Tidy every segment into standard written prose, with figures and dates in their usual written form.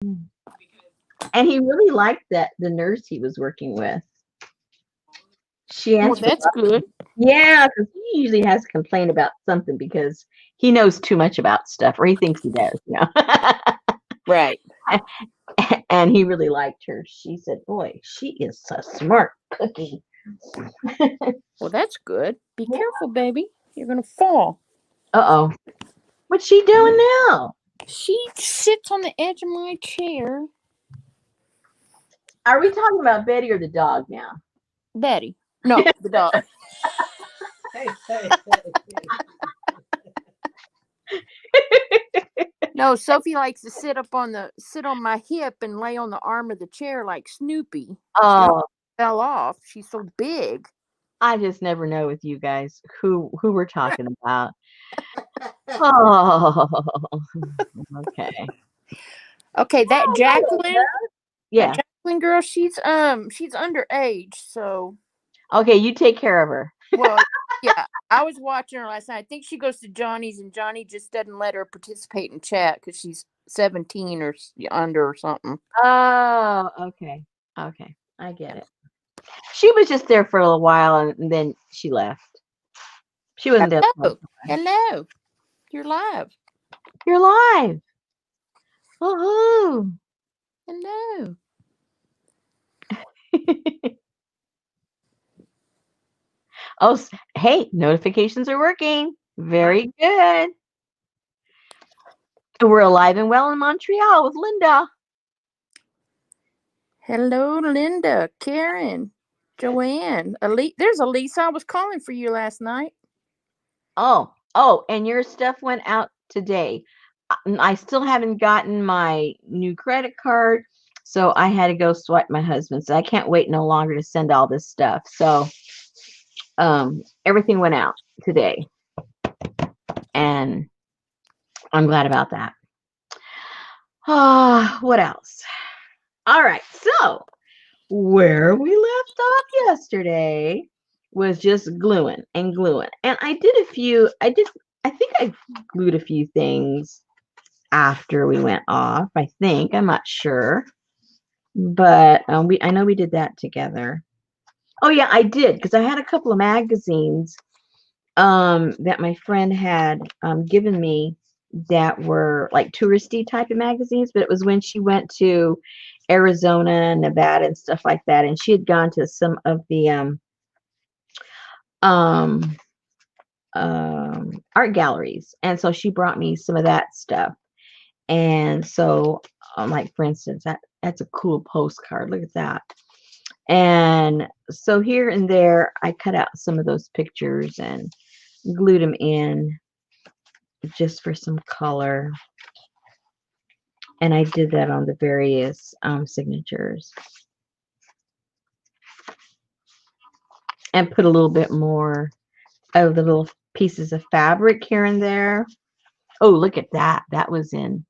And he really liked that the nurse he was working with. She Well, asked for, that's good. yeah, because he usually has to complain about something because he knows too much about stuff, or he thinks he does, you know. Right. And he really liked her. She said, "Boy, she is a smart cookie." Well, that's good. Be careful, baby. You're going to fall. Uh-oh. What's she doing now? She sits on the edge of my chair. Are we talking about Betty or the dog now? Betty. No, the dog. No, Sophie likes to sit on my hip and lay on the arm of the chair like Snoopy. She almost Oh, fell off. She's so big. I just never know with you guys who we're talking about. Oh, okay. Okay, that Yeah. Jacqueline girl, she's underage, so Okay, you take care of her. well, yeah. I was watching her last night. I think she goes to Johnny's, and Johnny just doesn't let her participate in chat because she's 17 or under or something. Oh, okay. Okay. I get it. She was just there for a little while and then she left. She wasn't there the whole Hello, time. hello, you're live. You're live. Woohoo. Hello. Oh, hey, notifications are working. Very good. We're alive and well in Montreal with Linda. Hello, Linda, Karen, Joanne, There's Elisa. I was calling for you last night. Oh, and your stuff went out today. I still haven't gotten my new credit card, so I had to go swipe my husband's. I can't wait no longer to send all this stuff. So, everything went out today, and I'm glad about that. What else? All right, so where we left off yesterday was just gluing and gluing. And I think I glued a few things after we went off. I'm not sure. But I know we did that together. Oh yeah, I did because I had a couple of magazines that my friend had given me that were like touristy type of magazines, but it was when she went to Arizona, Nevada, and stuff like that, and she had gone to some of the um, art galleries, and so she brought me some of that stuff. And so, like for instance, that's a cool postcard. Look at that. And so here and there, I cut out some of those pictures and glued them in just for some color. And I did that on the various signatures. And put a little bit more of the little pieces of fabric here and there. Oh, look at that. That was in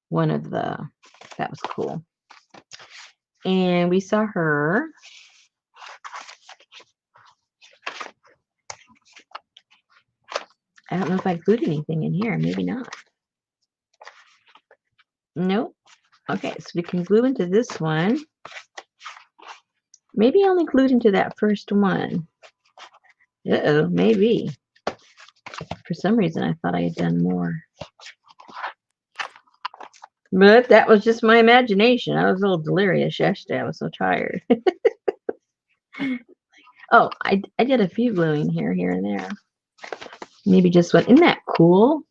one of that was cool. And we saw her. I don't know if I glued anything in here. Maybe not. Nope. Okay, so we can glue into this one. Maybe I only glued into that first one. Uh-oh, maybe. For some reason, I thought I had done more. But that was just my imagination. I was a little delirious yesterday. I was so tired. Oh, I did a few gluing here and there. Maybe just one. Isn't that cool?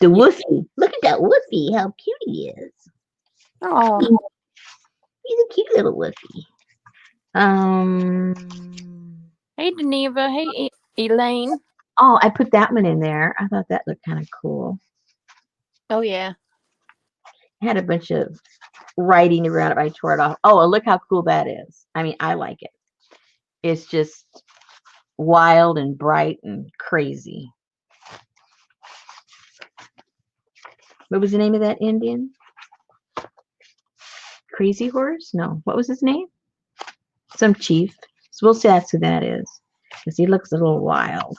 The woofy. Look at that woofy. How cute he is. Oh, He's a cute little woofy. hey, Deneva. Hey, Elaine. Oh, I put that one in there. I thought that looked kind of cool. Oh, yeah. It had a bunch of writing around it, but I tore it off. Oh, look how cool that is. I mean, I like it. It's just wild and bright and crazy. What was the name of that Indian? Crazy Horse? No. What was his name? Some chief. So we'll say that's who that is. Because he looks a little wild.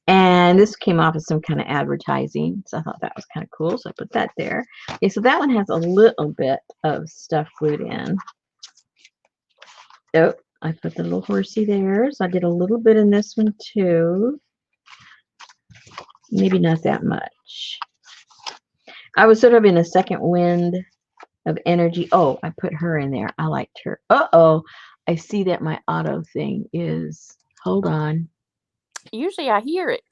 And this came off as some kind of advertising. So I thought that was kind of cool. So I put that there. Okay, so that one has a little bit of stuff glued in. Oh, I put the little horsey there. So I did a little bit in this one too. Maybe not that much. I was sort of in a second wind of energy. Oh, I put her in there. I liked her. Uh-oh. I see that my auto thing is, hold on. Usually I hear it.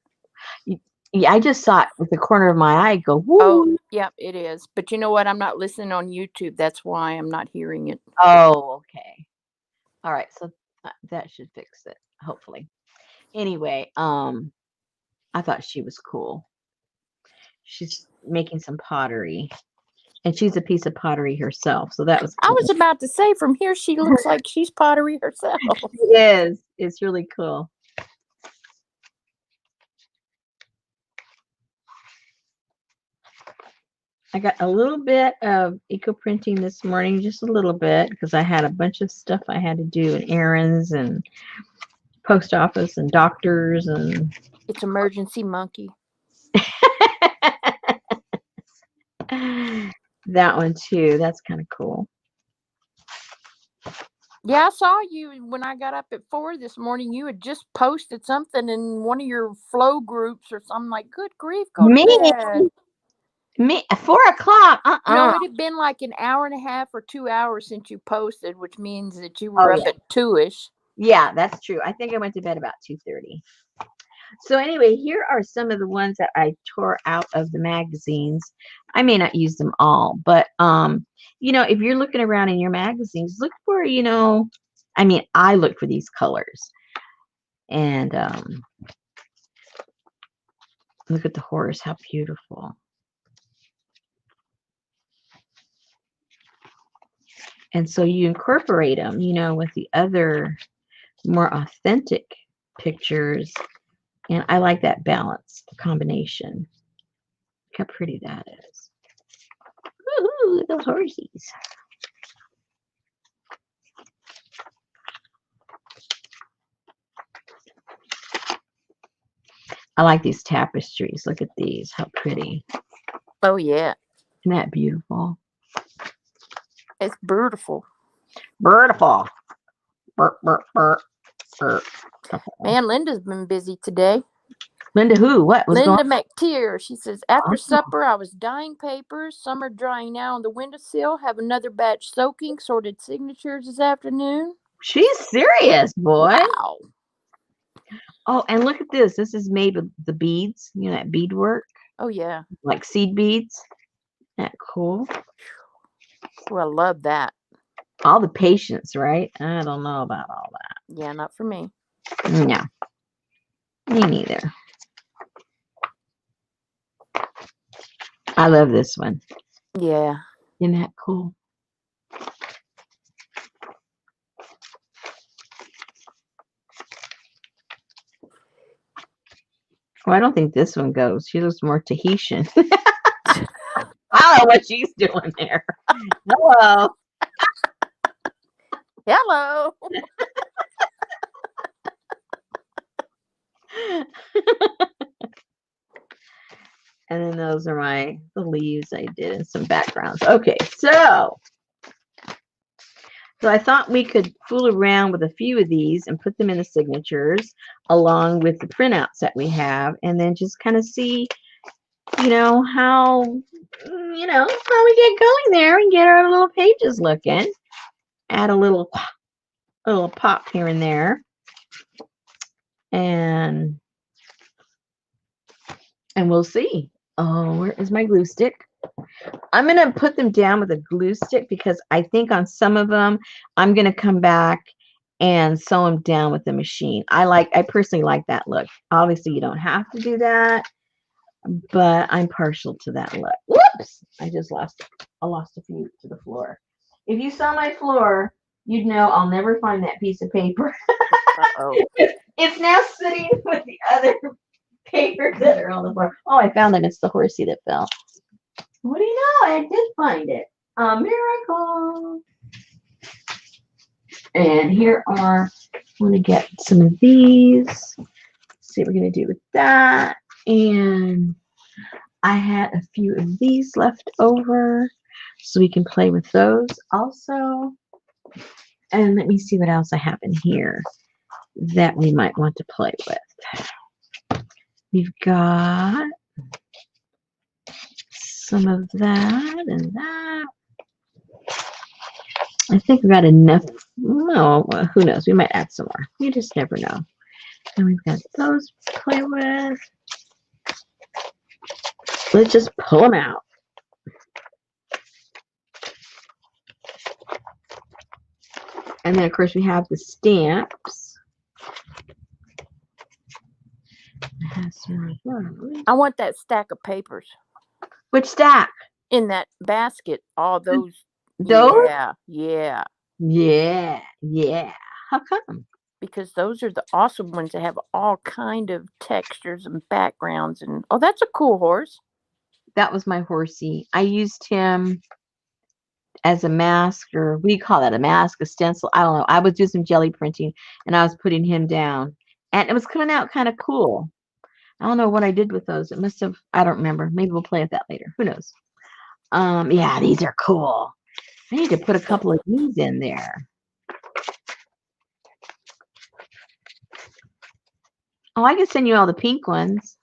Yeah, I just saw it with the corner of my eye go, Oh, woo. yeah, it is. But you know what? I'm not listening on YouTube. That's why I'm not hearing it. Oh, okay. All right. So that should fix it, hopefully. Anyway, I thought she was cool. She's making some pottery, and she's a piece of pottery herself. So that was I cool. was about to say, from here, she looks like she's pottery herself. It is. It's really cool. I got a little bit of eco printing this morning, just a little bit, because I had a bunch of stuff I had to do and errands and post office and doctors and It's emergency monkey. that one too. That's kind of cool. Yeah, I saw you when I got up at 4 this morning. You had just posted something in one of your flow groups or something. Like, good grief, go to Me, bed. me, 4 o'clock. No, it had been like an hour and a half or 2 hours since you posted, which means that you Oh were up yeah, at 2ish. yeah, that's true. I think I went to bed about 2:30. So anyway, here are some of the ones that I tore out of the magazines. I may not use them all, but if you're looking around in your magazines, look for, I mean, I look for these colors. And look at the horse, how beautiful. And so you incorporate them, with the other more authentic pictures. And I like that balance, the combination. Look how pretty that is. Woohoo, those horsies. I like these tapestries. Look at these. How pretty. Oh, yeah. Isn't that beautiful? It's beautiful. Beautiful. Burp, burp, burp, burp. Man, Linda's been busy today. Linda who? What was going Linda McTeer. She says, after on? supper, I was dyeing papers. Some are drying now on the windowsill. Have another batch soaking. Sorted signatures this afternoon. She's serious, boy. Wow. Oh, and look at this. This is made with the beads. That beadwork, Oh, yeah. like seed beads. Isn't that cool? Oh, I love that. All the patience, right? I don't know about all that. Yeah, not for me. No, me neither. I love this one. Yeah. Isn't that cool? Well, I don't think this one goes. She looks more Tahitian. I don't know what she's doing there. Hello. Hello. And then those are the leaves I did and some backgrounds. Okay, so I thought we could fool around with a few of these and put them in the signatures along with the printouts that we have, and then just kind of see, how we get going there and get our little pages looking. Add a little pop here and there, and we'll see. Oh, where is my glue stick? I'm going to put them down with a glue stick because I think on some of them, I'm going to come back and sew them down with the machine. I personally like that look. Obviously, you don't have to do that, but I'm partial to that look. Whoops! I lost a few to the floor. If you saw my floor, you'd know I'll never find that piece of paper. Uh-oh. It's now sitting with the other papers that are on the floor. Oh, I found them. It's the horsey that fell. What do you know? I did find it. A miracle. And here are, I'm going to get some of these. Let's see what we're going to do with that. And I had a few of these left over, so we can play with those also. And let me see what else I have in here that we might want to play with. We've got some of that and that. I think we've got enough. No, who knows? We might add some more. You just never know. And we've got those to play with. Let's just pull them out. And then, of course, we have the stamps. I want that stack of papers. Which stack? In that basket. All those. Those? Yeah. Yeah. How come? Because those are the awesome ones that have all kind of textures and backgrounds. And oh, that's a cool horse. That was my horsey. I used him as a mask, or we call that a mask, a stencil. I don't know. I was doing some jelly printing, and I was putting him down, and it was coming out kind of cool. I don't know what I did with those. It must have. I don't remember. Maybe we'll play with that later. Who knows? Yeah, these are cool. I need to put a couple of these in there. Oh, I can send you all the pink ones.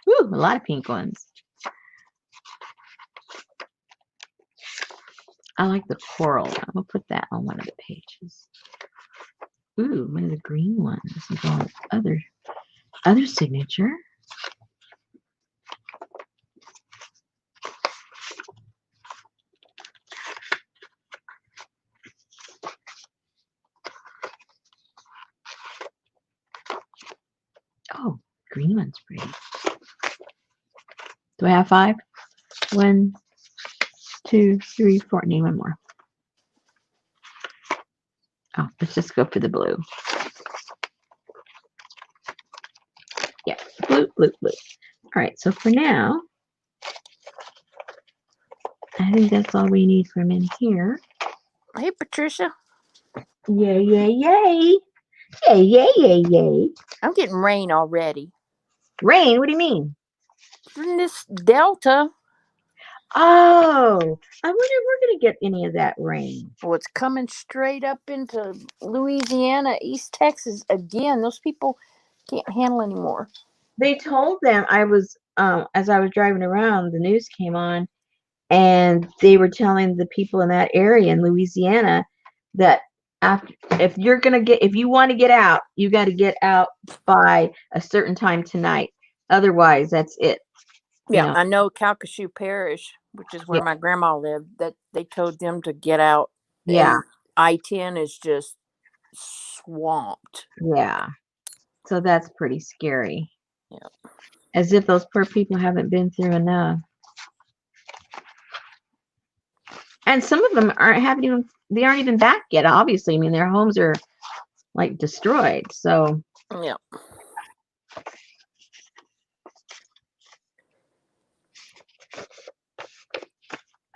Ooh, a lot of pink ones. I like the coral. I'm gonna put that on one of the pages. Ooh, one of the green ones. This is on other signature. Oh, green one's pretty. Do I have 5? 1, 2, 3, 4. Need one more. Oh, let's just go for the blue. Yeah, blue. All right, so for now, I think that's all we need from in here. Hey, Patricia. Yay. I'm getting rain already. Rain? What do you mean? From this delta. Oh, I wonder if we're going to get any of that rain. Well, it's coming straight up into Louisiana, East Texas again. Those people can't handle anymore. They told them as I was driving around, the news came on, and they were telling the people in that area in Louisiana that if you want to get out, you got to get out by a certain time tonight. Otherwise, that's it. Yeah, I know Calcasieu Parish, which is where Yeah. my grandma lived, that they told them to get out. Yeah. And I-10 is just swamped. Yeah. So that's pretty scary. Yeah. As if those poor people haven't been through enough. And some of them aren't even back yet, obviously. I mean, their homes are like destroyed. So yeah.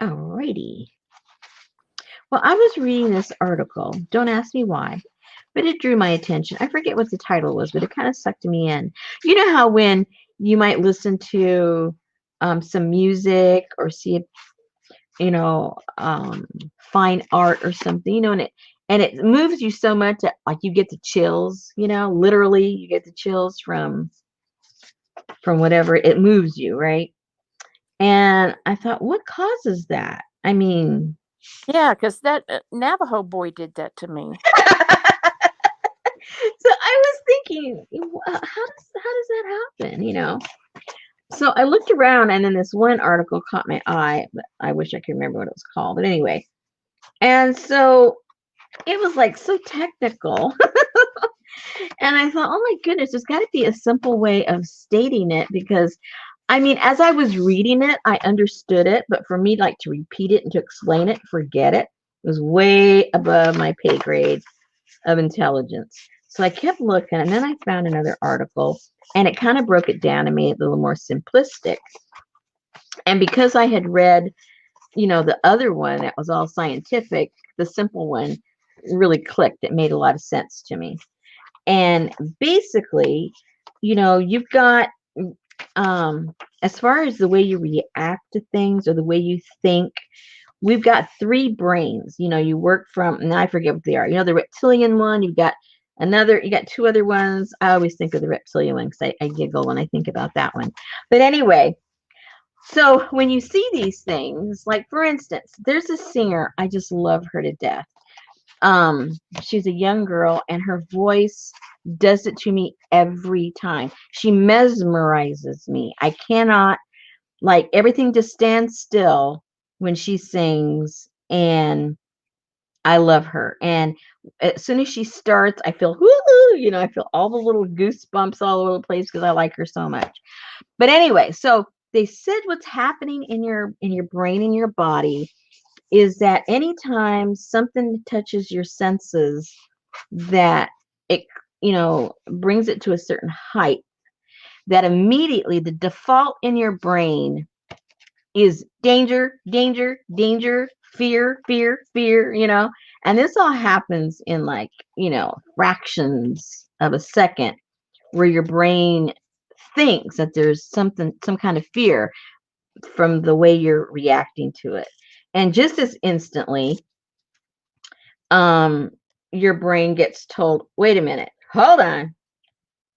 Alrighty. Well, I was reading this article. Don't ask me why, but it drew my attention. I forget what the title was, but it kind of sucked me in. You know how when you might listen to some music or see, fine art or something, and it moves you so much that like you get the chills, literally you get the chills from whatever it moves you, right? And I thought, what causes that? I mean, yeah, because that Navajo boy did that to me. So I was thinking, how does that happen? So I looked around, and then this one article caught my eye, but I wish I could remember what it was called. But anyway, and so it was like so technical. And I thought, oh my goodness, there's got to be a simple way of stating it, because I mean, as I was reading it, I understood it, but for me, like, to repeat it and to explain it, forget it. It was way above my pay grade of intelligence. So I kept looking, and then I found another article, and it kind of broke it down and made it a little more simplistic. And because I had read, the other one that was all scientific, the simple one really clicked. It made a lot of sense to me. And basically, you've got as far as the way you react to things or the way you think, we've got three brains. You work from, now I forget what they are. The reptilian one, you got two other ones. I always think of the reptilian one because I giggle when I think about that one. But anyway, so when you see these things, like for instance, there's a singer, I just love her to death. She's a young girl and her voice does it to me every time. She mesmerizes me. I cannot, like, everything just stands still when she sings, and I love her. And as soon as she starts, I feel woo, I feel all the little goosebumps all over the place because I like her so much. But anyway, so they said what's happening in your brain, in your body, is that anytime something touches your senses, that it brings it to a certain height, that immediately the default in your brain is danger, danger, danger, fear, fear, fear, and this all happens in, like, fractions of a second, where your brain thinks that there's some kind of fear from the way you're reacting to it. And just as instantly, um, your brain gets told, wait a minute, hold on.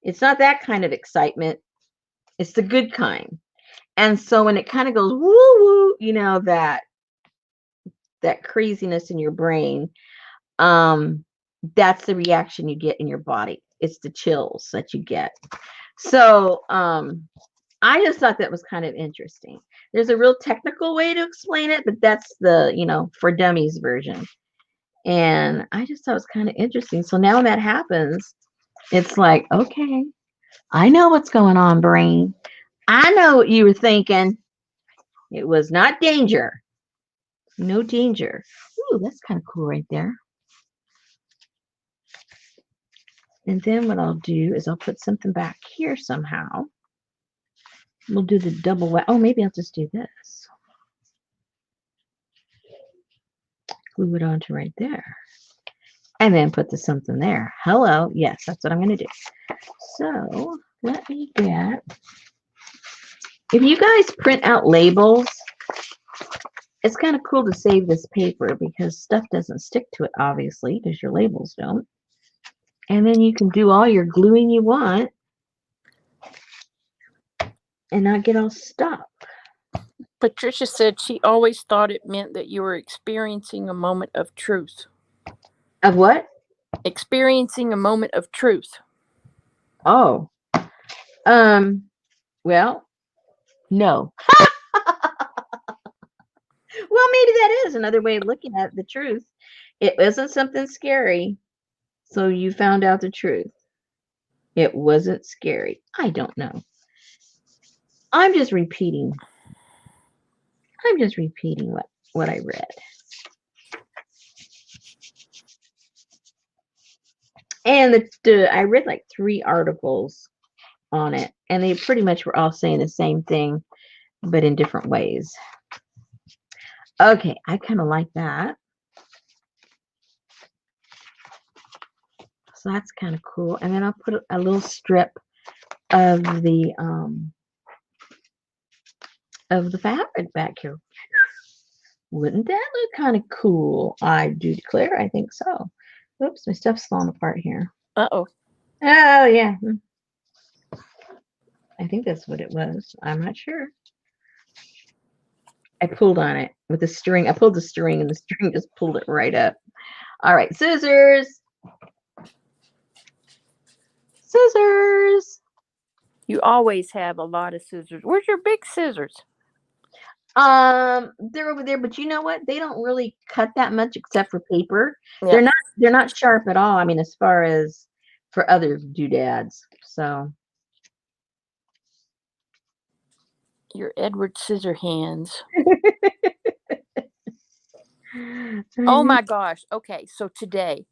It's not that kind of excitement. It's the good kind. And so when it kind of goes woo woo, that craziness in your brain, um, that's the reaction you get in your body. It's the chills that you get. So I just thought that was kind of interesting. There's a real technical way to explain it, but that's the, for dummies version. And I just thought it was kind of interesting. So now when that happens, it's like, okay, I know what's going on, brain. I know what you were thinking. It was not danger. No danger. Ooh, that's kind of cool right there. And then what I'll do is I'll put something back here somehow. We'll do the double. Oh, maybe I'll just do this. Glue it onto right there. And then put the something there. Hello. Yes, that's what I'm going to do. So let me get. If you guys print out labels, it's kind of cool to save this paper because stuff doesn't stick to it, obviously, because your labels don't. And then you can do all your gluing you want and not get all stuck. Patricia said she always thought it meant that you were experiencing a moment of truth. Of what? Experiencing a moment of truth. Oh. Well, no. Well, maybe that is another way of looking at the truth. It wasn't something scary, so you found out the truth. It wasn't scary. I don't know. I'm just repeating. I'm just repeating what I read. And I read like 3 articles on it, and they pretty much were all saying the same thing, but in different ways. Okay, I kind of like that. So that's kind of cool. And then I'll put a little strip of the fabric back here. Wouldn't that look kind of cool? I do declare, I think so. Oops, my stuff's falling apart here. Uh-oh. Oh, yeah. I think that's what it was. I'm not sure. I pulled on it with the string. I pulled the string, and the string just pulled it right up. All right, scissors. Scissors. You always have a lot of scissors. Where's your big scissors? They're over there, but you know what? They don't really cut that much except for paper. Yeah. They're not sharp at all. I mean, as far as for other doodads. So Your Edward Scissorhands. Oh my gosh. Okay, so today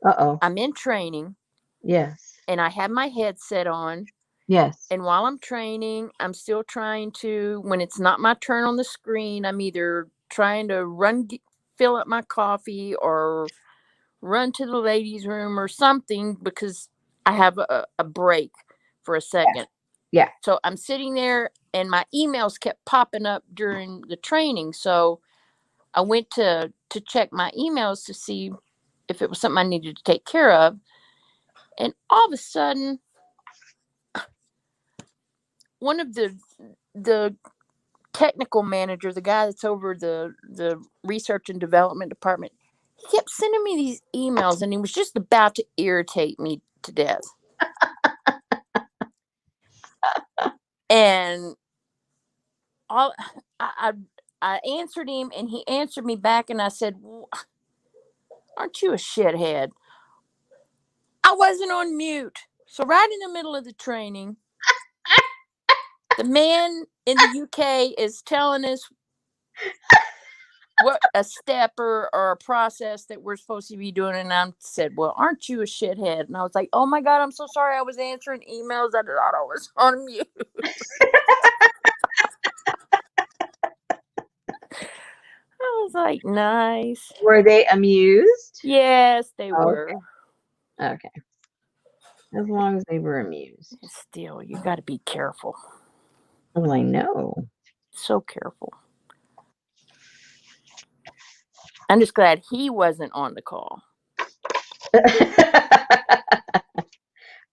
Uh-oh. I'm in training Yes. and I have my headset on. Yes. And while I'm training, I'm still trying to, when it's not my turn on the screen, I'm either trying to fill up my coffee or run to the ladies' room or something because I have a break for a second. Yeah. So I'm sitting there and my emails kept popping up during the training. So I went to check my emails to see if it was something I needed to take care of. And all of a sudden, one of the technical manager, the guy that's over the research and development department, he kept sending me these emails and he was just about to irritate me to death. And all I answered him and he answered me back and I said, well, aren't you a shithead? I wasn't on mute. So right in the middle of the training, the man in the UK is telling us what a step or a process that we're supposed to be doing. And I said, well, aren't you a shithead? And I was like, oh my God, I'm so sorry. I was answering emails. I thought I was on mute. I was like, nice. Were they amused? Yes, they Oh, were. okay. As long as they were amused. Still, you got to be careful. Well, I know. So careful. I'm just glad he wasn't on the call.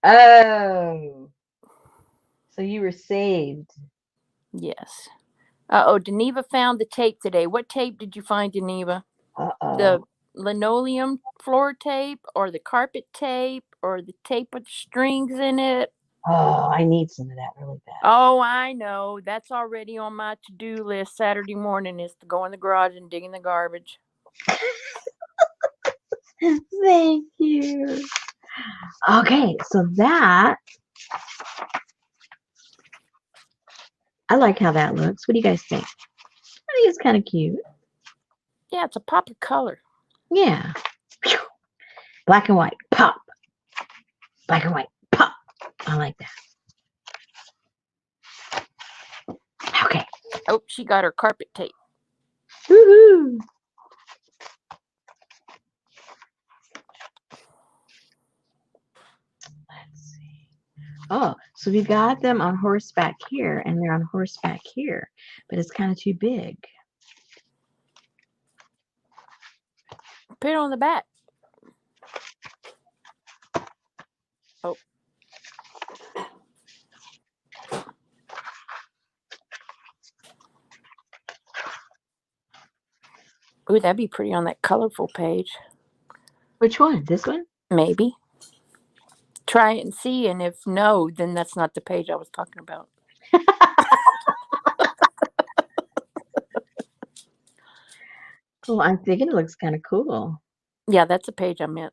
Oh. So you were saved. Yes. Oh, Geneva found the tape today. What tape did you find, Geneva? Uh-oh. The linoleum floor tape or the carpet tape or the tape with the strings in it? Oh, I need some of that really bad. Oh, I know. That's already on my to-do list Saturday morning is to go in the garage and dig in the garbage. Thank you. Okay, so that, I like how that looks. What do you guys think? I think it's kind of cute. Yeah, it's a pop of color. Yeah. Black and white, pop. Black and white, pop. I like that. Okay. Oh, she got her carpet tape. Woohoo. Let's see. Oh, so we got them on horseback here, and they're on horseback here, but it's kind of too big. Put it on the back. Oh. Ooh, that'd be pretty on that colorful page. Which one? This one? Maybe. Try it and see, and if no, then that's not the page I was talking about. Well, I'm thinking it looks kind of cool. Yeah, that's a page I meant.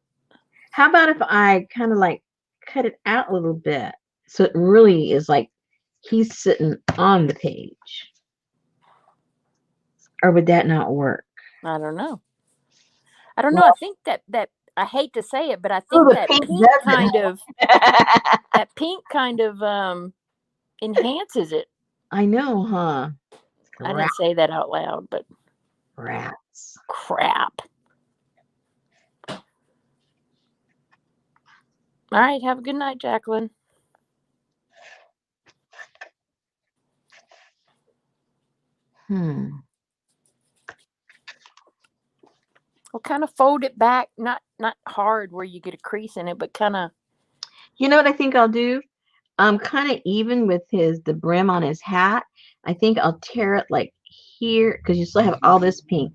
How about if I kind of like cut it out a little bit so it really is like he's sitting on the page? Or would that not work? I don't know. I don't know. Well, I think that I hate to say it, but I oh, think the that pink pink does kind it. of enhances it. I know, huh? I didn't say that out loud, but Rats. crap. All right, have a good night, Jacqueline. We'll kind of fold it back, not hard where you get a crease in it, but kind of. You know what I think I'll do? Kind of even with the brim on his hat. I think I'll tear it like here because you still have all this pink.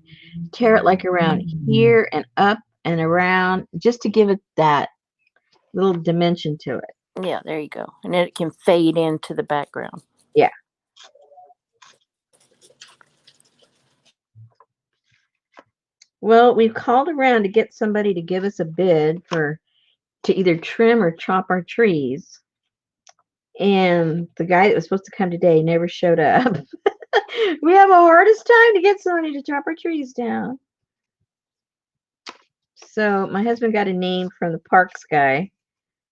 Tear it like around here and up and around just to give it that little dimension to it. Yeah, there you go. And then it can fade into the background. Yeah. Well, we've called around to get somebody to give us a bid to either trim or chop our trees. And the guy that was supposed to come today never showed up. We have a hardest time to get somebody to chop our trees down. So my husband got a name from the parks guy.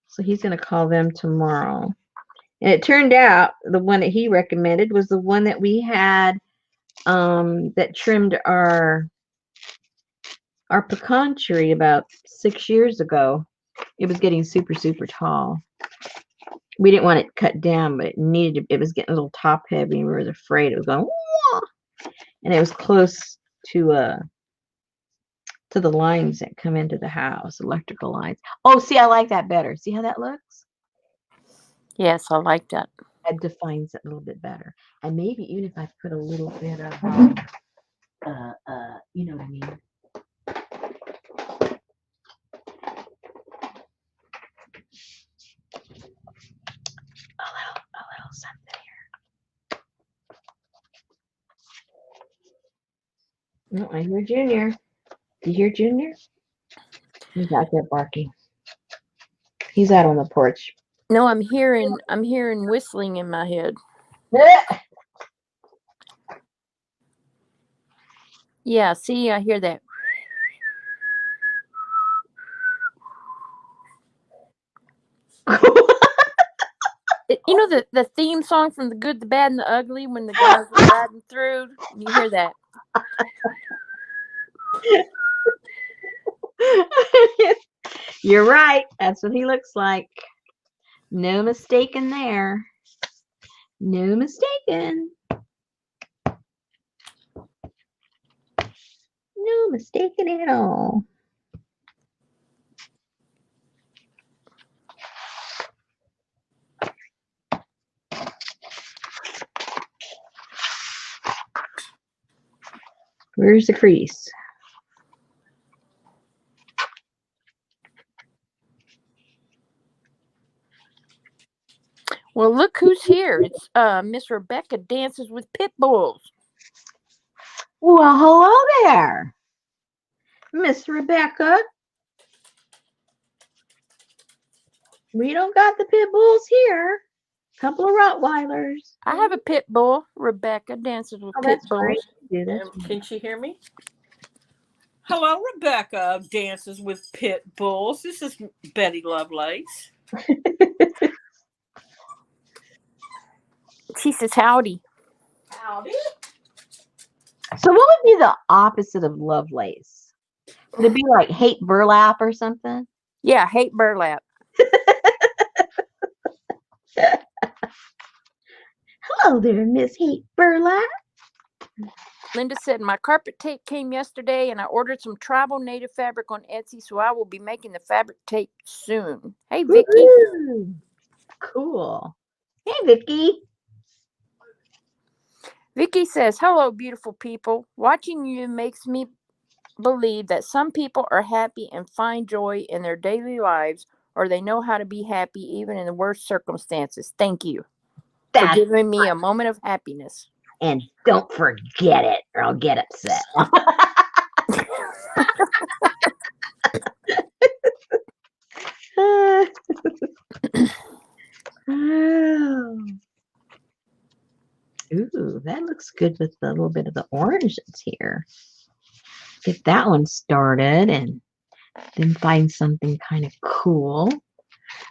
So he's going to call them tomorrow. And it turned out the one that he recommended was the one that we had that trimmed our pecan tree about 6 years ago. It was getting super, super tall. We didn't want it cut down, but it was getting a little top heavy, and we were afraid it was going, wah! And it was close to the lines that come into the house, electrical lines. Oh, see, I like that better. See how that looks? Yes, I like that. That defines it a little bit better. And maybe even if I put a little bit of, you know what I mean? A little something here. No, I hear Junior. Do you hear Junior? He's out there barking. He's out on the porch. No, I'm hearing whistling in my head. Yeah, see, I hear that. You know the theme song from The Good, the Bad, and the Ugly when the guys are riding through? You hear that? You're right. That's what he looks like. No mistaking there. No mistaking. No mistaking at all. Where's the crease? Well, look who's here. It's Miss Rebecca Dances with Pit Bulls. Well, hello there, Miss Rebecca. We don't got the pit bulls here. Couple of Rottweilers. I have a pit bull. Rebecca Dances with Pit That's Bulls. great. That's Can she hear me? Hello, Rebecca of Dances with Pit Bulls. This is Betty Lovelace. She says howdy. Howdy. So, what would be the opposite of Lovelace? Would it be like hate burlap or something? Yeah, hate burlap. Hello there, Miss Hate Burlap. Linda said, my carpet tape came yesterday and I ordered some tribal native fabric on Etsy, so I will be making the fabric tape soon. Hey, Vicky. Woo-hoo. Cool. Hey, Vicky. Vicky says, hello, beautiful people. Watching you makes me believe that some people are happy and find joy in their daily lives, or they know how to be happy even in the worst circumstances. Thank you for giving me a moment of happiness. And don't forget it, or I'll get upset. Ooh, that looks good with a little bit of the orange that's here. Get that one started and then find something kind of cool.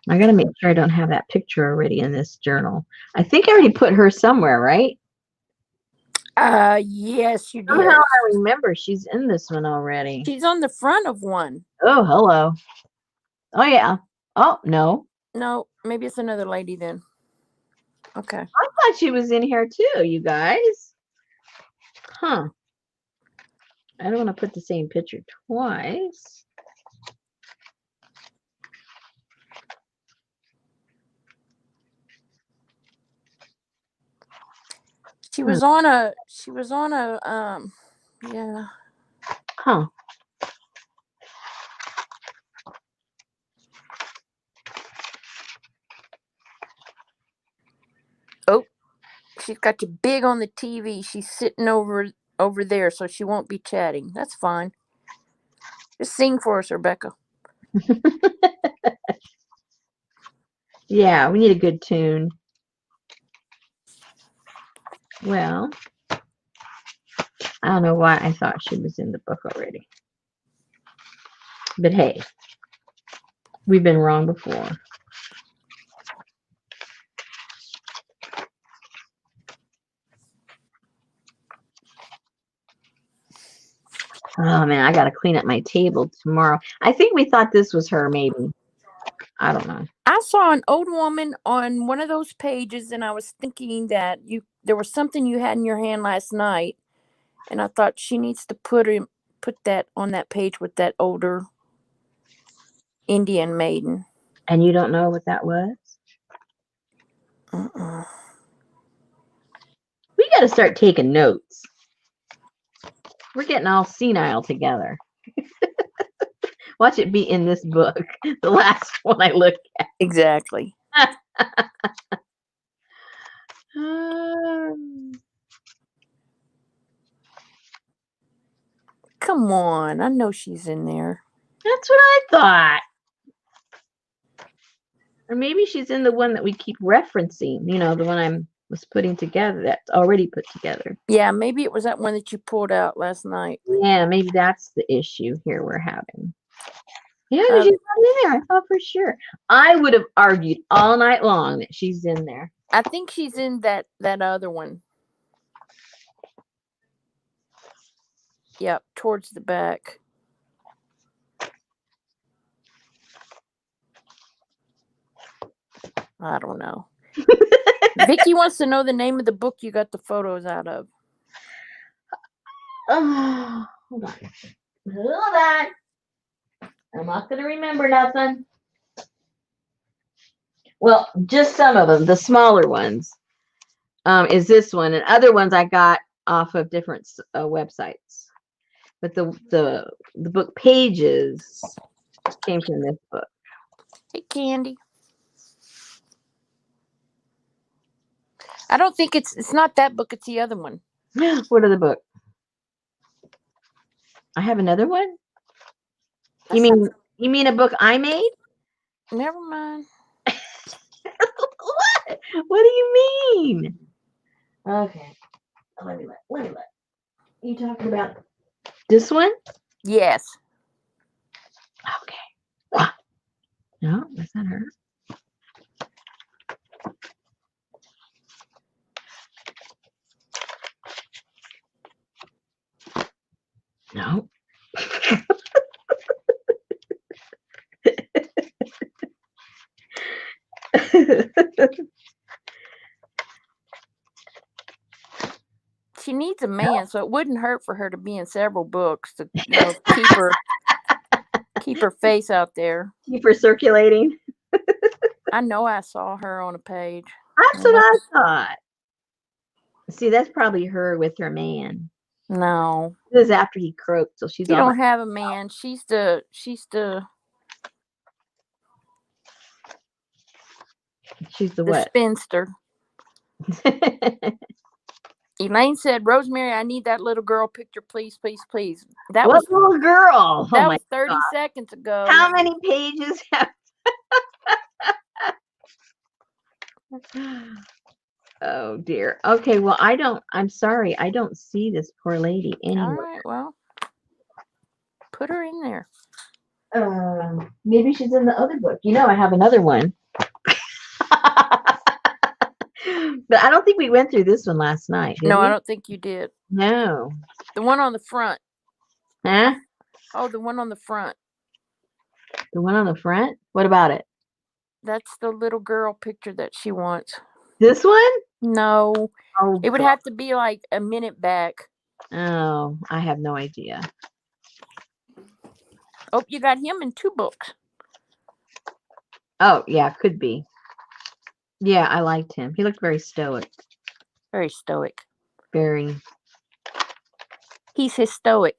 I got to make sure I don't have that picture already in this journal. I think I already put her somewhere, right? Yes, you did. Somehow I remember she's in this one already. She's on the front of one. Oh, hello. Oh, yeah. Oh, no. No, maybe it's another lady then. Okay. I thought she was in here too, you guys. Huh. I don't want to put the same picture twice. She was on a yeah. Huh. Oh, she's got you big on the TV. She's sitting over there, so she won't be chatting. That's fine. Just sing for us, Rebecca. Yeah, we need a good tune. Well, I don't know why I thought she was in the book already. But hey, we've been wrong before. Oh man, I gotta clean up my table tomorrow. I think we thought this was her, maybe. I don't know. I saw an old woman on one of those pages, and I was thinking that there was something you had in your hand last night, and I thought she needs to put that on that page with that older Indian maiden. And you don't know what that was? Uh-uh. We got to start taking notes. We're getting all senile together. Watch it be in this book, the last one I looked at. Exactly. Come on, I know she's in there. That's what I thought. Or maybe she's in the one that we keep referencing, the one I was putting together that's already put together. Yeah, maybe it was that one that you pulled out last night. Yeah, maybe that's the issue here we're having. Yeah, she's not in there. I thought for sure. I would have argued all night long that she's in there. I think she's in that other one. Yep, towards the back. I don't know. Vicky wants to know the name of the book you got the photos out of. Oh, hold on. Hold on. I'm not going to remember nothing. Well, just some of them, the smaller ones, is this one. And other ones I got off of different websites. But the book pages came from this book. Hey, Candy. I don't think it's not that book. It's the other one. What other book? I have another one. That's You mean a book I made? Never mind. What? What do you mean? Okay. Let me look. You talking about this one? Yes. Okay. No, that's not her. No. She needs a man, so it wouldn't hurt for her to be in several books to keep her face out there. Keep her circulating. I know I saw her on a page. That's what I thought. See, that's probably her with her man. No. This is after he croaked, so she's She all don't have a man. She's the what? spinster. Elaine said, Rosemary, I need that little girl picture, please, please, please. What little girl? That was 30 seconds ago. How many pages have Oh dear. Okay, well I'm sorry, I don't see this poor lady anywhere. All right, well, put her in there. Maybe she's in the other book. I have another one. But I don't think we went through this one last night. Did we? I don't think you did. No. The one on the front. Huh? Oh, the one on the front. The one on the front? What about it? That's the little girl picture that she wants. This one? No. Oh, it would have to be like a minute back. Oh, I have no idea. Oh, you got him in 2 books. Oh, yeah, could be. Yeah, I liked him. He looked very stoic. Very stoic. Very. He's stoic.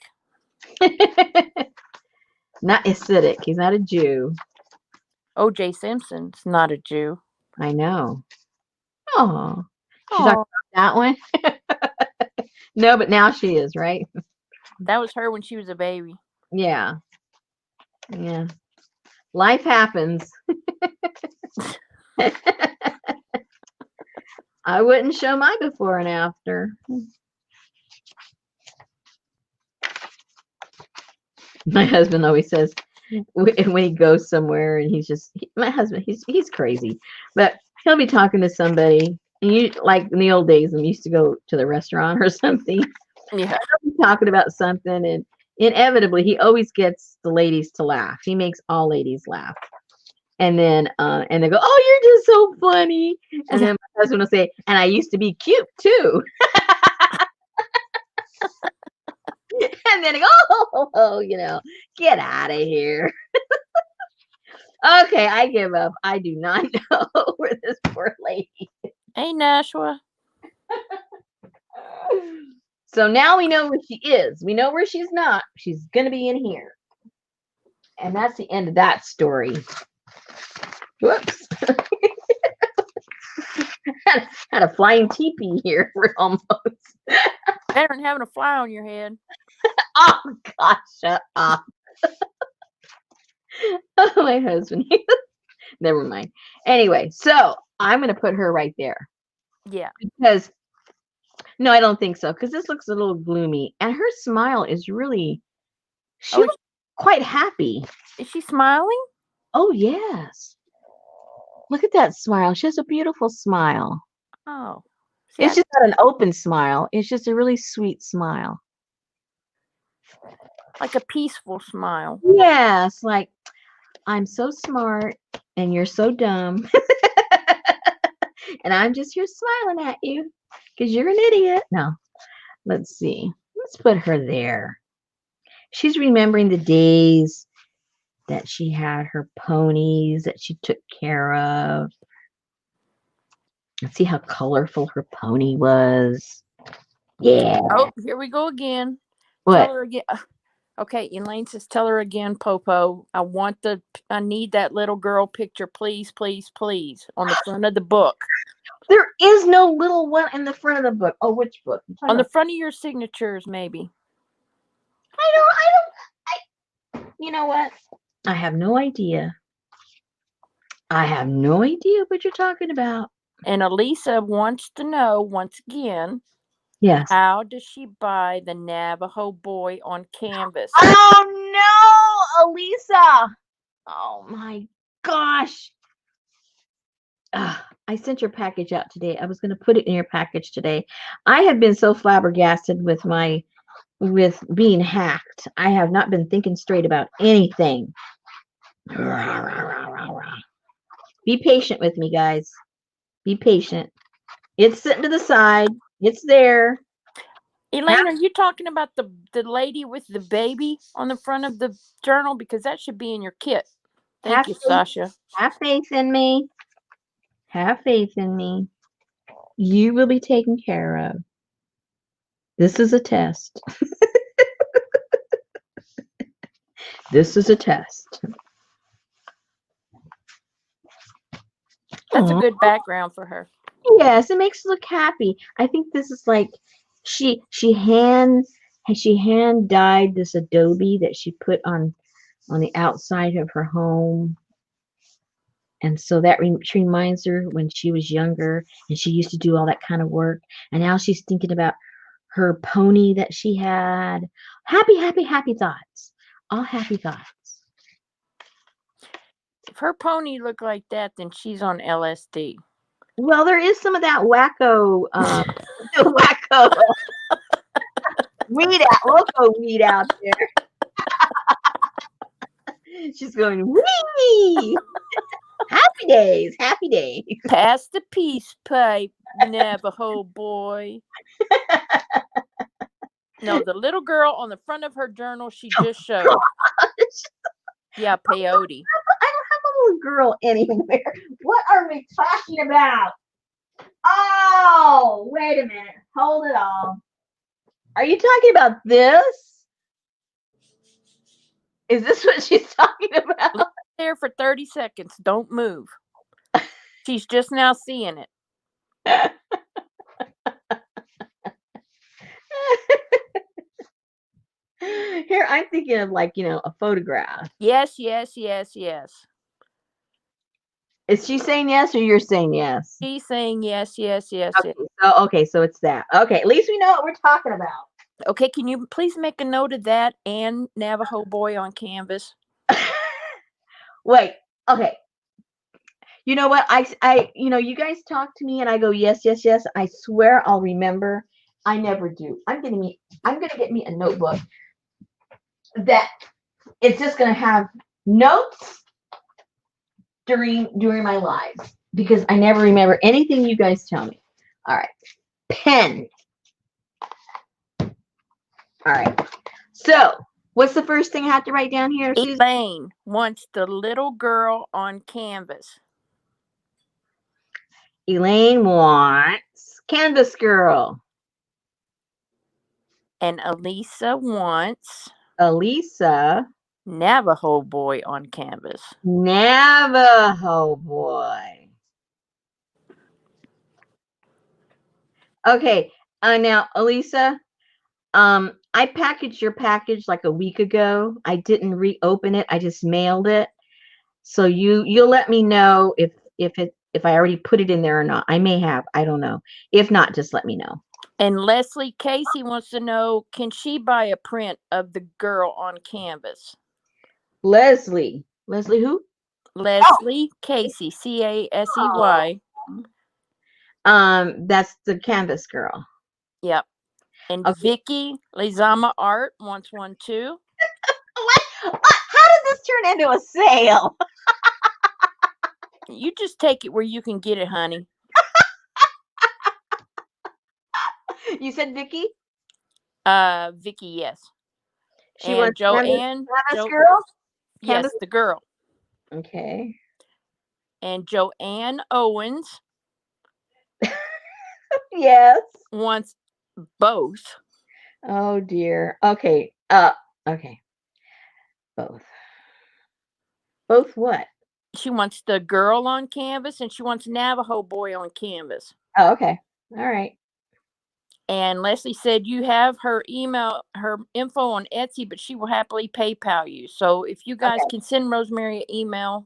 Not acidic. He's not a Jew. O.J. Simpson's not a Jew. I know. Oh. She's talking about that one? No, but now she is, right? That was her when she was a baby. Yeah. Yeah. Life happens. I wouldn't show my before and after. My husband always says when he goes somewhere and my husband, he's crazy, but he'll be talking to somebody. And like in the old days when we used to go to the restaurant or something. Yeah. He'll be talking about something, and inevitably he always gets the ladies to laugh. He makes all ladies laugh. And then and they go, "Oh, you're just so funny." And then my husband will say, "And I used to be cute too." And then they go, "Oh, get out of here." Okay, I give up. I do not know where this poor lady. Hey, Nashua. So now we know where she is. We know where she's not. She's gonna be in here. And that's the end of that story. Whoops. had a flying teepee here for almost. Better than having a fly on your head. Oh gosh, shut up. Oh, my husband. Never mind. Anyway, so I'm gonna put her right there. Yeah. Because no, I don't think so. Because this looks a little gloomy. And her smile is really she looks quite happy. Is she smiling? Oh yes. Look at that smile. She has a beautiful smile. Oh. It's just not an open smile. It's just a really sweet smile. Like a peaceful smile. Yes, like I'm so smart and you're so dumb. And I'm just here smiling at you because you're an idiot. No, let's see. Let's put her there. She's remembering the days that she had her ponies that she took care of. Let's see how colorful her pony was. Yeah. Oh, here we go again. What? Tell her again. Okay, Elaine says, tell her again, Popo. I need that little girl picture, please, please, please, on the front of the book. There is no little one in the front of the book. Oh, which book? On the front of your signatures, maybe. You know what? I have no idea. I have no idea what you're talking about. And Elisa wants to know once again. Yes. How does she buy the Navajo boy on canvas? Oh no, Elisa. Oh my gosh. I sent your package out today. I was going to put it in your package today. I have been so flabbergasted with being hacked. I have not been thinking straight about anything. Be patient with me, guys. Be patient. It's sitting to the side. It's there. Elaine, are you talking about the lady with the baby on the front of the journal? Because that should be in your kit. Thank you, Sasha. Have faith in me. Have faith in me. You will be taken care of. This is a test. This is a test. That's a good background for her. Yes, it makes her look happy. I think this is like she hand dyed this adobe that she put on the outside of her home. And so that reminds her when she was younger and she used to do all that kind of work. And now she's thinking about her pony that she had. Happy, happy, happy thoughts. All happy thoughts. If her pony looked like that, then she's on LSD. Well, there is some of that wacko loco weed out there. She's going, wee! Happy days, happy days. Pass the peace pipe, Navajo boy. No, the little girl on the front of her journal she just showed. Yeah, peyote. I don't have a little girl anywhere. What are we talking about? Oh, wait a minute. Hold it all. Are you talking about this? Is this what she's talking about? Look there for 30 seconds. Don't move. She's just now seeing it. Here, I'm thinking of like, a photograph. Yes, yes, yes, yes. Is she saying yes or you're saying yes? She's saying yes, yes, yes. Okay, so it's that. Okay, at least we know what we're talking about. Okay, can you please make a note of that and Navajo boy on canvas? Wait, okay. You know what? You guys talk to me and I go, yes, yes, yes. I swear I'll remember. I never do. I'm gonna get me a notebook that it's just gonna have notes during my lives because I never remember anything you guys tell me. All right. Pen. All right. So, what's the first thing I have to write down here, Susan? Elaine wants the little girl on canvas. Elaine wants Canvas Girl. And Elisa wants Elisa, Navajo boy on canvas. Navajo Boy. Okay. Now, Elisa, I packaged your package like a week ago. I didn't reopen it. I just mailed it. So you'll let me know if I already put it in there or not. I may have. I don't know. If not, just let me know. And Leslie Casey wants to know, can she buy a print of the girl on canvas? Leslie who? Leslie Casey, Casey. That's the Canvas Girl. Yep. And Okay. Vicky Lizama Art wants one too. What? How did this turn into a sale? You just take it where you can get it, honey. You said Vicky? Vicky, yes. She And wants Joanne. Canvas Girl? Yes, Canvas? the girl. Okay. And Joanne Owens Yes. wants both. Oh dear. Okay. Okay. Both. Both what? She wants the girl on canvas and she wants Navajo boy on canvas. Oh, okay. All right. And Leslie said you have her info on Etsy, but she will happily PayPal you. So if you guys can send Rosemary an email.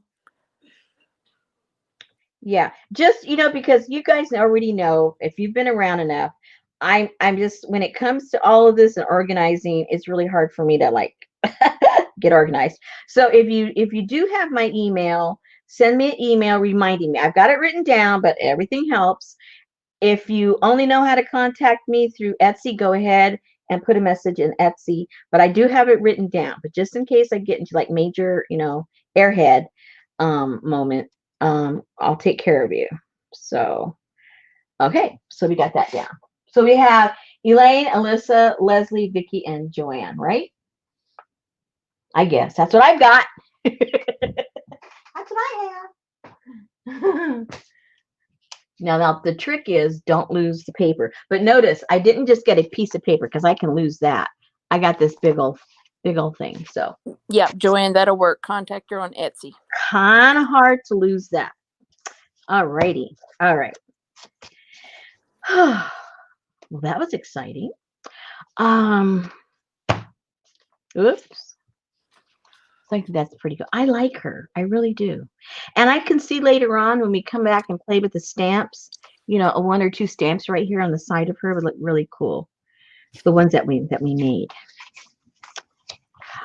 Yeah. Just, because you guys already know, if you've been around enough, I'm just, when it comes to all of this and organizing, it's really hard for me to like get organized. So if you do have my email, send me an email reminding me. I've got it written down, but everything helps. If you only know how to contact me through Etsy, go ahead and put a message in Etsy. But I do have it written down. But just in case I get into like major, airhead moment, I'll take care of you. So, okay. So we got that down. So we have Elaine, Alyssa, Leslie, Vicky, and Joanne, right? I guess that's what I've got. That's what I have. Now, the trick is don't lose the paper. But notice I didn't just get a piece of paper because I can lose that. I got this big old thing. So yeah, Joanne, that'll work. Contact her on Etsy. Kind of hard to lose that. All righty. All right. Well, that was exciting. Oops. I think that's pretty good. I like her. I really do. And I can see later on when we come back and play with the stamps, a one or two stamps right here on the side of her would look really cool. The ones that we made.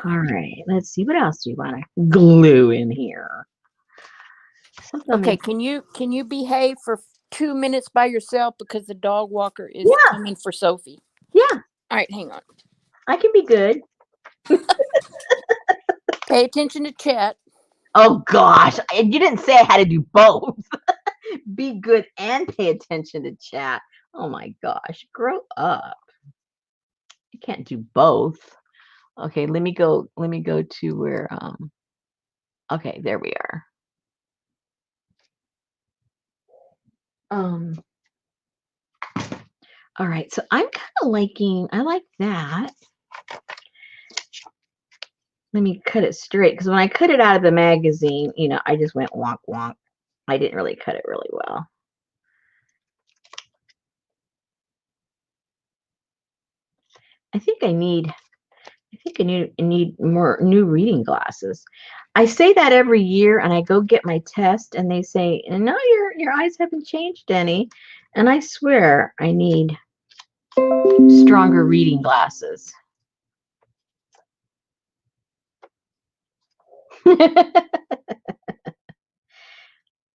All right. Let's see. What else do you want to glue in here? Okay. Can you behave for 2 minutes by yourself because the dog walker is coming for Sophie? Yeah. All right. Hang on. I can be good. Pay attention to chat. Oh, gosh. You didn't say I had to do both. Be good and pay attention to chat. Oh, my gosh. Grow up. You can't do both. Okay, let me go to where okay, there we are. All right, so I'm kind of I like that. Let me cut it straight because when I cut it out of the magazine, I just went wonk wonk. I didn't really cut it really well. I think I need more new reading glasses. I say that every year and I go get my test and they say, no, your eyes haven't changed any. And I swear I need stronger reading glasses.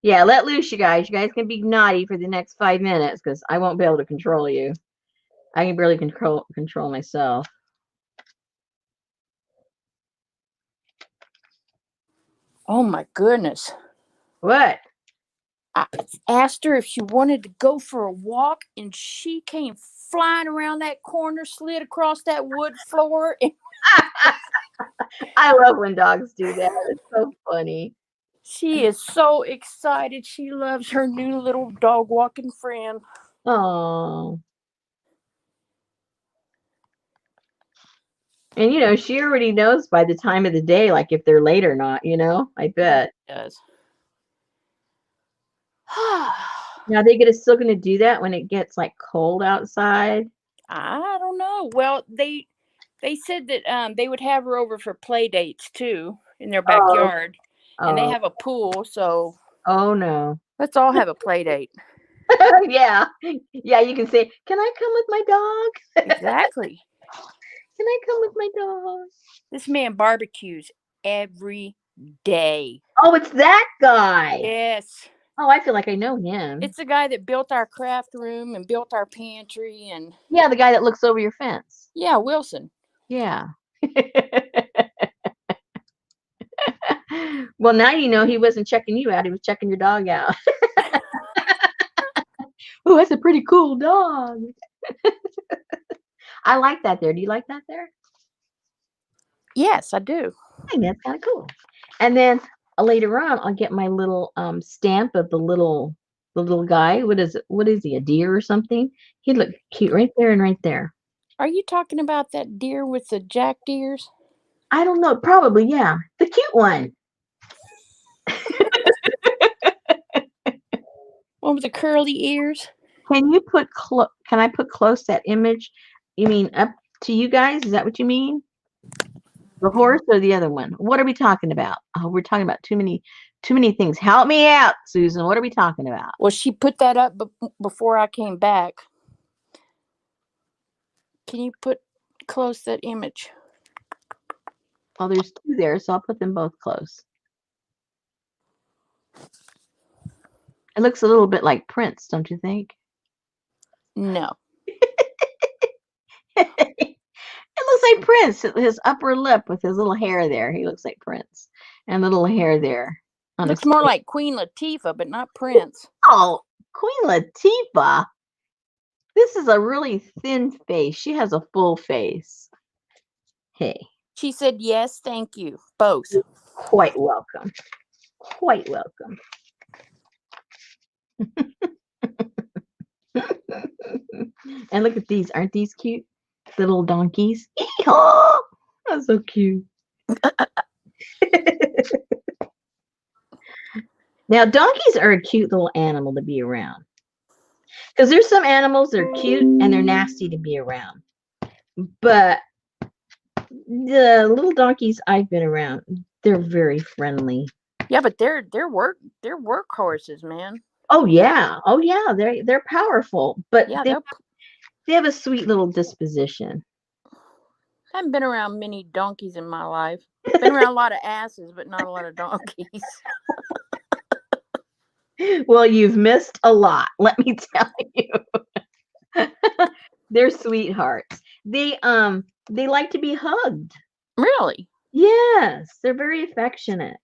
Yeah, let loose, you guys. You guys can be naughty for the next 5 minutes because I won't be able to control you. I can barely control myself. Oh my goodness. What? I asked her if she wanted to go for a walk, and she came flying around that corner, slid across that wood floor. And I love when dogs do that. It's so funny. she is so excited. She loves her new little dog walking friend. Oh. And she already knows by the time of the day, like if they're late or not, I Yeah, bet. she does. Now they still gonna do that when it gets like cold outside. I don't know. Well, they said that they would have her over for play dates too in their Oh, backyard, and they oh, have a pool, so oh no. let's all have a play date. Yeah. Yeah, you can say, "Can I come with my dog? Exactly. Can I come with my dog?" This man barbecues every day. Oh, it's that guy. Yes. Oh, I feel like I know him. It's the guy that built our craft room and built our pantry and Yeah, the guy that looks over your fence. yeah, Wilson. Yeah. Well, now you know he wasn't checking you out. He was checking your dog out. Oh, that's a pretty cool dog. I like that there. Do you like that there? Yes, I do. I think that's kind of cool. And then later on, I'll get my little stamp of the little guy. What is it? What is he? A deer or something? He look cute right there and right there. Are you talking about that deer with the jack deers? I don't know. Probably, yeah. The cute one. One with the curly ears? Can I put close that image? You mean up to you guys? Is that what you mean? The horse or the other one? What are we talking about? Oh, we're talking about too many things. Help me out, Susan. What are we talking about? Well, she put that up before I came back. Can you put close that image? Oh, there's two there, so I'll put them both close. It looks a little bit like Prince, don't you think? No. It looks like Prince. His upper lip with his little hair there. He looks like Prince. And the little hair there on his Looks more face. like Queen Latifah, but not Prince. Oh, Queen Latifah. This is a really thin face. She has a full face. Hey, She said, yes, thank you. Both. quite welcome. Quite welcome. And look at these. Aren't these cute? The little donkeys. Oh, that's so cute. Now, donkeys are a cute little animal to be around. Because there's some animals that are cute and they're nasty to be around. But the little donkeys I've been around, they're very friendly. Yeah, but they're workhorses, man. Oh yeah. Oh yeah. They're powerful, but Yeah, they have a sweet little disposition. I haven't been around many donkeys in my life. Been around a lot of asses, but not a lot of donkeys. Well, you've missed a lot, let me tell you. They're sweethearts. They like to be hugged. Really? Yes, they're very affectionate.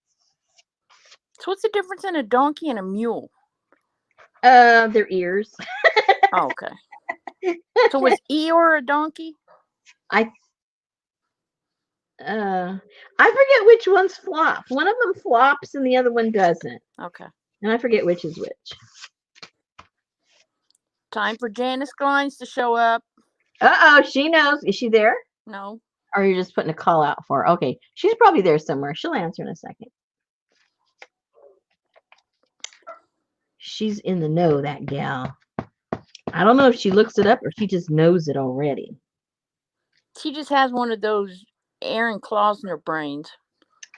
So what's the difference in a donkey and a mule? Their ears. Oh, okay. So was Eeyore a donkey? I I forget which ones flop. One of them flops and the other one doesn't. Okay. And I forget which is which. Time for Janice Glines to show up. Uh-oh, she knows. Is she there? No. Or are you just putting a call out for her? Okay, she's probably there somewhere. She'll answer in a second. She's in the know, that gal. I don't know if she looks it up or she just knows it already. She just has one of those Aaron Klausner brains.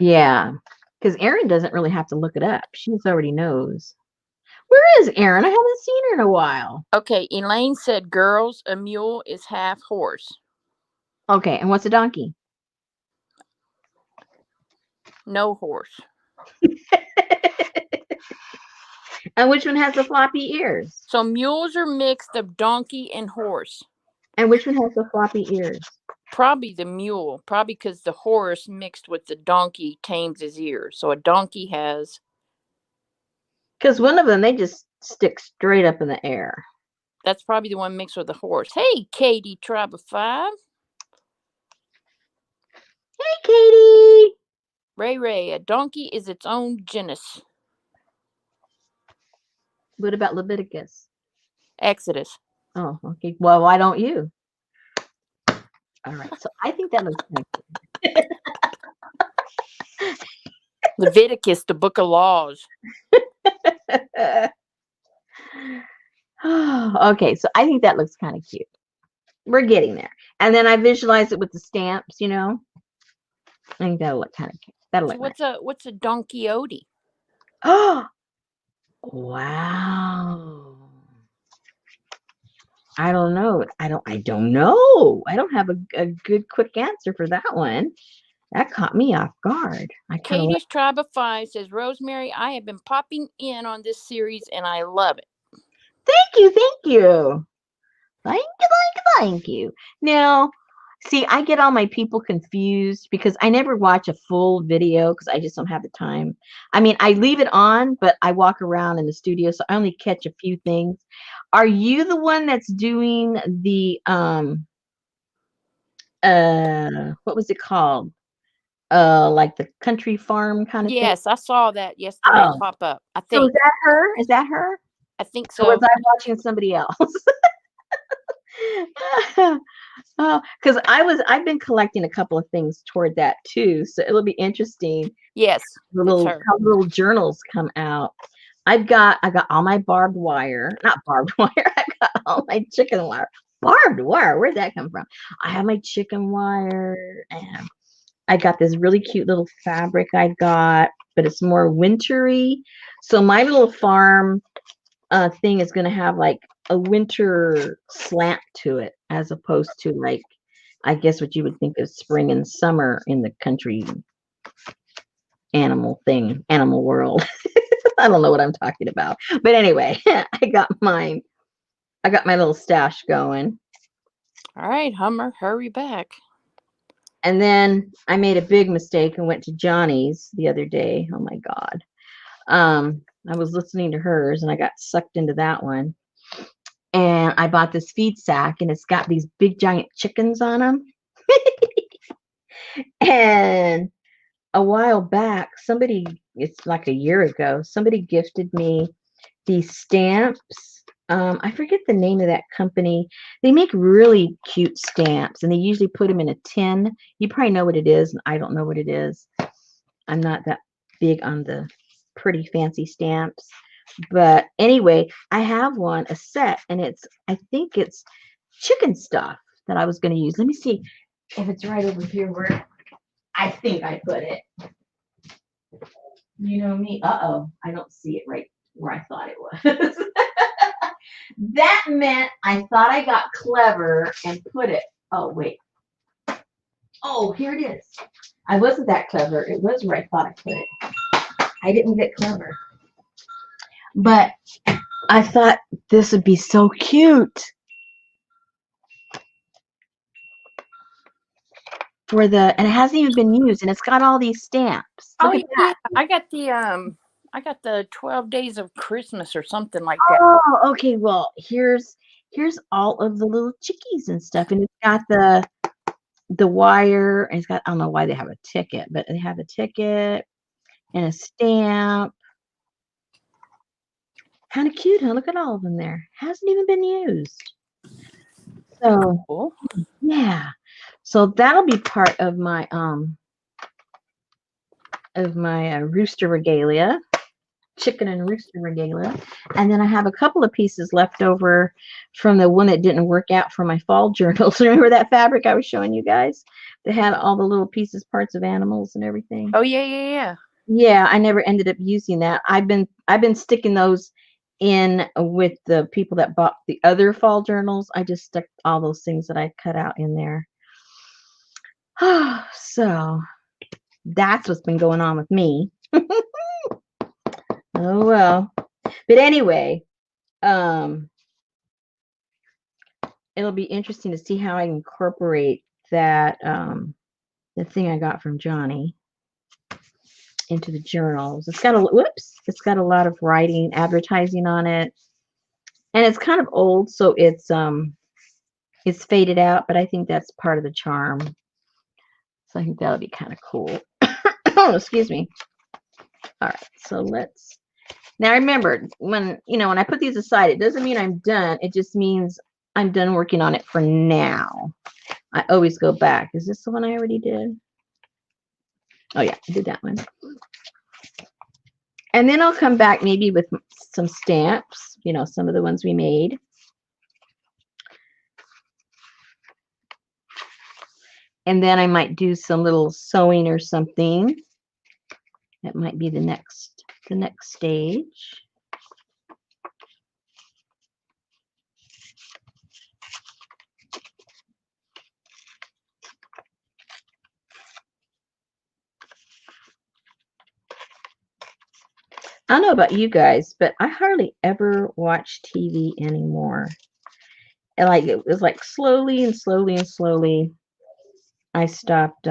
Yeah, because Erin doesn't really have to look it up. She just already knows. Where is Erin? I haven't seen her in a while. Okay, Elaine said, girls, a mule is half horse. Okay, and what's a donkey? No horse. And which one has the floppy ears? So mules are mixed of donkey and horse. And which one has the floppy ears? Probably the mule. Probably because the horse mixed with the donkey tames his ears. So a donkey has Because one of them, they just stick straight up in the air. That's probably the one mixed with the horse. Hey, Katie, Tribe of Five. Hey, Katie. Ray, a donkey is its own genus. What about Leviticus? Exodus. Oh, okay. Well, why don't you? All right. So I think that looks kind Leviticus, the book of laws. of okay. So I think that looks kind of cute. We're getting there. And then I visualize it with the stamps, you know. I think that'll look kind of cute. That'll So look nice. what's a donkey odie? Oh, wow. I don't know. I don't know. I don't have a good quick answer for that one. That caught me off guard. I kind of like. Katie's Tribe of Five says, Rosemary, I have been popping in on this series and I love it. Thank you, thank you. Thank you. Now, see, I get all my people confused because I never watch a full video because I just don't have the time. I mean, I leave it on, but I walk around in the studio, so I only catch a few things. Are you the one that's doing the what was it called? Like the country farm kind of thing? Yes, I saw that yesterday Oh, pop up. I so is think. that her? Is that her? I think Or was so. I watching somebody else? Because I've been collecting a couple of things toward that too, so it'll be interesting. Yes, it's her. How little journals come out. I got all my barbed wire, not barbed wire. I got all my chicken wire. Barbed wire, where'd that come from? I have my chicken wire, and I got this really cute little fabric I got, but it's more wintry. So my little farm thing is going to have like a winter slant to it as opposed to like I guess what you would think of spring and summer in the country animal world. I don't know what I'm talking about, but anyway, I got my little stash going. All right, Hummer, hurry back. And then I made a big mistake and went to Johnny's the other day. Oh my god. I was listening to hers and I got sucked into that one. And I bought this feed sack and it's got these big giant chickens on them. And a while back, it's like a year ago, somebody gifted me these stamps. I forget the name of that company. They make really cute stamps and they usually put them in a tin. You probably know what it is, and I don't know what it is. I'm not that big on the pretty fancy stamps. But anyway, I have a set, and I think it's chicken stuff that I was going to use. Let me see if it's right over here where I think I put it. You know me. Uh-oh. I don't see it right where I thought it was. That meant I thought I got clever and put it. Oh, wait. Oh, here it is. I wasn't that clever. It was where I thought I put it. I didn't get clever. But I thought this would be so cute. And it hasn't even been used, and it's got all these stamps. Look Oh at that. yeah, I got the 12 Days of Christmas or something like that. Oh, okay. Well, here's all of the little chickies and stuff, and it's got the wire, and it's got I don't know why they have a ticket, but they have a ticket and a stamp. Kind of cute, huh? Look at all of them there. Hasn't even been used. So Cool. yeah. So that'll be part of my rooster regalia, chicken and rooster regalia. And then I have a couple of pieces left over from the one that didn't work out for my fall journals. Remember that fabric I was showing you guys? That had all the little pieces, parts of animals and everything. Oh yeah. Yeah, I never ended up using that. I've been sticking those in with the people that bought the other fall journals. I just stuck all those things that I cut out in there. So that's what's been going on with me. Oh well. But anyway, it'll be interesting to see how I incorporate that the thing I got from Johnny into the journals. It's got a whoops. It's got a lot of writing, advertising on it, and it's kind of old, so it's faded out. But I think that's part of the charm. So I think that'll be kind of cool. Oh, excuse me. All right, so let's. Now remember, when I put these aside, it doesn't mean I'm done. It just means I'm done working on it for now. I always go back. Is this the one I already did? Oh yeah, I did that one. And then I'll come back maybe with some stamps, some of the ones we made. And then I might do some little sewing or something. That might be the next stage. I don't know about you guys, but I hardly ever watch TV anymore. And it was like slowly and slowly and slowly I stopped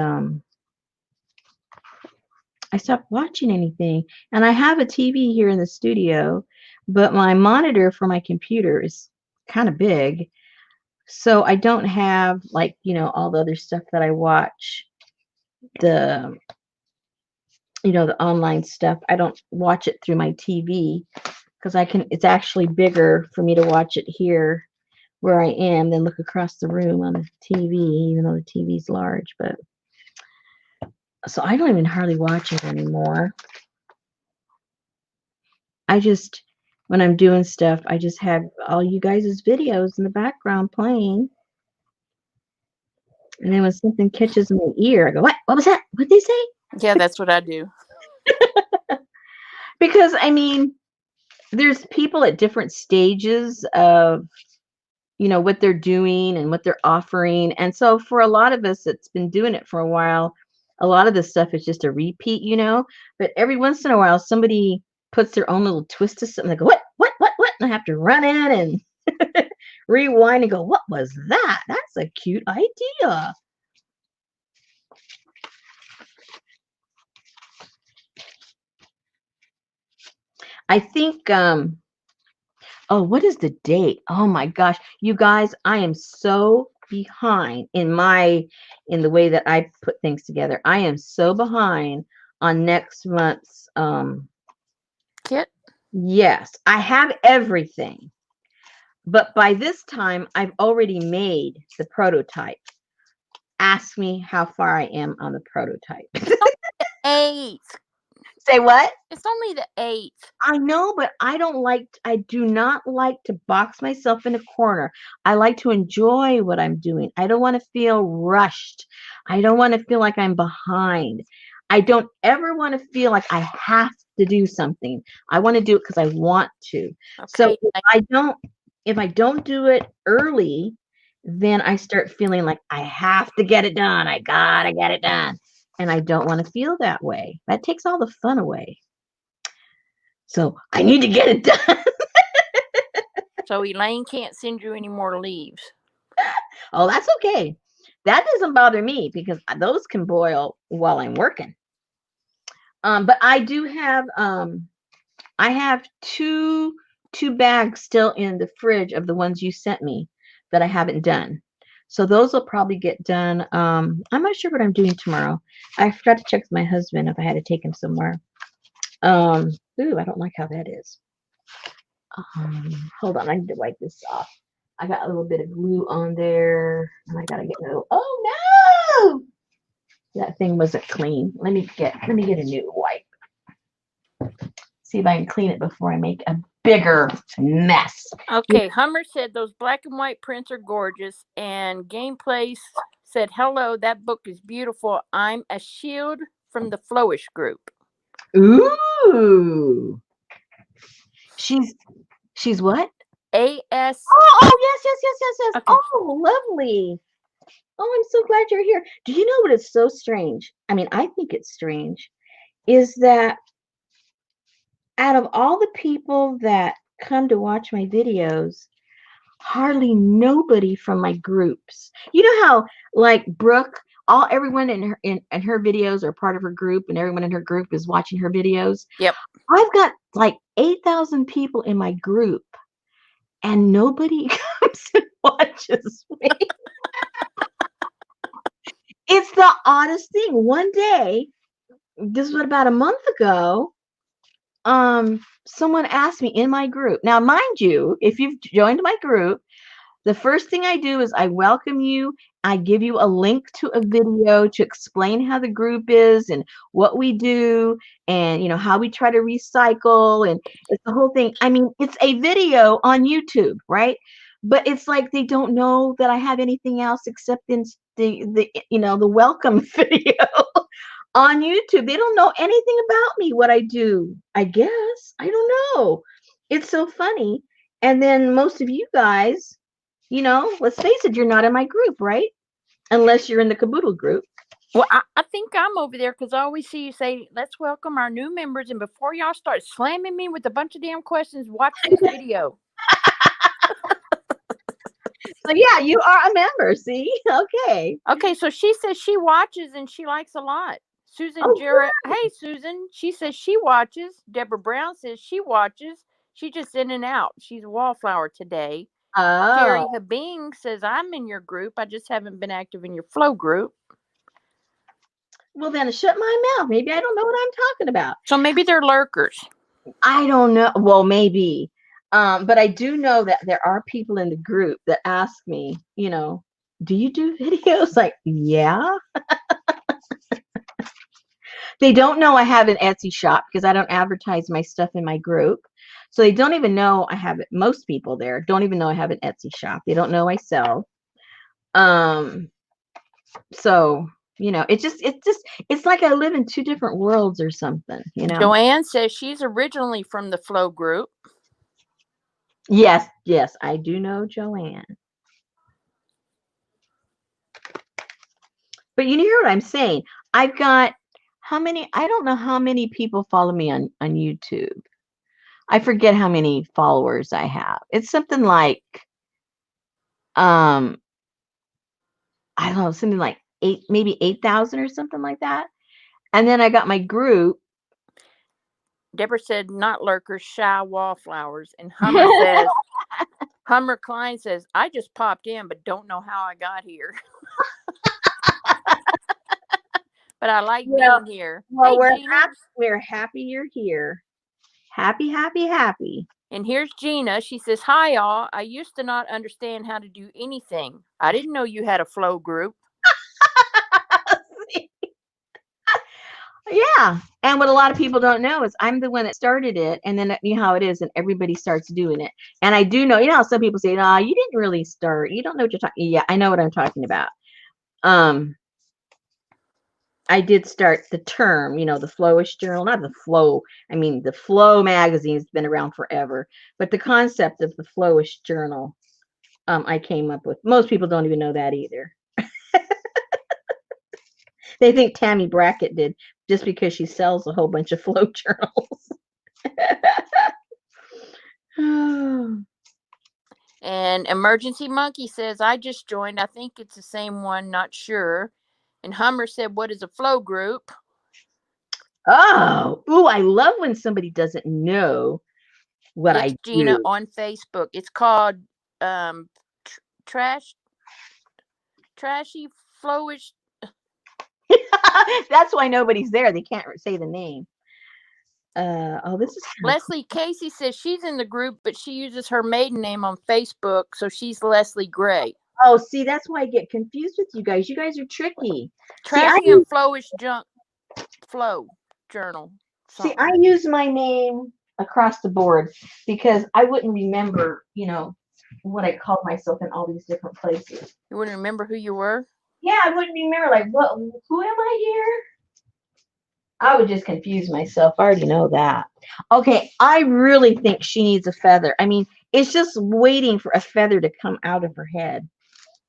watching anything. And I have a TV here in the studio, but my monitor for my computer is kind of big. So I don't have all the other stuff that I watch, the the online stuff. I don't watch it through my TV because it's actually bigger for me to watch it here where I am than look across the room on the TV, even though the TV's large. But so I don't even hardly watch it anymore. When I'm doing stuff, I just have all you guys' videos in the background playing. And then when something catches my ear, I go, what? What was that? What'd they say? Yeah, that's what I do. Because, there's people at different stages of, what they're doing and what they're offering. And so for a lot of us that's been doing it for a while, a lot of this stuff is just a repeat, But every once in a while, somebody puts their own little twist to something. They go, what? And I have to run in and rewind and go, what was that? That's a cute idea. I think, what is the date? Oh my gosh, you guys, I am so behind in the way that I put things together. I am so behind on next month's kit. Yes, I have everything. But by this time, I've already made the prototype. Ask me how far I am on the prototype. 8th. Say what? It's only the 8th. I know, but I do not like to box myself in a corner. I like to enjoy what I'm doing. I don't want to feel rushed. I don't want to feel like I'm behind. I don't ever want to feel like I have to do something. I want to do it because I want to. Okay. So if I don't do it early, then I start feeling like I have to get it done. I gotta get it done. And I don't want to feel that way. That takes all the fun away. So I need to get it done. So Elaine can't send you any more leaves. Oh, that's okay. That doesn't bother me because those can boil while I'm working. But I do have I have two bags still in the fridge of the ones you sent me that I haven't done. So those will probably get done. I'm not sure what I'm doing tomorrow. I forgot to check with my husband if I had to take him somewhere. Ooh, I don't like how that is. Hold on, I need to wipe this off. I got a little bit of glue on there, and I gotta get a little. Oh no! That thing wasn't clean. Let me get a new wipe. See if I can clean it before I make a bigger mess. Okay, Hummer said those black and white prints are gorgeous, and Gameplays said, hello, that book is beautiful. I'm a shield from the Flowish group. Ooh. She's what? AS. Oh, yes. Okay. Oh, lovely. Oh, I'm so glad you're here. Do you know what is so strange? I think it's strange, is that out of all the people that come to watch my videos, hardly nobody from my groups. You know how, like Brooke, everyone in her videos are part of her group, and everyone in her group is watching her videos. Yep. I've got like 8,000 people in my group, and nobody comes and watches me. It's the oddest thing. One day, this was about a month ago, someone asked me in my group. Now, mind you, if you've joined my group, the first thing I do is I welcome you. I give you a link to a video to explain how the group is and what we do and how we try to recycle, and it's the whole thing. I mean, it's a video on YouTube, right? But it's like they don't know that I have anything else except in the welcome video on YouTube. They don't know anything about me, what I do. I guess. I don't know. It's so funny. And then most of you guys, let's face it, you're not in my group, right? Unless you're in the caboodle group. Well, I think I'm over there because I always see you say, let's welcome our new members. And before y'all start slamming me with a bunch of damn questions, watch this video. So yeah, you are a member. See? Okay. Okay, so she says she watches and she likes a lot. Susan Jarrett, hey Susan, she says she watches. Deborah Brown says she watches. She just in and out. She's a wallflower today. Jerry Oh. Habing says I'm in your group. I just haven't been active in your flow group. Well, then shut my mouth. Maybe I don't know what I'm talking about. So maybe they're lurkers. I don't know. Well, maybe. But I do know that there are people in the group that ask me, do you do videos? Like, yeah. They don't know I have an Etsy shop because I don't advertise my stuff in my group. So they don't even know I have it. Most people there don't even know I have an Etsy shop. They don't know I sell. So, it's like I live in two different worlds or something, Joanne says she's originally from the flow group. Yes, I do know Joanne. But you hear what I'm saying? I've got I don't know how many people follow me on YouTube. I forget how many followers I have. It's something like, I don't know, something like maybe 8,000 or something like that. And then I got my group. Deborah said, not lurkers, shy wallflowers. And Hummer says, Hummer Klein says, I just popped in, but don't know how I got here. But I like being here. Well, hey, we're happy you're here. Happy, happy, happy. And here's Gina. She says, hi, y'all. I used to not understand how to do anything. I didn't know you had a flow group. Yeah. And what a lot of people don't know is I'm the one that started it. And then you know how it is, and everybody starts doing it. And I do know, how some people say, no, you didn't really start. You don't know what you're talking. Yeah, I know what I'm talking about. I did start the term, the Flowish Journal, not the Flow. I mean, the Flow magazine's been around forever, but the concept of the Flowish Journal, I came up with. Most people don't even know that either. They think Tammy Brackett did just because she sells a whole bunch of flow journals. And Emergency Monkey says, I just joined. I think it's the same one, not sure. And Hummer said, what is a flow group? Oh, I love when somebody doesn't know what I do. Gina on Facebook. It's called Trashy Flowish. That's why nobody's there. They can't say the name. This is Leslie Casey says she's in the group, but she uses her maiden name on Facebook, so she's Leslie Gray. Oh, see, that's why I get confused with you guys. You guys are tricky. Trashy and Flowish Junk Flow Journal. See, I use my name across the board because I wouldn't remember, what I called myself in all these different places. You wouldn't remember who you were? Yeah, I wouldn't remember, like, who am I here? I would just confuse myself. I already know that. Okay, I really think she needs a feather. I mean, it's just waiting for a feather to come out of her head.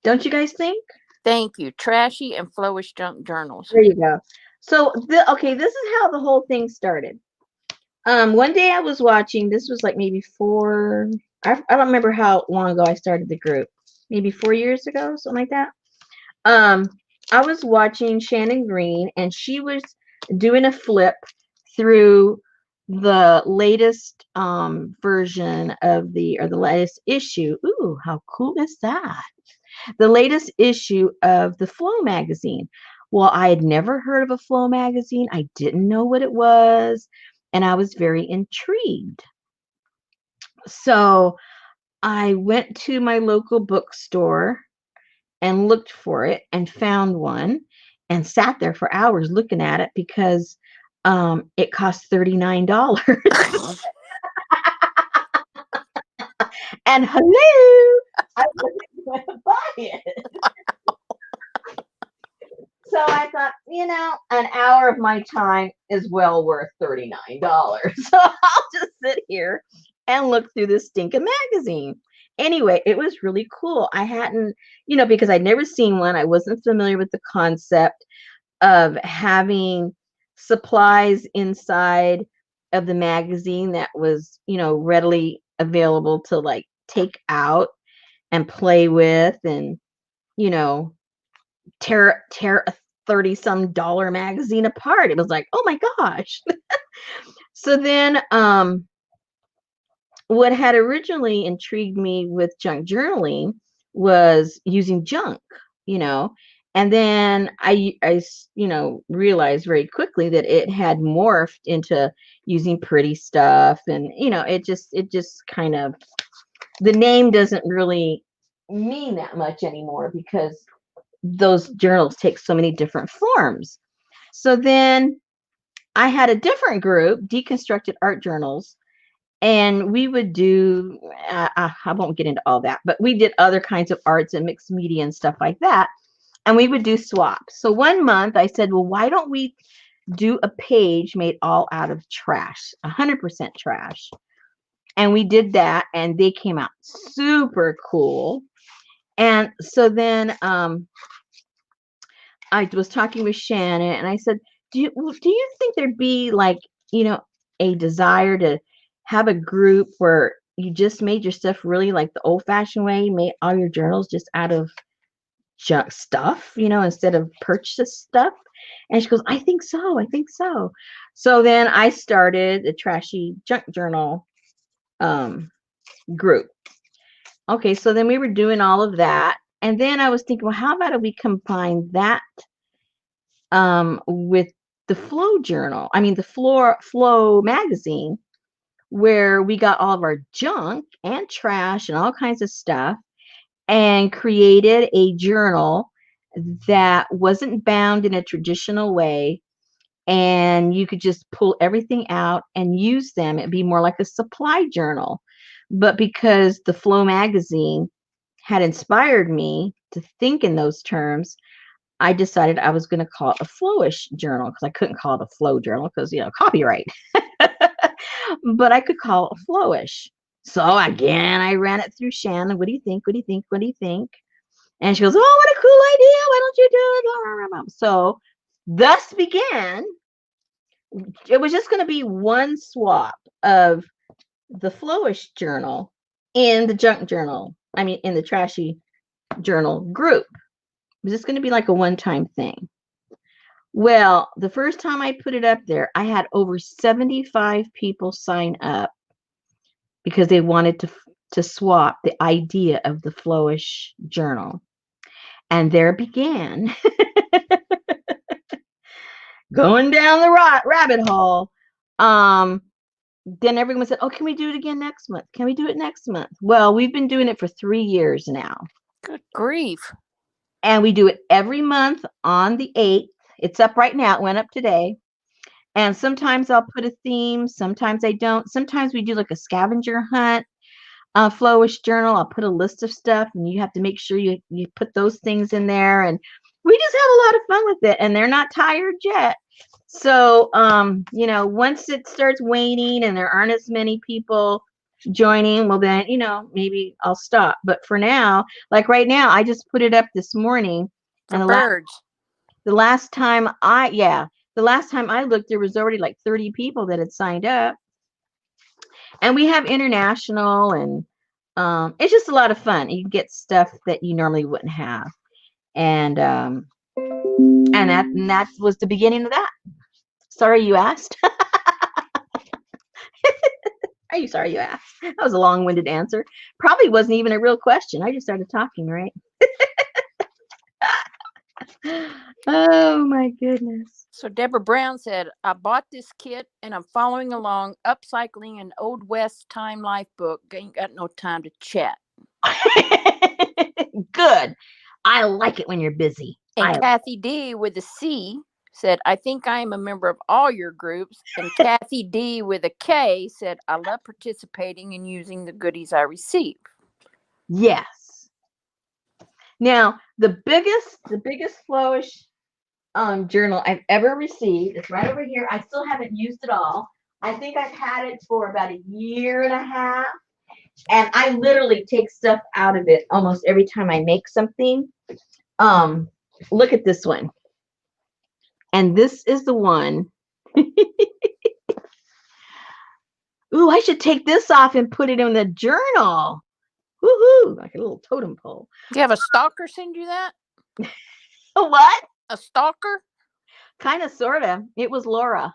Don't you guys think? Thank you. Trashy and Flowish Junk Journals. There you go. So, this is how the whole thing started. One day I was watching, this was like maybe I don't remember how long ago I started the group. Maybe 4 years ago, something like that. I was watching Shannon Green, and she was doing a flip through the latest version of the latest issue. Ooh, how cool is that? The latest issue of the Flow magazine. Well, I had never heard of a Flow magazine. I didn't know what it was, and I was very intrigued. So I went to my local bookstore and looked for it and found one and sat there for hours looking at it because it cost $39. And hello, I wasn't going to buy it. So I thought, an hour of my time is well worth $39. So I'll just sit here and look through this stinking magazine. Anyway, it was really cool. I hadn't, because I'd never seen one. I wasn't familiar with the concept of having supplies inside of the magazine that was, readily available to like take out and play with and, you know, tear a 30 some dollar magazine apart. It was like, oh my gosh. So then what had originally intrigued me with junk journaling was using junk, you know. And then I realized very quickly that it had morphed into using pretty stuff, and it just kind of, the name doesn't really mean that much anymore because those journals take so many different forms. So then I had a different group, Deconstructed Art Journals, and we would do, I won't get into all that, but we did other kinds of arts and mixed media and stuff like that. And we would do swaps. So one month I said, well, why don't we do a page made all out of trash, 100% trash? And we did that, and they came out super cool. And so then I was talking with Shannon, and I said, do you think there'd be like, a desire to have a group where you just made your stuff really like the old-fashioned way, made all your journals just out of junk stuff, instead of purchased stuff? And she goes, I think so. I think so. So then I started the Trashy Junk Journal group. Okay, so then we were doing all of that. And then I was thinking, well, how about if we combine that with the Flow Journal? I mean, the Flow magazine, where we got all of our junk and trash and all kinds of stuff and created a journal that wasn't bound in a traditional way. And you could just pull everything out and use them. It'd be more like a supply journal. But because the Flow magazine had inspired me to think in those terms, I decided I was going to call it a flowish journal, because I couldn't call it a flow journal because, copyright. But I could call it flowish. So again, I ran it through Shannon. What do you think? What do you think? What do you think? And she goes, oh, what a cool idea. Why don't you do it? So thus began, it was just going to be one swap of the flowish journal in the junk journal. I mean, in the trashy journal group. It was just going to be like a one-time thing. Well, the first time I put it up there, I had over 75 people sign up because they wanted to swap the idea of the flowish journal. And there began going down the rabbit hole. Then everyone said, oh, can we do it again next month? Can we do it next month? Well, we've been doing it for 3 years now. Good grief. And we do it every month on the 8th. It's up right now. It went up today. And sometimes I'll put a theme. Sometimes I don't. Sometimes we do like a scavenger hunt. Flowish journal, I'll put a list of stuff, and you have to make sure you put those things in there. And we just have a lot of fun with it. And they're not tired yet. So, once it starts waning and there aren't as many people joining, well then, maybe I'll stop. But for now, like right now, I just put it up this morning. For And birds. the last time I looked, there was already like 30 people that had signed up. And we have international, and it's just a lot of fun. You can get stuff that you normally wouldn't have. And that was the beginning of that. Sorry you asked. Are you sorry you asked? That was a long-winded answer. Probably wasn't even a real question. I just started talking, right? Oh my goodness. So Deborah Brown said, I bought this kit and I'm following along, upcycling an old West Time Life book. Ain't got no time to chat. Good. I like it when you're busy. And Kathy D with a C said, I think I am a member of all your groups. And Kathy D with a K said, I love participating and using the goodies I receive. Yes. Now, the biggest flowish journal I've ever received is right over here. I still haven't used it all. I think I've had it for about a year and a half. And I literally take stuff out of it almost every time I make something. Look at this one. And this is the one. Ooh, I should take this off and put it in the journal. Woohoo, like a little totem pole. Do you have a stalker send you that? A what? A stalker? Kind of, sort of. It was Laura.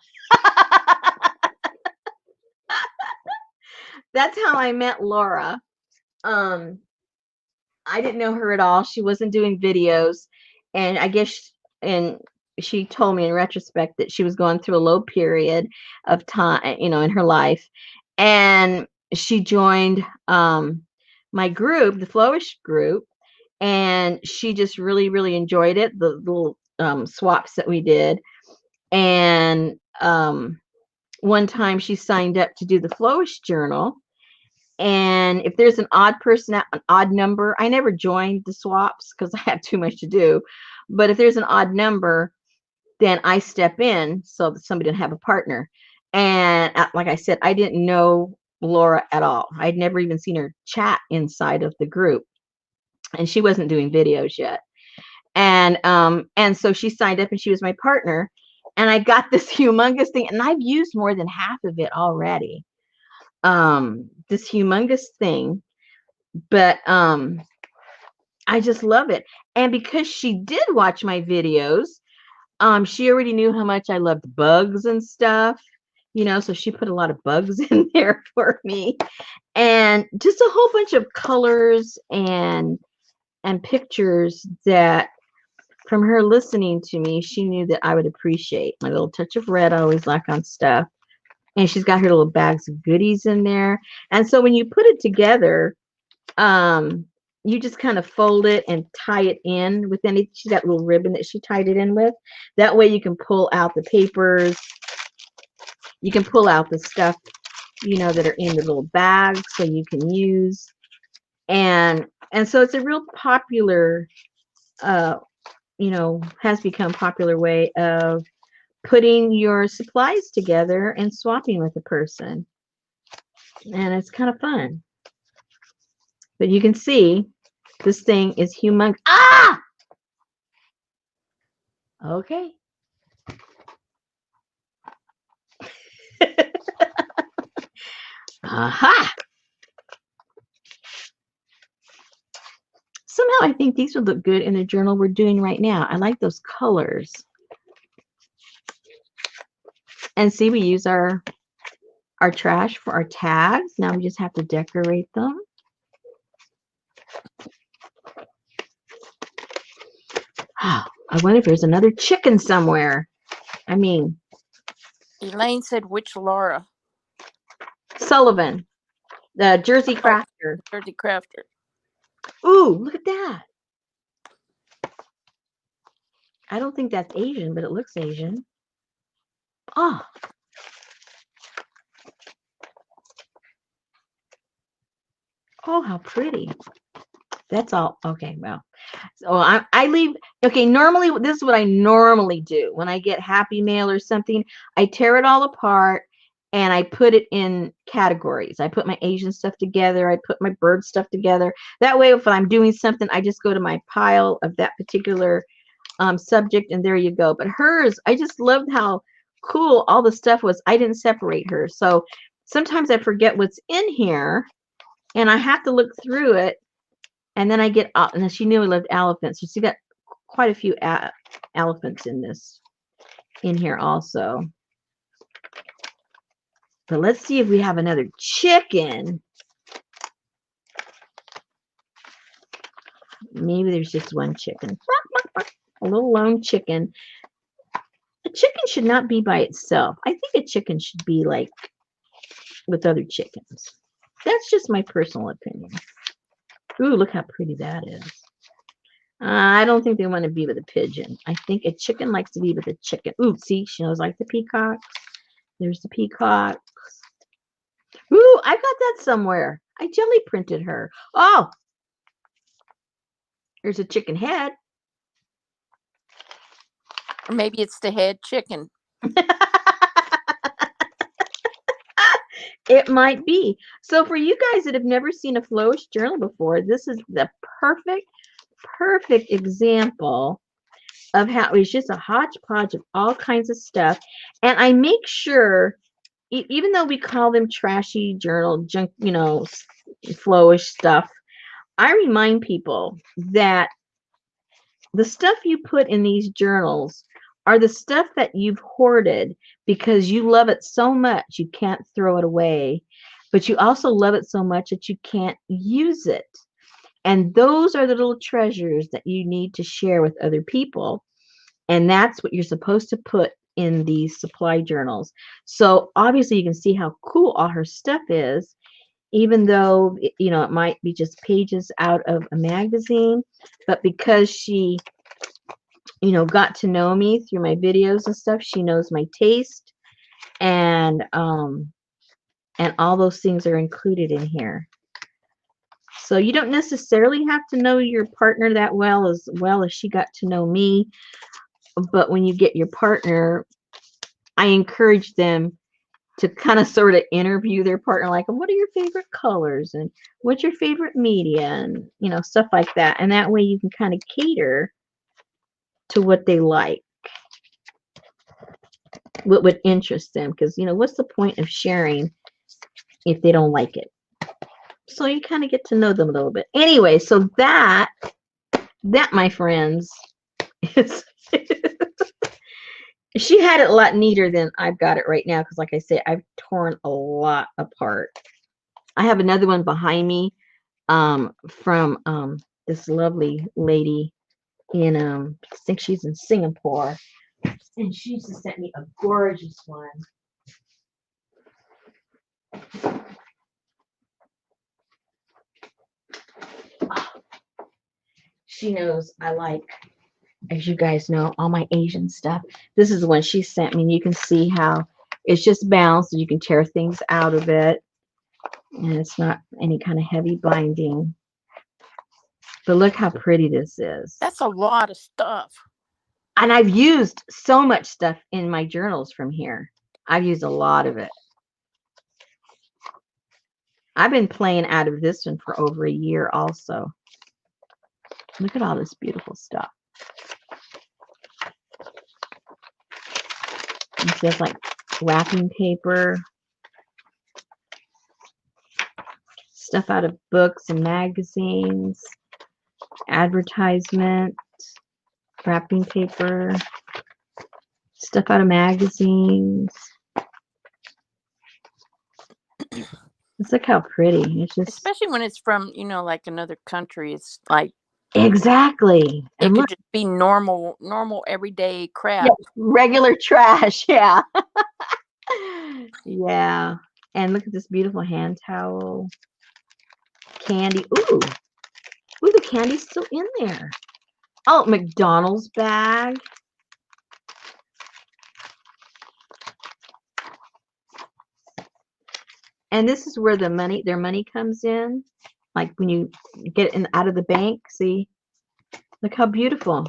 That's how I met Laura. I didn't know her at all. She wasn't doing videos. And I guess, and she told me in retrospect that she was going through a low period of time, in her life. And she joined my group, the Flowish group, and she just really, really enjoyed it, the little swaps that we did. And one time she signed up to do the Flowish journal. And if there's an odd person, an odd number, I never joined the swaps because I have too much to do. But if there's an odd number, then I step in so that somebody didn't have a partner. And like I said, I didn't know Laura at all. I'd never even seen her chat inside of the group. And she wasn't doing videos yet. And so she signed up and she was my partner. And I got this humongous thing, and I've used more than half of it already. This humongous thing, but I just love it. And because she did watch my videos, she already knew how much I loved bugs and stuff, so she put a lot of bugs in there for me, and just a whole bunch of colors and pictures that from her listening to me, she knew that I would appreciate. My little touch of red I always like on stuff. And she's got her little bags of goodies in there. And so when you put it together, you just kind of fold it and tie it in with any, she's got a little ribbon that she tied it in with. That way you can pull out the papers. You can pull out the stuff, that are in the little bag so you can use. And so it's a real popular, has become popular way of putting your supplies together and swapping with a person. And it's kind of fun. But you can see this thing is humongous. Ah! Okay. Aha! Somehow I think these would look good in the journal we're doing right now. I like those colors. And see, we use our trash for our tags. Now we just have to decorate them. Oh, I wonder if there's another chicken somewhere. I mean, Elaine said, which Laura? Sullivan, the Jersey Crafter. Jersey Crafter. Ooh, look at that. I don't think that's Asian, but it looks Asian. Oh. Oh, how pretty. That's all. Okay, well. So I leave. Okay, normally, this is what I normally do. When I get Happy Mail or something, I tear it all apart and I put it in categories. I put my Asian stuff together. I put my bird stuff together. That way, if I'm doing something, I just go to my pile of that particular subject, and there you go. But hers, I just loved how cool all the stuff was. I didn't separate her. So sometimes I forget what's in here, and I have to look through it. And then I get, and then she knew I loved elephants. So she got quite a few elephants in here also. But let's see if we have another chicken. Maybe there's just one chicken. A little lone chicken. A chicken should not be by itself. I think a chicken should be like with other chickens. That's just my personal opinion. Ooh, look how pretty that is. I don't think they want to be with a pigeon. I think a chicken likes to be with a chicken. Ooh, see, she knows like the peacock. There's the peacock. Ooh, I got that somewhere. I jelly printed her. Oh, there's a chicken head. Or maybe it's the head chicken. It might be. So for you guys that have never seen a flowish journal before, this is the perfect example of how it's just a hodgepodge of all kinds of stuff. And I make sure, even though we call them trashy journal, junk, flowish stuff, I remind people that the stuff you put in these journals are the stuff that you've hoarded because you love it so much you can't throw it away, but you also love it so much that you can't use it. And those are the little treasures that you need to share with other people. And that's what you're supposed to put in these supply journals. So obviously you can see how cool all her stuff is, even though, it might be just pages out of a magazine, but because she, got to know me through my videos and stuff, she knows my taste, and all those things are included in here. So you don't necessarily have to know your partner that well as she got to know me. But when you get your partner, I encourage them to kind of sort of interview their partner, like, what are your favorite colors and what's your favorite media, and stuff like that. And that way you can kind of cater to what they like, what would interest them, because what's the point of sharing if they don't like it? So you kind of get to know them a little bit. Anyway, so that my friends is she had it a lot neater than I've got it right now, because like I say, I've torn a lot apart. I have another one behind me from this lovely lady in I think she's in Singapore, and she just sent me a gorgeous one. She knows I like, as you guys know, all my Asian stuff. This is the one she sent me, and you can see how it's just bound, so you can tear things out of it, and it's not any kind of heavy binding. But look how pretty this is. That's a lot of stuff. And I've used so much stuff in my journals from here. I've used a lot of it. I've been playing out of this one for over a year also. Look at all this beautiful stuff. It says like wrapping paper, stuff out of books and magazines, advertisement, wrapping paper, stuff out of magazines. Let's look how pretty. It's just, especially when it's from, like another country. It's like, exactly. it And could look, just be normal everyday crap. yeah, regular trash. Yeah. Yeah. And look at this beautiful hand towel. Candy. Ooh. Ooh, the candy's still in there. Oh, McDonald's bag. And this is where their money comes in. Like when you get it out of the bank. See? Look how beautiful.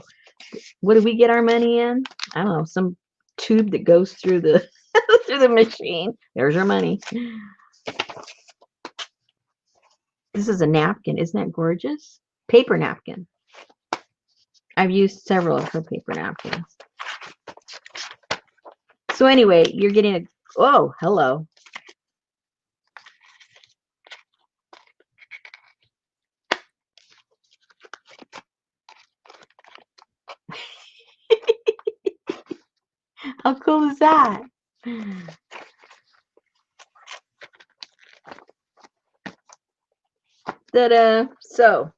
What do we get our money in? I don't know, some tube that goes through the through the machine. There's your money. This is a napkin. Isn't that gorgeous? Paper napkin. I've used several of her paper napkins. So anyway, you're getting a, oh, hello. How cool is that? Da-da. So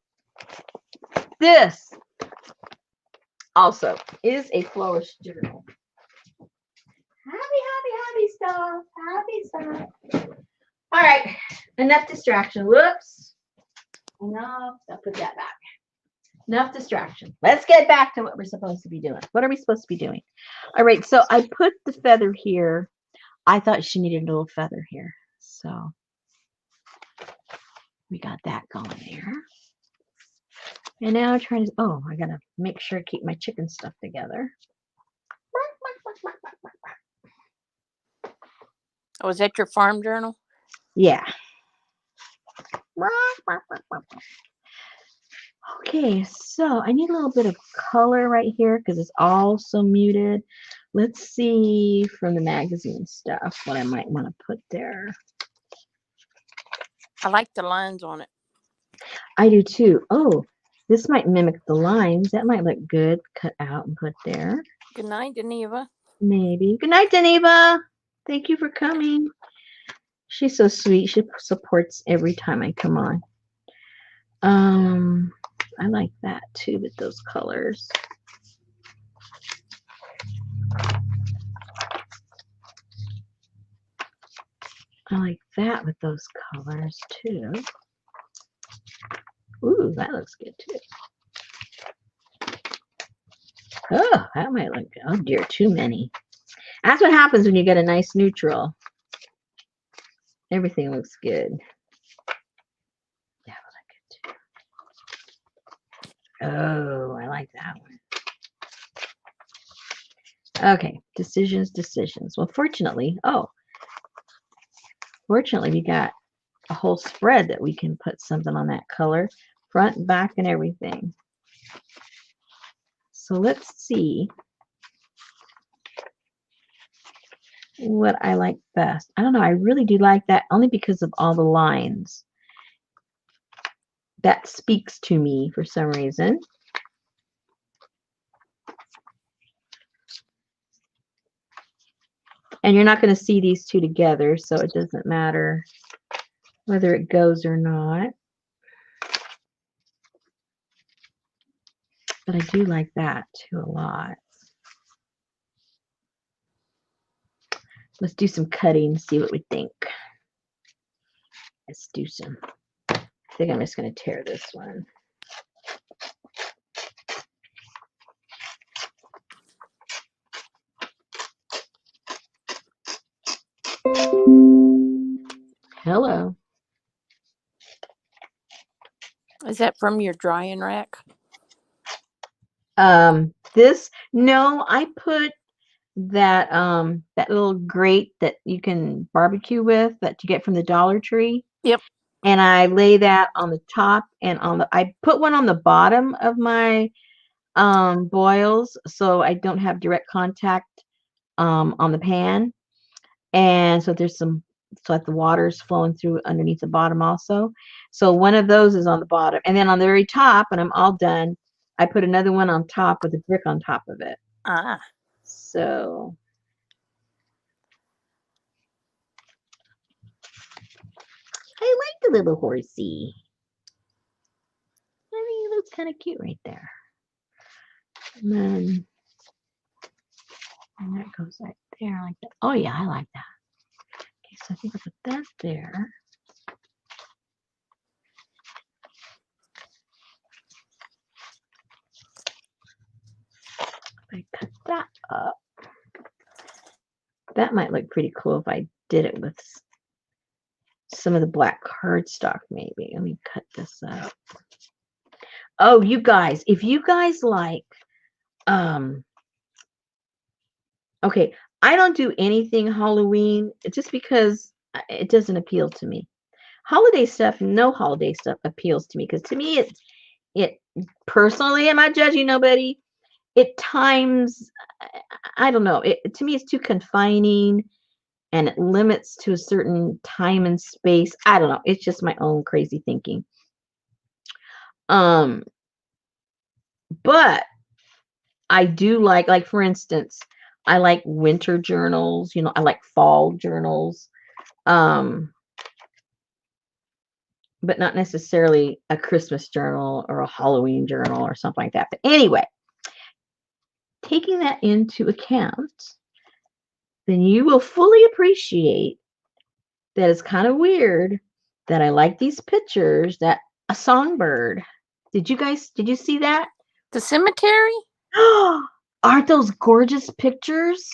this also is a flourish journal. Happy stuff. Happy stuff. All right. Enough distraction. Whoops. Enough. I'll put that back. Enough distraction. Let's get back to what we're supposed to be doing. What are we supposed to be doing? All right. So I put the feather here. I thought she needed a little feather here. So we got that going there. And now I'm trying to, oh, I got to make sure I keep my chicken stuff together. Oh, is that your farm journal? Yeah. Okay, so I need a little bit of color right here because it's all so muted. Let's see from the magazine stuff what I might want to put there. I like the lines on it. I do too. Oh, this might mimic the lines. That might look good. Cut out and put there. Good night, Geneva. Maybe. Good night, Geneva. Thank you for coming. She's so sweet. She supports every time I come on. I like that too with those colors. I like that with those colors too. Ooh, that looks good too. Oh, that might look good. Oh dear, too many. That's what happens when you get a nice neutral. Everything looks good. That would look good too. Oh, I like that one. Okay, decisions. Well, fortunately, we got a whole spread that we can put something on that color, front, back, and everything. So let's see what I like best. I don't know. I really do like that only because of all the lines. That speaks to me for some reason. And you're not going to see these two together, so it doesn't matter whether it goes or not. But I do like that too a lot. Let's do some cutting, see what we think. Let's do some. I think I'm just going to tear this one. Hello. Is that from your drying rack? No, I put that that little grate that you can barbecue with that you get from the Dollar Tree. Yep. And I lay that on the top and I put one on the bottom of my boils so I don't have direct contact on the pan. And so there's some, so that the water's flowing through underneath the bottom also. So one of those is on the bottom. And then on the very top, when I'm all done, I put another one on top with a brick on top of it. Ah. So I like the little horsey. I mean, it looks kind of cute right there. And that goes right there like that. Oh yeah, I like that. Okay, so I think I'll put that there. I cut that up. That might look pretty cool if I did it with some of the black cardstock maybe. Let me cut this up. Oh, you guys, if you guys like, okay, I don't do anything Halloween just because it doesn't appeal to me. Holiday stuff, no holiday stuff appeals to me because to me it personally, I'm not judging nobody. It times, I don't know. To me, it's too confining and it limits to a certain time and space. I don't know. It's just my own crazy thinking. But I do like for instance, I like winter journals. I like fall journals. but not necessarily a Christmas journal or a Halloween journal or something like that. But anyway, taking that into account, then you will fully appreciate that it's kind of weird that I like these pictures that a songbird. Did you see that? The cemetery? Aren't those gorgeous pictures?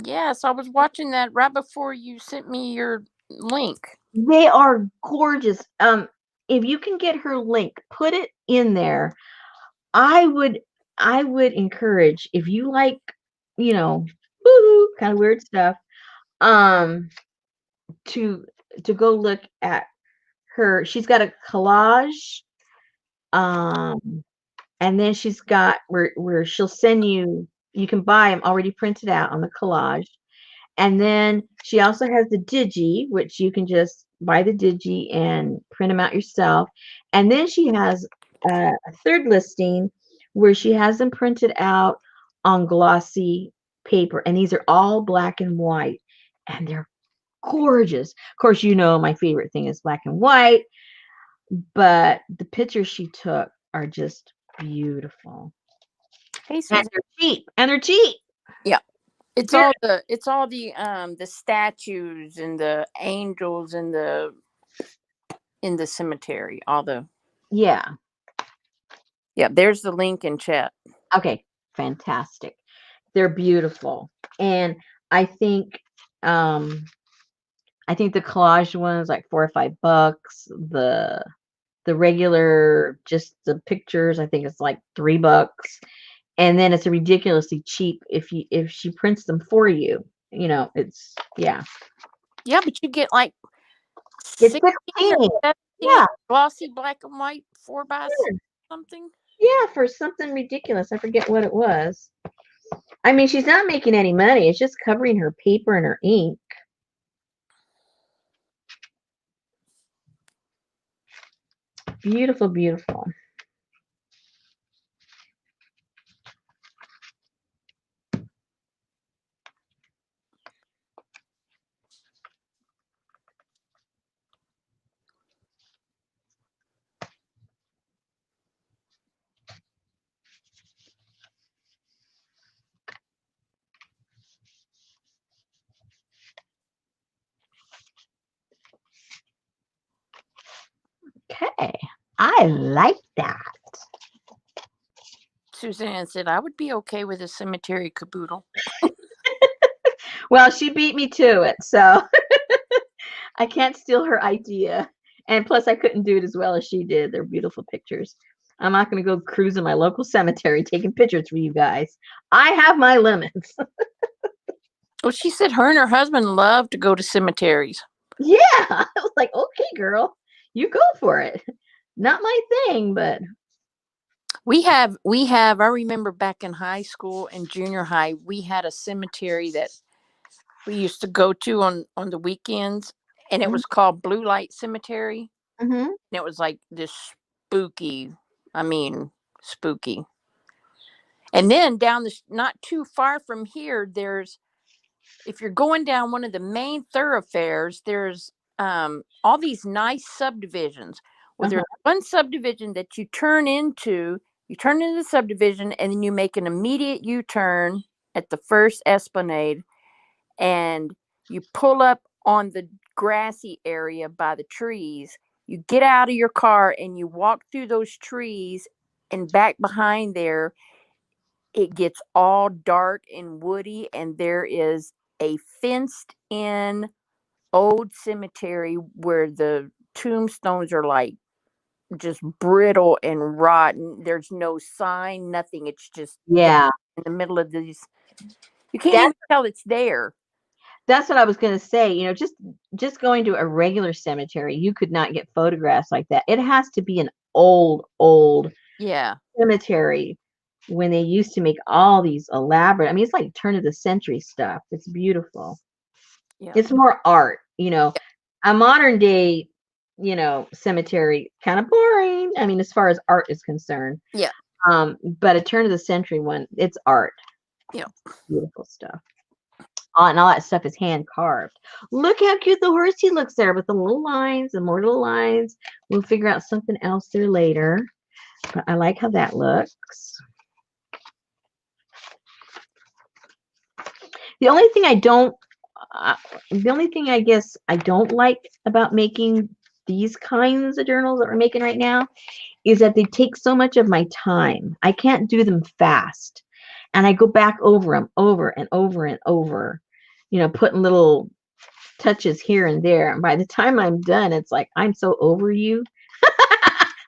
Yes, I was watching that right before you sent me your link. They are gorgeous. If you can get her link, put it in there. I would I would encourage if you like, woohoo, kind of weird stuff, um, to go look at her. She's got a collage, um, and then she's got where she'll send you can buy them already printed out on the collage. And then she also has the digi, which you can just buy the digi and print them out yourself. And then she has a third listing where she has them printed out on glossy paper. And these are all black and white. And they're gorgeous. Of course, my favorite thing is black and white, but the pictures she took are just beautiful. Hey, And Susan. they're cheap. And they're cheap. Yeah. It's Very- all the statues and the angels and in the cemetery. yeah. Yeah, there's the link in chat. Okay, fantastic. They're beautiful. And I think um the collage one is like $4 or $5. The regular just the pictures, I think it's like $3. And then it's a ridiculously cheap if she prints them for you. It's yeah. Yeah, but you get like It's 16 or 16. 17 Yeah, glossy black and white 4 by sure. something. Yeah, for something ridiculous. I forget what it was. I mean, she's not making any money. It's just covering her paper and her ink. Beautiful, beautiful. Okay. I like that. Suzanne said I would be okay with a cemetery caboodle. Well, she beat me to it, so I can't steal her idea. And plus, I couldn't do it as well as she did. They're beautiful pictures. I'm not going to go cruise in my local cemetery taking pictures for you guys. I have my limits. Well, she said her and her husband love to go to cemeteries. Yeah. I was like, okay, girl, you go for it. Not my thing, but We have. I remember back in high school and junior high, we had a cemetery that we used to go to on the weekends, and it was called Blue Light Cemetery. mm-hmm. And it was like this spooky, I mean, spooky. And then down not too far from here, if you're going down one of the main thoroughfares, there's all these nice subdivisions. Well, Uh-huh. there's one subdivision that you turn into the subdivision, and then you make an immediate U-turn at the first esplanade, and you pull up on the grassy area by the trees. You get out of your car and you walk through those trees, and back behind there, it gets all dark and woody, and there is a fenced in old cemetery where the tombstones are like just brittle and rotten. There's no sign, nothing. It's just Yeah. in the middle of these. You can't That even tell it's there. that's what I was going to say. Just going to a regular cemetery, you could not get photographs like that. It has to be an old Yeah. cemetery when they used to make all these elaborate. I mean, it's like turn of the century stuff. It's beautiful. Yeah. It's more art. A modern day, cemetery kind of boring. I mean, as far as art is concerned. Yeah. But a turn of the century one, it's art. Yeah. Beautiful stuff. and all that stuff is hand carved. Look how cute the horsey looks there with the little lines and more little lines. We'll figure out something else there later. But I like how that looks. The only thing I don't, the only thing I guess I don't like about making these kinds of journals that we're making right now is that they take so much of my time. I can't do them fast. And I go back over them over and over and over, putting little touches here and there. And by the time I'm done, it's like, I'm so over you.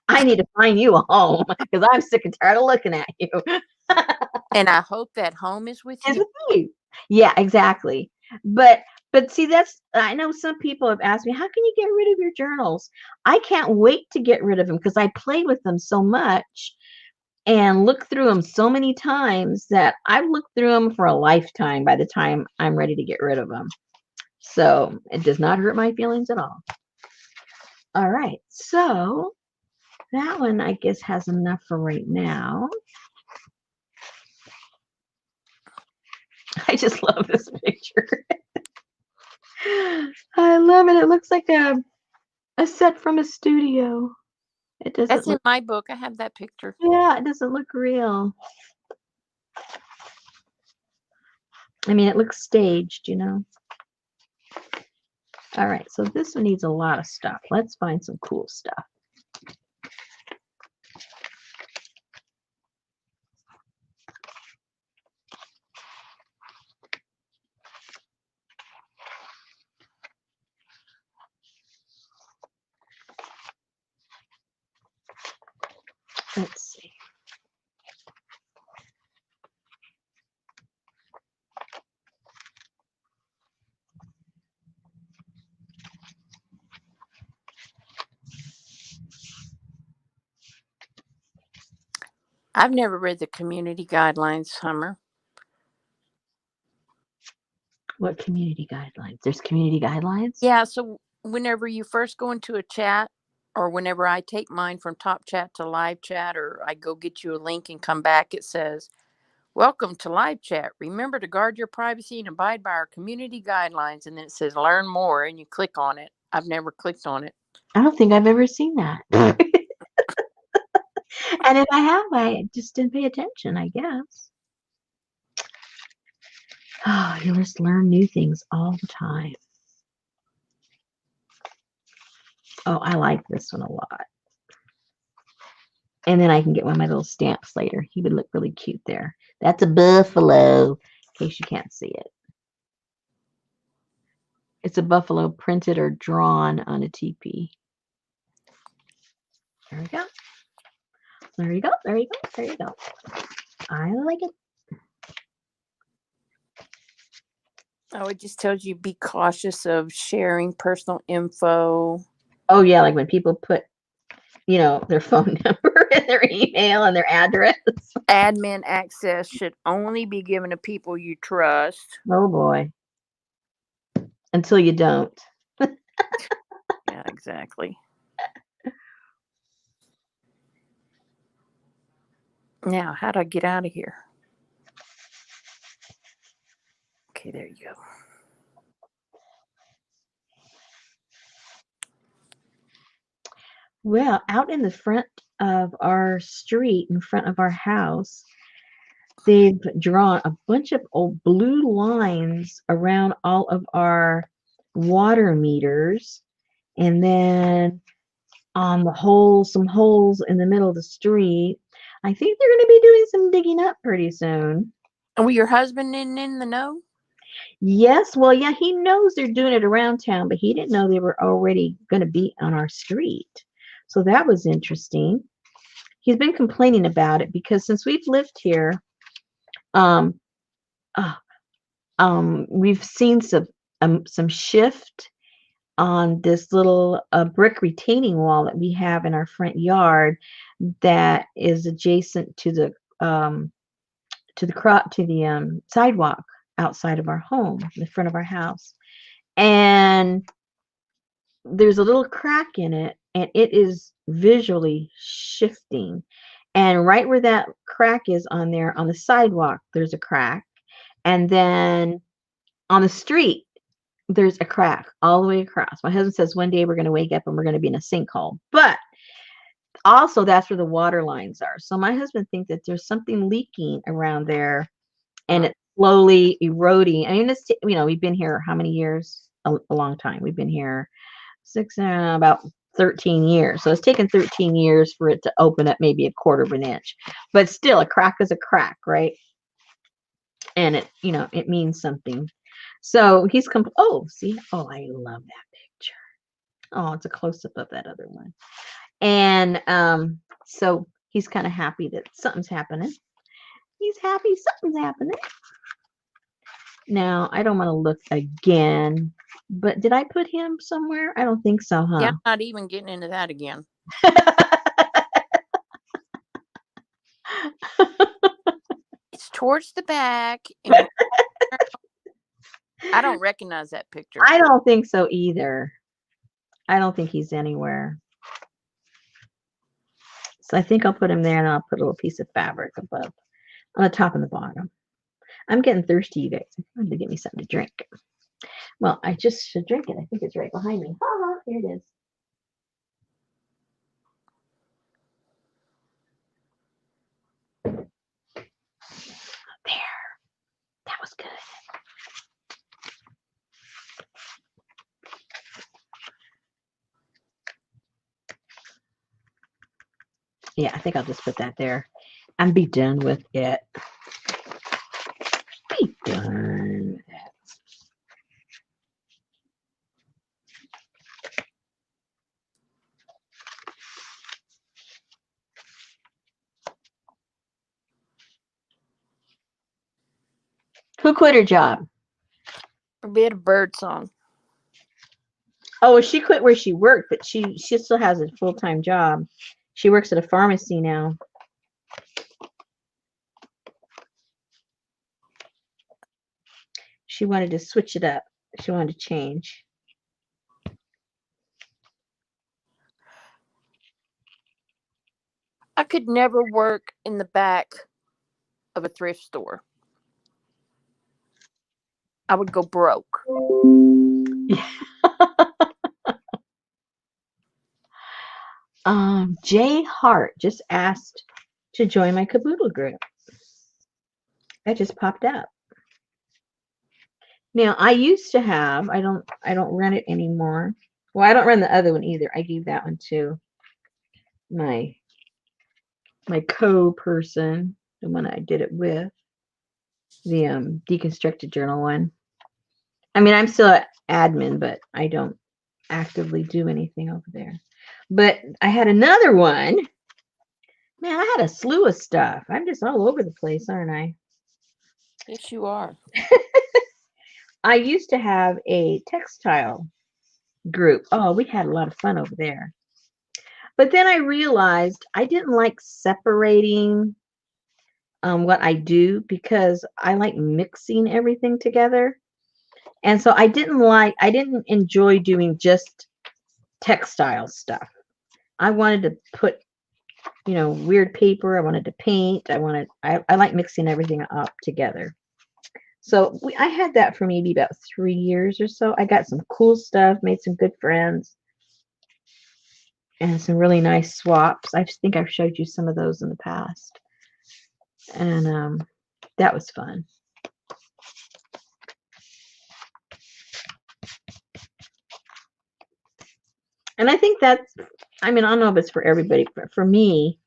I need to find you a home because I'm sick and tired of looking at you. And I hope that home is with Is you. with you. Yeah, exactly. But see, I know some people have asked me, how can you get rid of your journals? I can't wait to get rid of them because I play with them so much and look through them so many times that I've looked through them for a lifetime by the time I'm ready to get rid of them. So it does not hurt my feelings at all. All right, so that one I guess has enough for right now. I just love this picture. I love it. It looks like a set from a studio. It doesn't That's in look, my book. I have that picture. yeah, it doesn't look real. I mean, it looks staged, All right, so this one needs a lot of stuff. Let's find some cool stuff. Let's see. I've never read the community guidelines, Summer. What community guidelines? There's community guidelines? Yeah, so whenever you first go into a chat, or whenever I take mine from top chat to live chat, or I go get you a link and come back, it says, "Welcome to live chat. Remember to guard your privacy and abide by our community guidelines." And then it says learn more, and you click on it. I've never clicked on it. I don't think I've ever seen that. And if I have, I just didn't pay attention, I guess. Oh, you just learn new things all the time. Oh, I like this one a lot. And then I can get one of my little stamps later. He would look really cute there. That's a buffalo, in case you can't see it. It's a buffalo printed or drawn on a teepee. There we go. There you go. There you go. There you go. I like it. Oh, it just tells you be cautious of sharing personal info. Oh, yeah, like when people put, their phone number and their email and their address. Admin access should only be given to people you trust. Oh, boy. Until you don't. Yeah, exactly. Now, how do I get out of here? Okay, there you go. Well, out in the front of our street, in front of our house, they've drawn a bunch of old blue lines around all of our water meters. And then on the holes, some holes in the middle of the street. I think they're going to be doing some digging up pretty soon. And well, your husband isn't in the know? Yes, well, yeah, he knows they're doing it around town, but he didn't know they were already going to be on our street. So that was interesting. He's been complaining about it because since we've lived here, um, we've seen some shift on this little brick retaining wall that we have in our front yard that is adjacent to the sidewalk outside of our home, in the front of our house. And there's a little crack in it, and it is visually shifting. And right where that crack is on there on the sidewalk, there's a crack. And then on the street, there's a crack all the way across. My husband says one day we're going to wake up and we're going to be in a sinkhole. But also, that's where the water lines are. So my husband thinks that there's something leaking around there, and Mm. it's slowly eroding. I mean, we've been here how many years? A long time. We've been here about 13 years. So it's taken 13 years for it to open up maybe a quarter of an inch. But still, a crack is a crack, right? And it means something. So he's oh, see, oh, I love that picture. Oh, it's a close up of that other one. And so he's kind of happy that something's happening. He's happy something's happening. Now, I don't want to look again, but did I put him somewhere? I don't think so, Yeah, huh? I'm not even getting into that again. It's towards the back, and I don't recognize that picture. I don't think so either. I don't think he's anywhere. So I think I'll put him there, and I'll put a little piece of fabric above on the top and the bottom. I'm getting thirsty, you guys. I'm going to get me something to drink. Well, I just should drink it. I think it's right behind me. Here it is. There. That was good. Yeah, I think I'll just put that there and be done with it. Be done with it. Who quit her job? Forbid a bird song. Oh, she quit where she worked, but she still has a full-time job. She works at a pharmacy now. She wanted to switch it up. She wanted to change. I could never work in the back of a thrift store. I would go broke. Jay Hart just asked to join my caboodle group. That just popped up. Now I used to have. I don't run it anymore. Well, I don't run the other one either. I gave that one to my co-person, the one I did it with, the deconstructed journal one. I mean, I'm still an admin, but I don't actively do anything over there. But I had another one. Man, I had a slew of stuff. I'm just all over the place, aren't I? Yes, you are. I used to have a textile group. Oh, we had a lot of fun over there. But then I realized I didn't like separating what I do because I like mixing everything together. And so I didn't enjoy doing just textile stuff. I wanted to put, weird paper. I wanted to paint. I like mixing everything up together. So I had that for maybe about 3 years or so. I got some cool stuff, made some good friends, and some really nice swaps. I just think I've showed you some of those in the past. And that was fun. And I think I don't know if it's for everybody, but for me,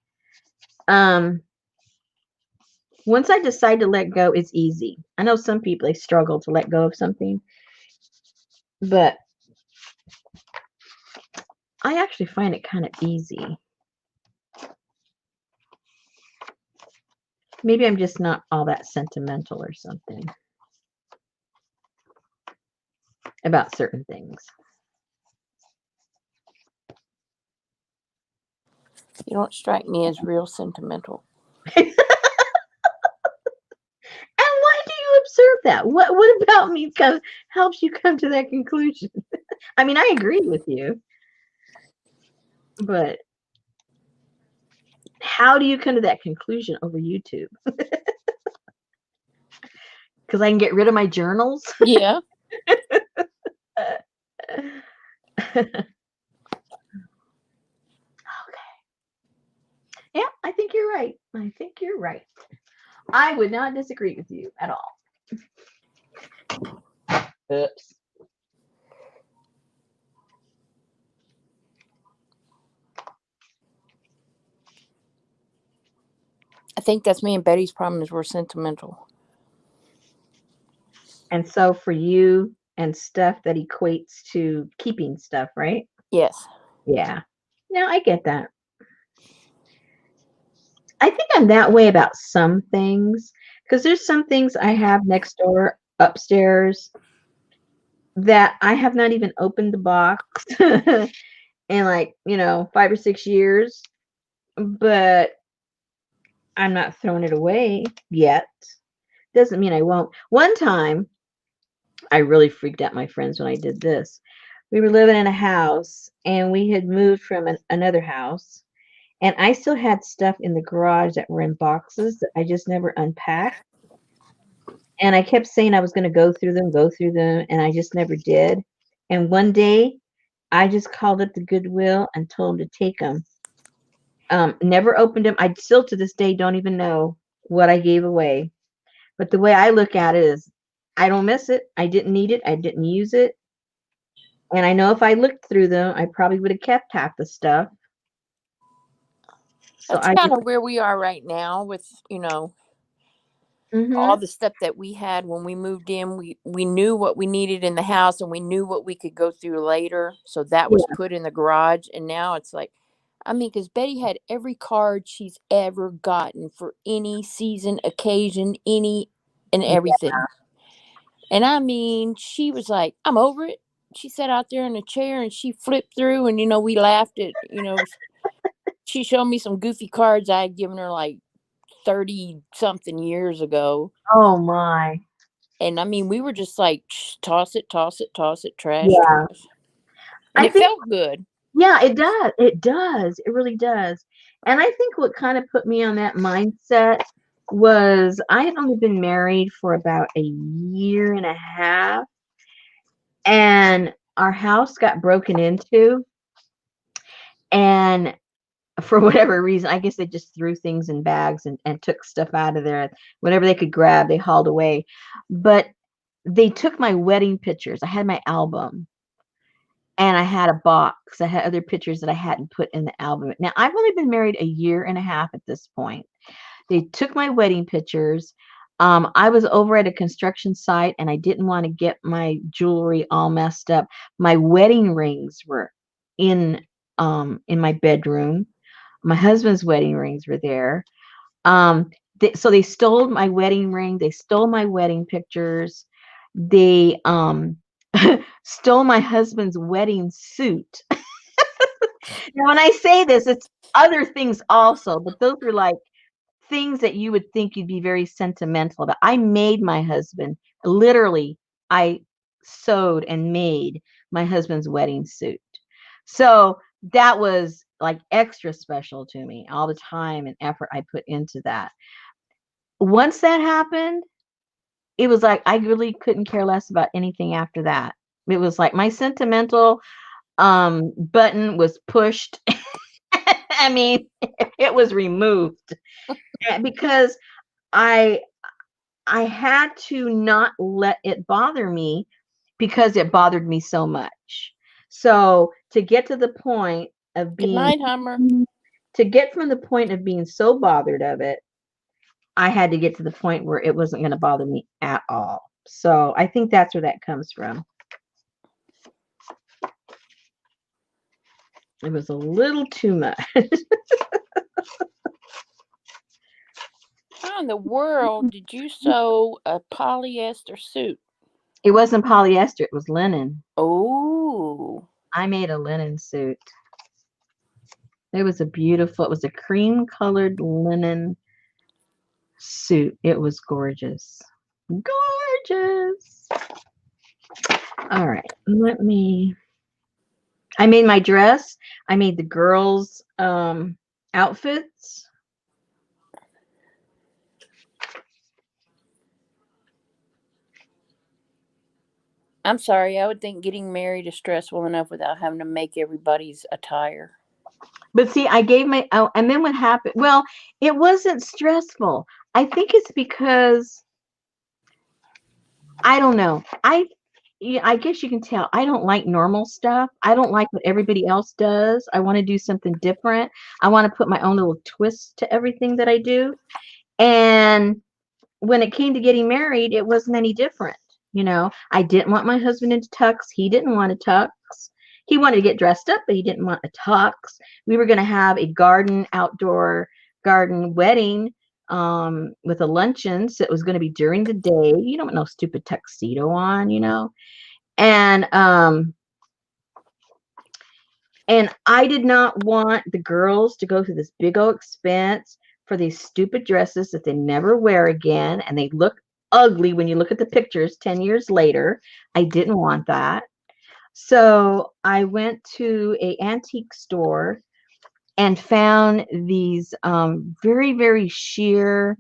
once I decide to let go, it's easy. I know some people, they struggle to let go of something, but I actually find it kind of easy. Maybe I'm just not all that sentimental or something about certain things. You don't strike me as real sentimental. And why do you observe that? What about me helps you come to that conclusion? I mean, I agree with you, but how do you come to that conclusion over YouTube? because I can get rid of my journals. Yeah. Okay. Yeah, I think you're right. I think you're right. I would not disagree with you at all. Oops. I think that's me and Betty's problem is we're sentimental. And so for you and stuff that equates to keeping stuff, right? Yes. Yeah. No, I get that. I think I'm that way about some things because there's some things I have next door upstairs that I have not even opened the box in like, 5 or 6 years, but I'm not throwing it away yet. Doesn't mean I won't. One time, I really freaked out my friends when I did this. We were living in a house and we had moved from another house, and I still had stuff in the garage that were in boxes that I just never unpacked. And I kept saying I was going to go through them, and I just never did. And one day, I just called up the Goodwill and told them to take them. Never opened them. I still to this day don't even know what I gave away. But the way I look at it is, I don't miss it. I didn't need it. I didn't use it. And I know if I looked through them, I probably would have kept half the stuff. So That's I kind just, of where we are right now with, hmm all the stuff that we had when we moved in. We knew what we needed in the house and we knew what we could go through later. So that was yeah, put in the garage. And now it's like, I mean, because Betty had every card she's ever gotten for any season, occasion, any and yeah. everything. And I mean, she was like, I'm over it. She sat out there in a chair and she flipped through, and we laughed at, she showed me some goofy cards I had given her like 30 something years ago. Oh my. And I mean, we were just like, toss it, toss it, toss it, trash, Yeah. trash. And I it think, felt good. yeah, it does. It does. It really does. And I think what kind of put me on that mindset was I had only been married for about a year and a half, and our house got broken into. And for whatever reason, I guess they just threw things in bags and took stuff out of there. Whatever they could grab, they hauled away. But they took my wedding pictures. I had my album and I had a box. I had other pictures that I hadn't put in the album. Now, I've only been married a year and a half at this point. They took my wedding pictures. I was over at a construction site and I didn't want to get my jewelry all messed up. My wedding rings were in in my bedroom. My husband's wedding rings were there. Um, so they stole my wedding ring. They stole my wedding pictures. They stole my husband's wedding suit. Now, when I say this, it's other things also, but those were like things that you would think you'd be very sentimental about. I made my husband, literally, I sewed and made my husband's wedding suit. So that was like extra special to me, all the time and effort I put into that. Once that happened, it was like I really couldn't care less about anything after that. It was like my sentimental button was pushed. I mean, it was removed because I I had to not let it bother me because it bothered me so much. So to get to the point of Good being night, Hummer. to get from the point of being so bothered of it, I had to get to the point where it wasn't going to bother me at all. So I think that's where that comes from. It was a little too much. How in the world did you sew a polyester suit? It wasn't polyester, it was linen. Oh, I made a linen suit. It was a cream colored linen suit. It was gorgeous. Gorgeous. All right. I made my dress. I made the girls' outfits. I'm sorry. I would think getting married is stressful enough without having to make everybody's attire. But see, I gave my oh, and then what happened? Well, it wasn't stressful. I think it's because I don't know. I guess you can tell I don't like normal stuff. I don't like what everybody else does. I want to do something different. I want to put my own little twist to everything that I do. And when it came to getting married, it wasn't any different. I didn't want my husband into tux. He didn't want a tux. He wanted to get dressed up, but he didn't want a tux. We were going to have a outdoor garden wedding with a luncheon. So it was going to be during the day. You don't want no stupid tuxedo on. And I did not want the girls to go through this big old expense for these stupid dresses that they never wear again, and they look ugly when you look at the pictures 10 years later. I didn't want that. So I went to a antique store and found these very, very sheer,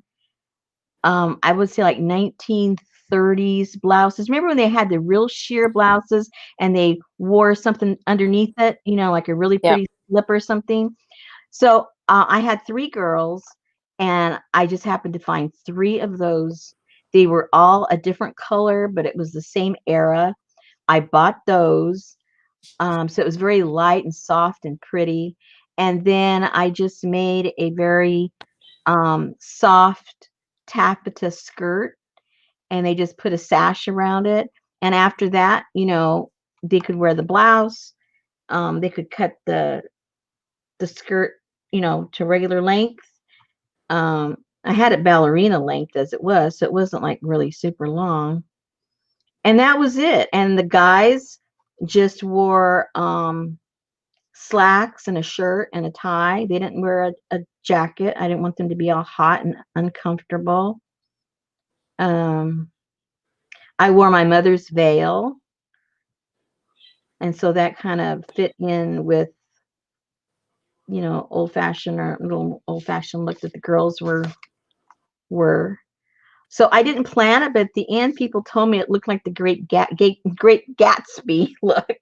I would say like 1930s blouses. Remember when they had the real sheer blouses and they wore something underneath it, like a really Yep. pretty slip or something? So I had three girls, and I just happened to find three of those. They were all a different color, but it was the same era. I bought those. So it was very light and soft and pretty. And then I just made a very soft taffeta skirt, and they just put a sash around it. And after that, they could wear the blouse. They could cut the skirt, to regular length. I had it ballerina length as it was, so it wasn't like really super long. And that was it. And the guys just wore slacks and a shirt and a tie. They didn't wear a jacket. I didn't want them to be all hot and uncomfortable. Um, I wore my mother's veil, and so that kind of fit in with old fashioned or little old fashioned look that the girls were. So I didn't plan it, but at the end, people told me it looked like the Great Gatsby look,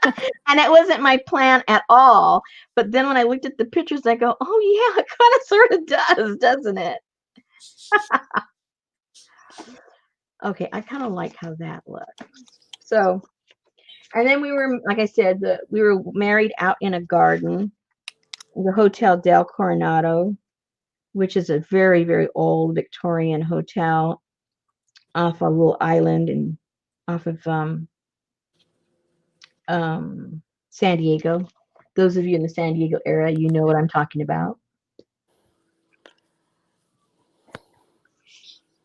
and it wasn't my plan at all. But then when I looked at the pictures, I go, "Oh yeah, it kind of sort of does, doesn't it?" Okay, I kind of like how that looks. So, and then we were, like I said, we were married out in a garden, the Hotel del Coronado, which is a very, very old Victorian hotel off a little island and off of San Diego. Those of you in the San Diego area, you know what I'm talking about.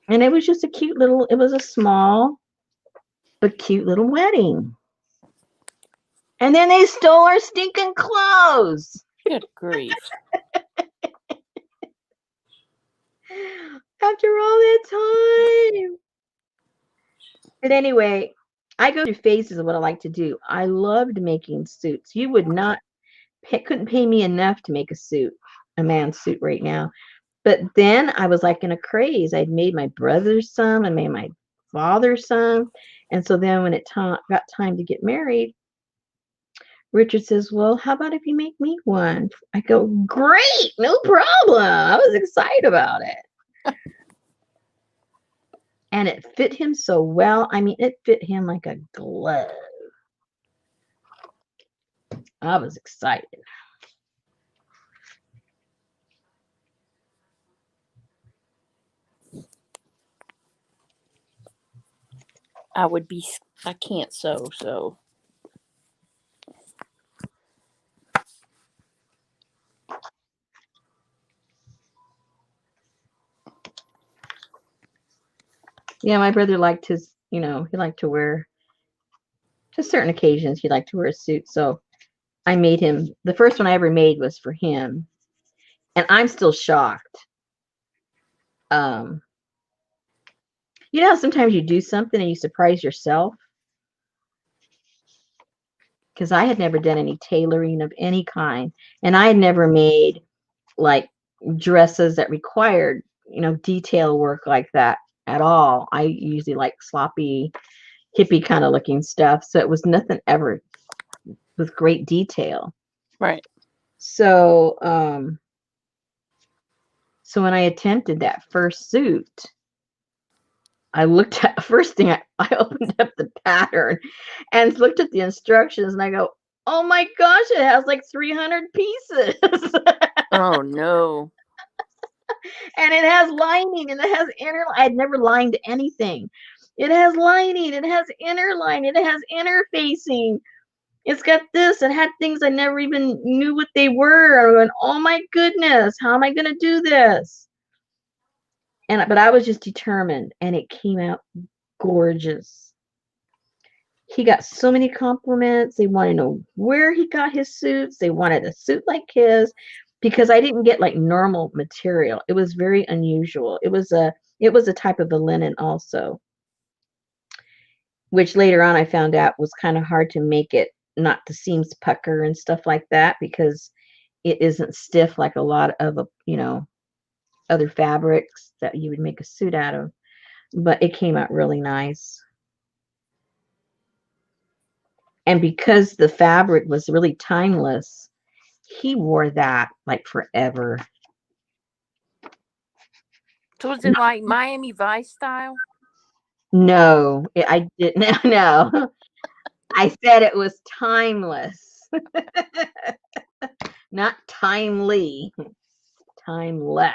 And it was just it was a small but cute little wedding. And then they stole our stinking clothes. Good grief. After all that time. But anyway, I go through phases of what I like to do. I loved making suits. You would not couldn't pay me enough to make a man's suit right now. But then I was like in a craze. I'd made my brother's some, I made my father's some. And so then when it got time to get married, Richard says, "Well, how about if you make me one?" I go, "Great, no problem." I was excited about it. And it fit him so well. I mean, it fit him like a glove. I was excited. I can't sew, so. Yeah, my brother liked he liked to wear, to certain occasions, he liked to wear a suit. So I made him, the first one I ever made was for him. And I'm still shocked. Um, how sometimes you do something and you surprise yourself? Because I had never done any tailoring of any kind. And I had never made like dresses that required, detail work like that at all. I usually like sloppy, hippie kind of looking stuff. So it was nothing ever with great detail. Right. So, so when I attempted that first suit, I looked at first thing I opened up the pattern and looked at the instructions and I go, oh my gosh, it has like 300 pieces. Oh no. And it has lining and it has inner. I had never lined anything. It has lining, it has inner line, it has interfacing. It's got this. It had things I never even knew what they were. I went, oh my goodness, how am I going to do this? But I was just determined, and it came out gorgeous. He got so many compliments. They wanted to know where he got his suits. They wanted a suit like his because I didn't get like normal material. It was very unusual. It was a type of a linen also, which later on I found out was kind of hard to make it not the seams pucker and stuff like that because it isn't stiff like a lot of other fabrics that you would make a suit out of. But it came out really nice. And because the fabric was really timeless, he wore that like forever. So is it like Miami Vice style? No, I didn't. No, I said it was timeless, not timely, timeless.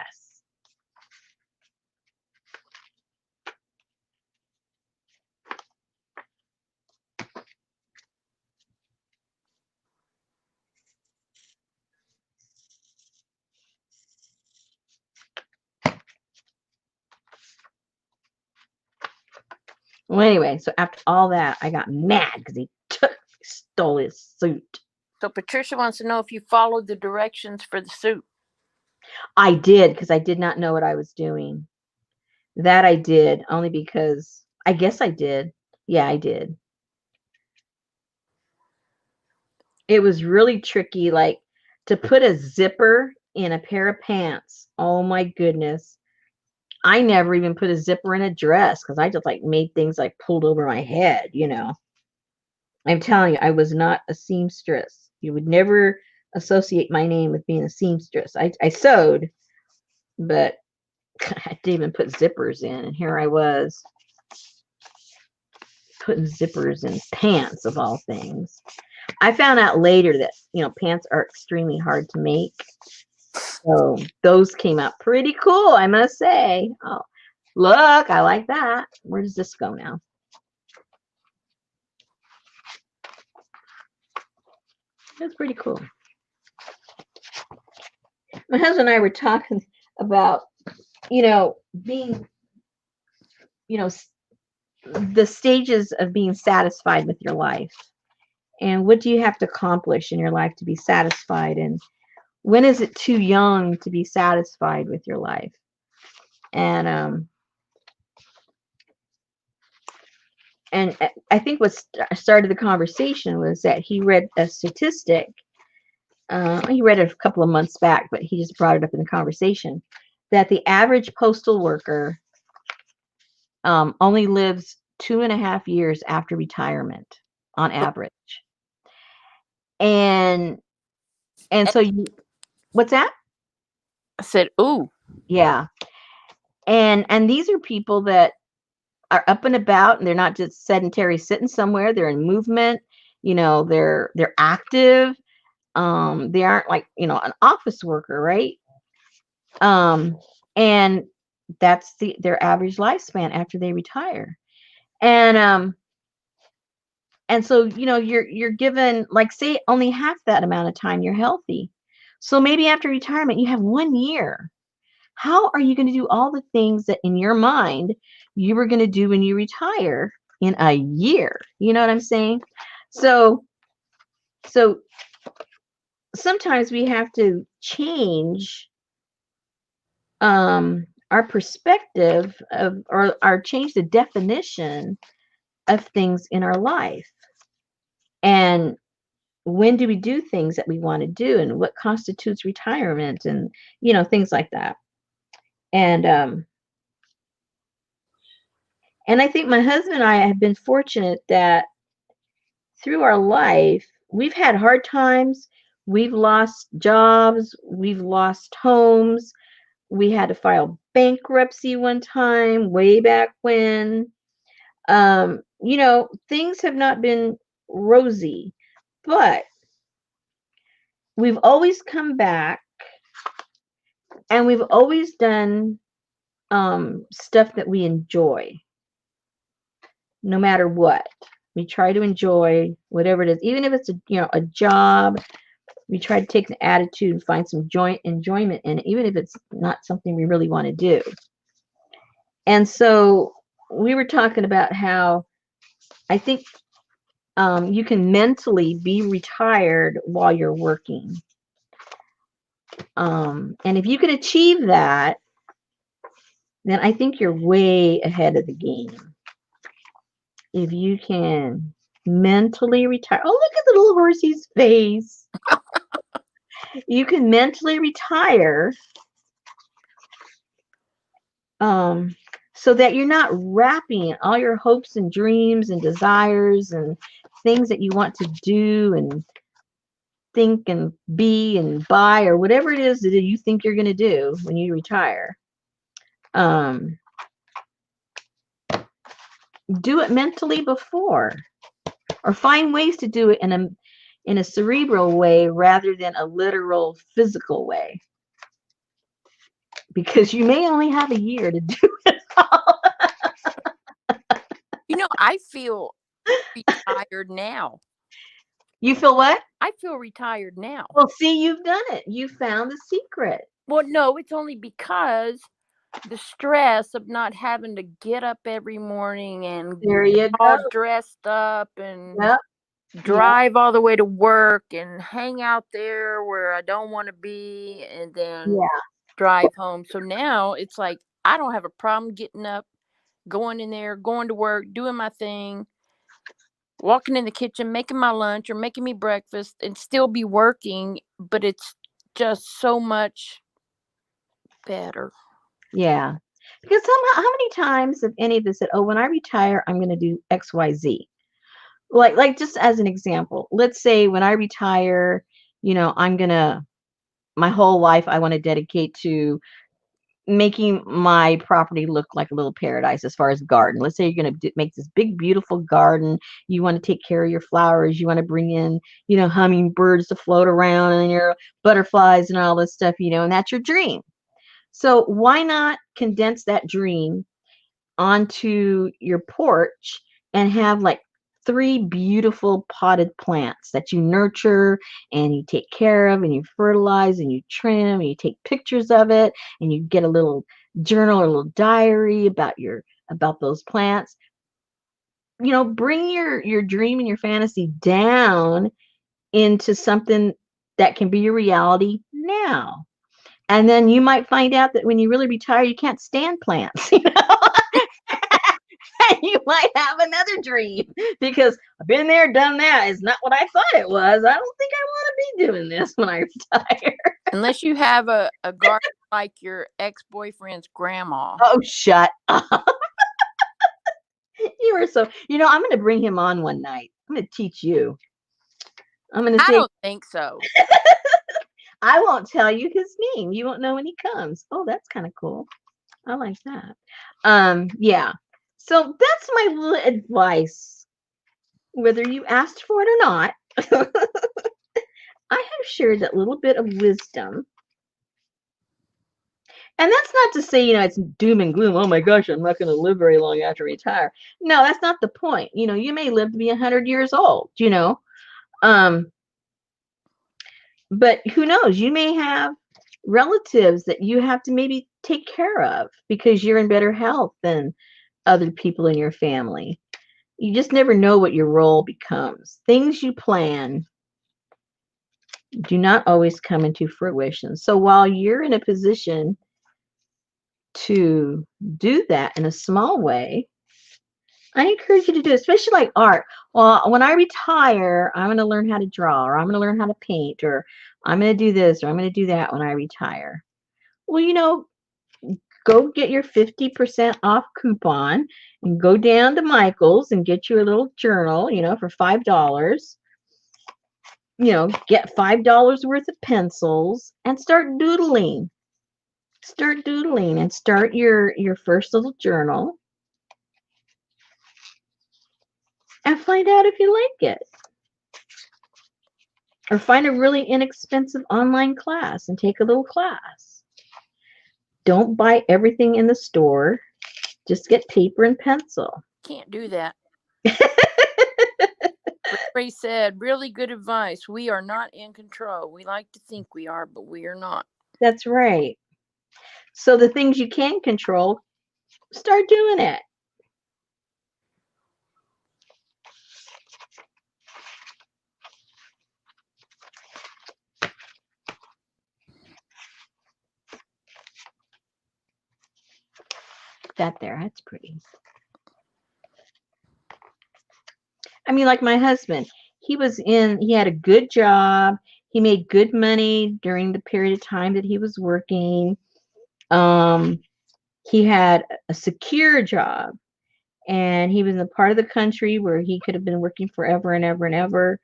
Well, anyway, so after all that, I got mad because he stole his suit. So Patricia wants to know if you followed the directions for the suit. I did because I did not know what I was doing. That I did only because I guess I did. Yeah, I did. It was really tricky, like to put a zipper in a pair of pants. Oh my goodness. I never even put a zipper in a dress because I just like made things like pulled over my head. I'm telling you, I was not a seamstress. You would never associate my name with being a seamstress. I sewed, but I didn't even put zippers in. And here I was putting zippers in pants of all things. I found out later that, pants are extremely hard to make. So those came out pretty cool, I must say. Oh, look, I like that. Where does this go now? That's pretty cool. My husband and I were talking about, being, the stages of being satisfied with your life. And what do you have to accomplish in your life to be satisfied? And when is it too young to be satisfied with your life? And I think what started the conversation was that he read a statistic. He read it a couple of months back, but he just brought it up in the conversation that the average postal worker only lives 2.5 years after retirement on average. And so what's that? I said, ooh. Yeah. And these are people that are up and about, and they're not just sedentary sitting somewhere. They're in movement. They're active. They aren't like an office worker, right? And that's their average lifespan after they retire. And so you're given, like, say, only half that amount of time you're healthy. So maybe after retirement you have 1 year. How are you going to do all the things that in your mind you were going to do when you retire in a year? You know what I'm saying? So sometimes we have to change our perspective or change the definition of things in our life. And when do we do things that we want to do, and what constitutes retirement, and things like that. And And I think my husband and I have been fortunate that through our life, we've had hard times. We've lost jobs. We've lost homes. We had to file bankruptcy one time, way back when. Things have not been rosy, but we've always come back and we've always done stuff that we enjoy, no matter what. We try to enjoy whatever it is, even if it's a job. We try to take the attitude and find some enjoyment in it, even if it's not something we really want to do. And so we were talking about how I think you can mentally be retired while you're working. And if you can achieve that, then I think you're way ahead of the game. If you can mentally retire. Oh, look at the little horsey's face. You can mentally retire um, so that you're not wrapping all your hopes and dreams and desires and things that you want to do and think and be and buy or whatever it is that you think you're going to do when you retire. Um, do it mentally before, or find ways to do it in a cerebral way rather than a literal physical way, because you may only have a year to do it all. I feel retired now. You feel what? I feel retired now. Well, see, you've done it. You found the secret. Well, no, it's only because the stress of not having to get up every morning and There you go. all dressed up and Yep. drive all the way to work and hang out there where I don't want to be and then Yeah. drive home. So now it's like I don't have a problem getting up, going in there, going to work, doing my thing, walking in the kitchen, making my lunch or making me breakfast and still be working, but it's just so much better. Yeah. Because somehow, how many times have any of us said, "Oh, when I retire, I'm going to do X, Y, Z." Like just as an example, let's say when I retire, I'm gonna my whole life I want to dedicate to making my property look like a little paradise as far as garden. Let's say you're going to make this big, beautiful garden. You want to take care of your flowers. You want to bring in, hummingbirds to float around and your butterflies and all this stuff, and that's your dream. So why not condense that dream onto your porch and have like three beautiful potted plants that you nurture and you take care of and you fertilize and you trim and you take pictures of it and you get a little journal or a little diary about those plants. Bring your dream and your fantasy down into something that can be your reality now. And then you might find out that when you really retire, you can't stand plants. You might have another dream because I've been there, done that. It's not what I thought it was. I don't think I want to be doing this when I retire. Unless you have a garden like your ex-boyfriend's grandma. Oh, shut up. You are so, I'm going to bring him on one night. I'm going to teach you. I'm going to I say, don't think so. I won't tell you his name. You won't know when he comes. Oh, that's kind of cool. I like that. Yeah. So that's my little advice. Whether you asked for it or not, I have shared that little bit of wisdom. And that's not to say, it's doom and gloom. Oh my gosh, I'm not going to live very long after I retire. No, that's not the point. You may live to be 100 years old, Um, but who knows? You may have relatives that you have to maybe take care of because you're in better health than other people in your family. You just never know what your role becomes. Things you plan do not always come into fruition. So while you're in a position to do that in a small way, I encourage you to do it, especially like art. Well, when I retire, I'm going to learn how to draw, or I'm going to learn how to paint, or I'm going to do this, or I'm going to do that when I retire. Well, go get your 50% off coupon and go down to Michael's and get you a little journal, for $5. Get $5 worth of pencils and start doodling. Start doodling and start your first little journal and find out if you like it. Or find a really inexpensive online class and take a little class. Don't buy everything in the store. Just get paper and pencil. Can't do that. Ray said, really good advice. We are not in control. We like to think we are, but we are not. That's right. So the things you can control, start doing it. That's pretty. I mean, like my husband, he had a good job. He made good money during the period of time that he was working. He had a secure job, and he was in a part of the country where he could have been working forever and ever and ever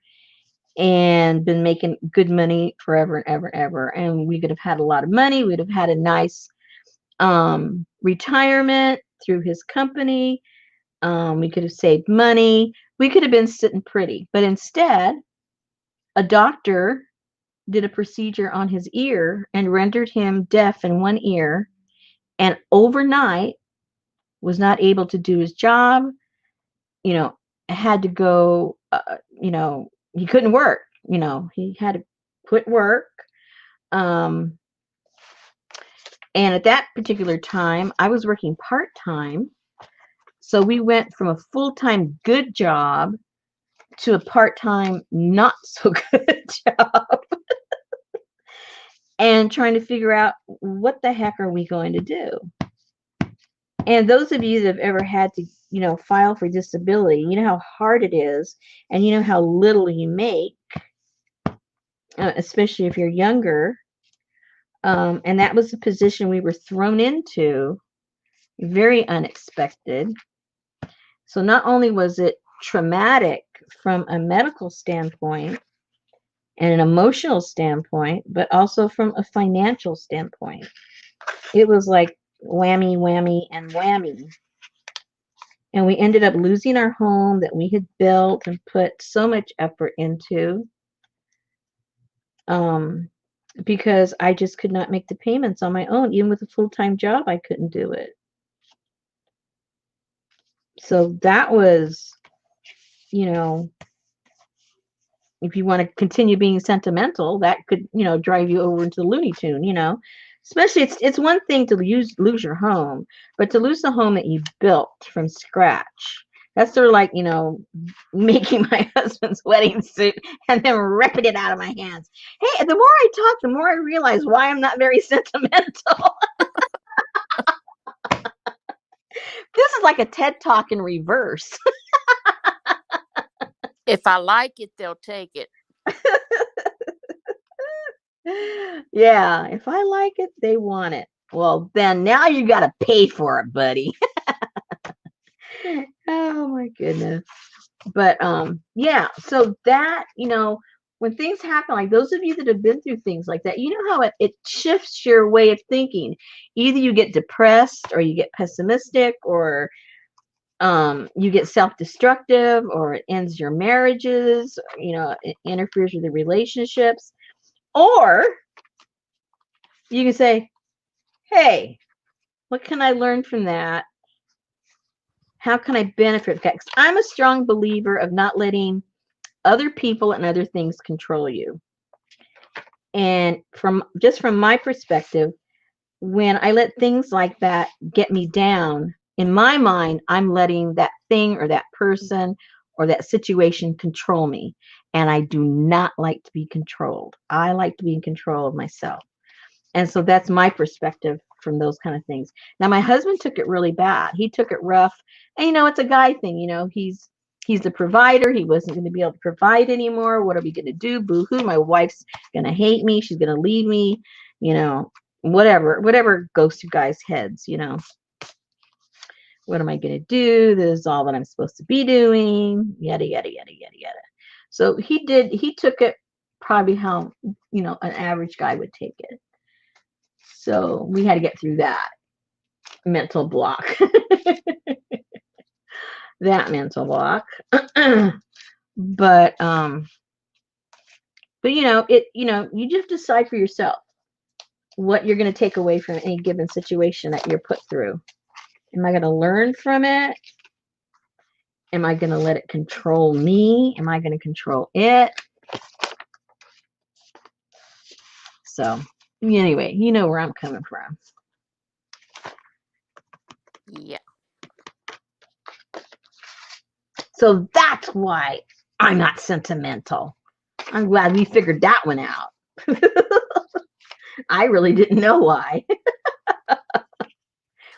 and been making good money forever and ever and ever. And we could have had a lot of money. We'd have had a nice retirement through his company. We could have saved money. We could have been sitting pretty. But instead, a doctor did a procedure on his ear and rendered him deaf in one ear, and overnight was not able to do his job, had to go, he couldn't work, he had to quit work. And at that particular time, I was working part-time. So we went from a full-time good job to a part-time not so good job and trying to figure out what the heck are we going to do. And those of you that have ever had to, file for disability, you know how hard it is, and you know how little you make, especially if you're younger. And that was the position we were thrown into, very unexpected. So not only was it traumatic from a medical standpoint and an emotional standpoint, but also from a financial standpoint. It was like whammy, whammy, and whammy. And we ended up losing our home that we had built and put so much effort into, because I just could not make the payments on my own. Even with a full-time job, I couldn't do it. So that was, if you want to continue being sentimental, that could, drive you over into the Looney Tune, Especially it's one thing to lose your home, but to lose the home that you built from scratch. That's sort of like, making my husband's wedding suit and then ripping it out of my hands. Hey, the more I talk, the more I realize why I'm not very sentimental. This is like a TED Talk in reverse. If I like it, they'll take it. Yeah, if I like it, they want it. Well, then now you got to pay for it, buddy. Oh my goodness. But yeah, so that, when things happen, like those of you that have been through things like that, you know how it shifts your way of thinking. Either you get depressed or you get pessimistic, or you get self-destructive, or it ends your marriages, it interferes with the relationships. Or you can say, hey, what can I learn from that? How can I benefit? Because I'm a strong believer of not letting other people and other things control you. And from my perspective, when I let things like that get me down, in my mind, I'm letting that thing or that person or that situation control me. And I do not like to be controlled. I like to be in control of myself. And so that's my perspective from those kind of things. Now, my husband took it really bad. He took it rough. And, it's a guy thing. He's the provider. He wasn't going to be able to provide anymore. What are we going to do? Boo-hoo. My wife's going to hate me. She's going to leave me. whatever goes through guys' heads, What am I going to do? This is all that I'm supposed to be doing. Yada, yada, yada, yada, yada. So he took it probably how, an average guy would take it. So we had to get through that mental block. That mental block. but you just decide for yourself what you're going to take away from any given situation that you're put through. Am I going to learn from it? Am I going to let it control me? Am I going to control it? So, anyway, you know where I'm coming from. Yeah. So that's why I'm not sentimental. I'm glad we figured that one out. I really didn't know why. Now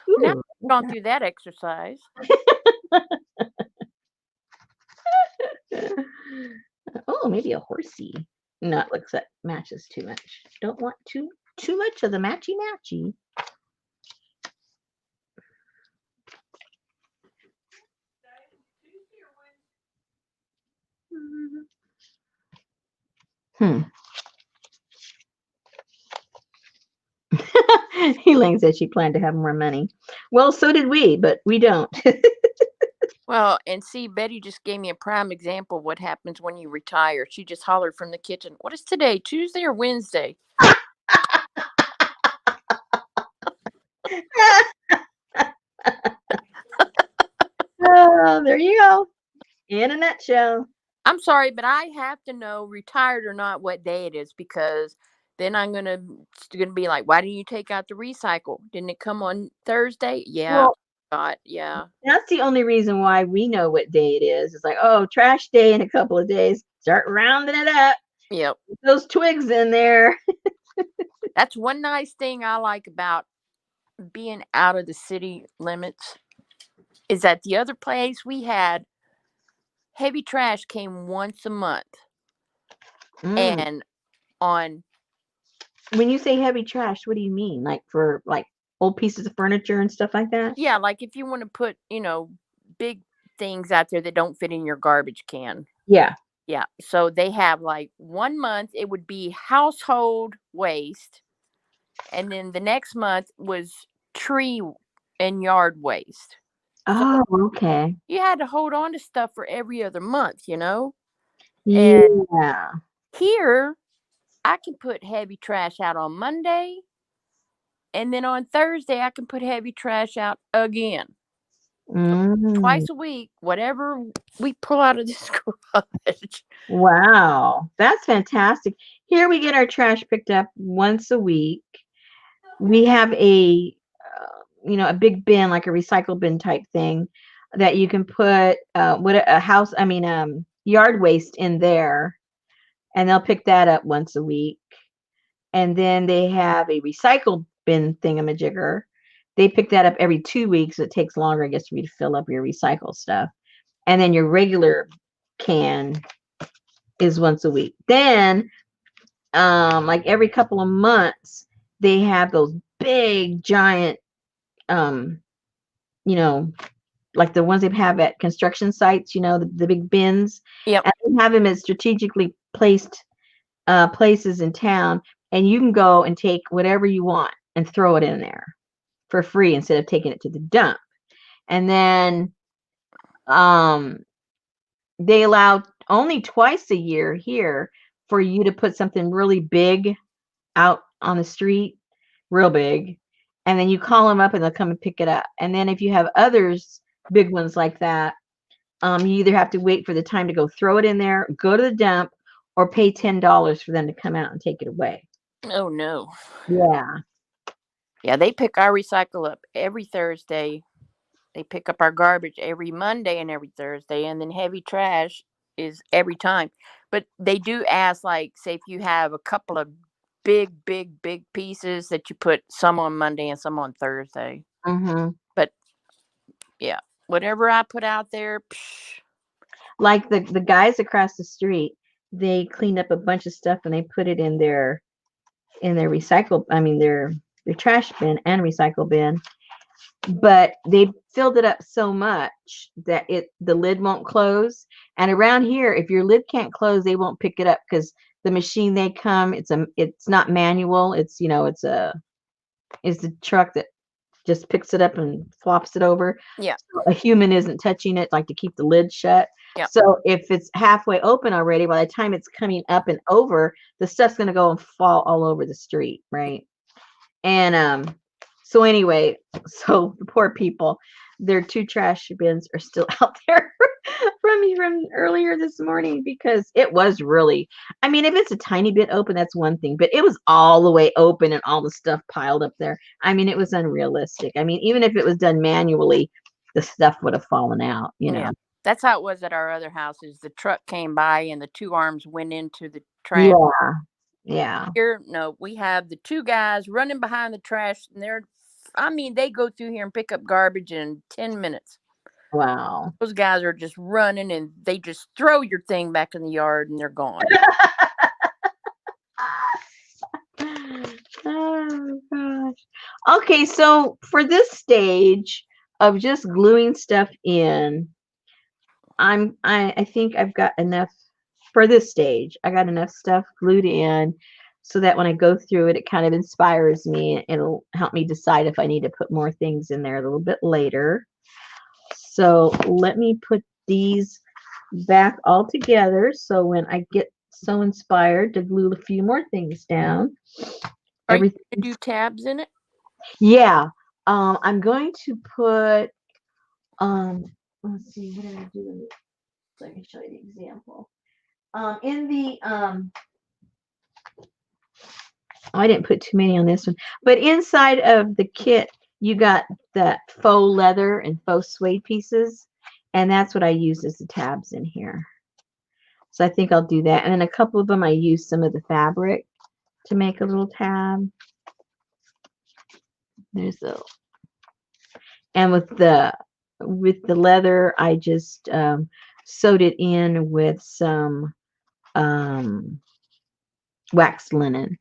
Ooh, I've gone through that exercise. oh, maybe a horsey. No, it looks like matches too much. Don't want too much of the matchy matchy. Elaine said she planned to have more money. Well, so did we, but we don't. Well, and see, Betty just gave me a prime example of what happens when you retire. She just hollered from the kitchen, "What is today, Tuesday or Wednesday?" Oh, there you go. In a nutshell. I'm sorry, but I have to know, retired or not, what day it is, because then it's gonna be like, "Why didn't you take out the recycle? Didn't it come on Thursday?" Yeah, Well, yeah. that's the only reason why we know what day it is. It's like, oh, trash day in a couple of days. Start rounding it up. Yep. Put those twigs in there. That's one nice thing I like about being out of the city limits, is that the other place we had heavy trash came once a month. Mm. And on, When you say heavy trash, what do you mean? Like for old pieces of furniture and stuff like that? yeah, like if you want to put, big things out there that don't fit in your garbage can. Yeah. Yeah. So they have like 1 month, it would be household waste. And then the next month was tree and yard waste. So Oh, okay. you had to hold on to stuff for every other month. And Yeah. here, I can put heavy trash out on Monday. And then on Thursday, I can put heavy trash out again. Mm. Twice a week, whatever we pull out of this garage. Wow. That's fantastic. Here we get our trash picked up once a week. We have a big bin, like a recycle bin type thing that you can put yard waste in there, and they'll pick that up once a week. And then they have a recycle bin thingamajigger. They pick that up every 2 weeks. It takes longer, I guess, for you to fill up your recycle stuff. And then your regular can is once a week. Then, like every couple of months, they have those big, giant, um, you know, like the ones they have at construction sites, the big bins. Yep. And they have them at strategically placed places in town, and you can go and take whatever you want and throw it in there for free instead of taking it to the dump. And then they allow only twice a year here for you to put something really big out on the street, real big, and then you call them up and they'll come and pick it up. And then if you have others, big ones like that, you either have to wait for the time to go throw it in there, go to the dump, or pay $10 for them to come out and take it away. Oh, no. Yeah. Yeah, they pick our recycle up every Thursday. They pick up our garbage every Monday and every Thursday. And then heavy trash is every time. But they do ask, like, say, if you have a couple of big, big, big pieces, that you put some on Monday and some on Thursday. Mm-hmm. But yeah, whatever I put out there, psh. Like the guys across the street, they cleaned up a bunch of stuff and they put it in their recycle. I mean, their their trash bin and recycle bin, but they filled it up so much that the lid won't close. And around here, if your lid can't close, they won't pick it up because the machine they come, it's not manual. It's it's the truck that just picks it up and flops it over. Yeah. So a human isn't touching it, like to keep the lid shut. Yeah. So if it's halfway open already, by the time it's coming up and over, the stuff's going to go and fall all over the street, right? And so anyway, so the poor people, their 2 trash bins are still out there from earlier this morning because it was really, I mean, if it's a tiny bit open, that's one thing, but it was all the way open and all the stuff piled up there. I mean, it was unrealistic. I mean, even if it was done manually, the stuff would have fallen out, Yeah. That's how it was at our other houses. The truck came by and the 2 arms went into the trash. Yeah. Yeah. Here, no, we have the 2 guys running behind the trash, and they go through here and pick up garbage in 10 minutes. Wow. Those guys are just running, and they just throw your thing back in the yard, and they're gone. Oh gosh. Okay, so for this stage of just gluing stuff in, I think I've got enough for this stage. I got enough stuff glued in so that when I go through it, it kind of inspires me. It'll help me decide if I need to put more things in there a little bit later. So let me put these back all together. So when I get so inspired to glue a few more things down, Are you going to do tabs in it? Yeah. I'm going to put let's see, what did I do? So I can show you the example. In the I didn't put too many on this one, but inside of the kit, you got that faux leather and faux suede pieces, and that's what I used as the tabs in here. So I think I'll do that. And then a couple of them, I used some of the fabric to make a little tab. There's the, and with the leather, I just sewed it in with some waxed linen.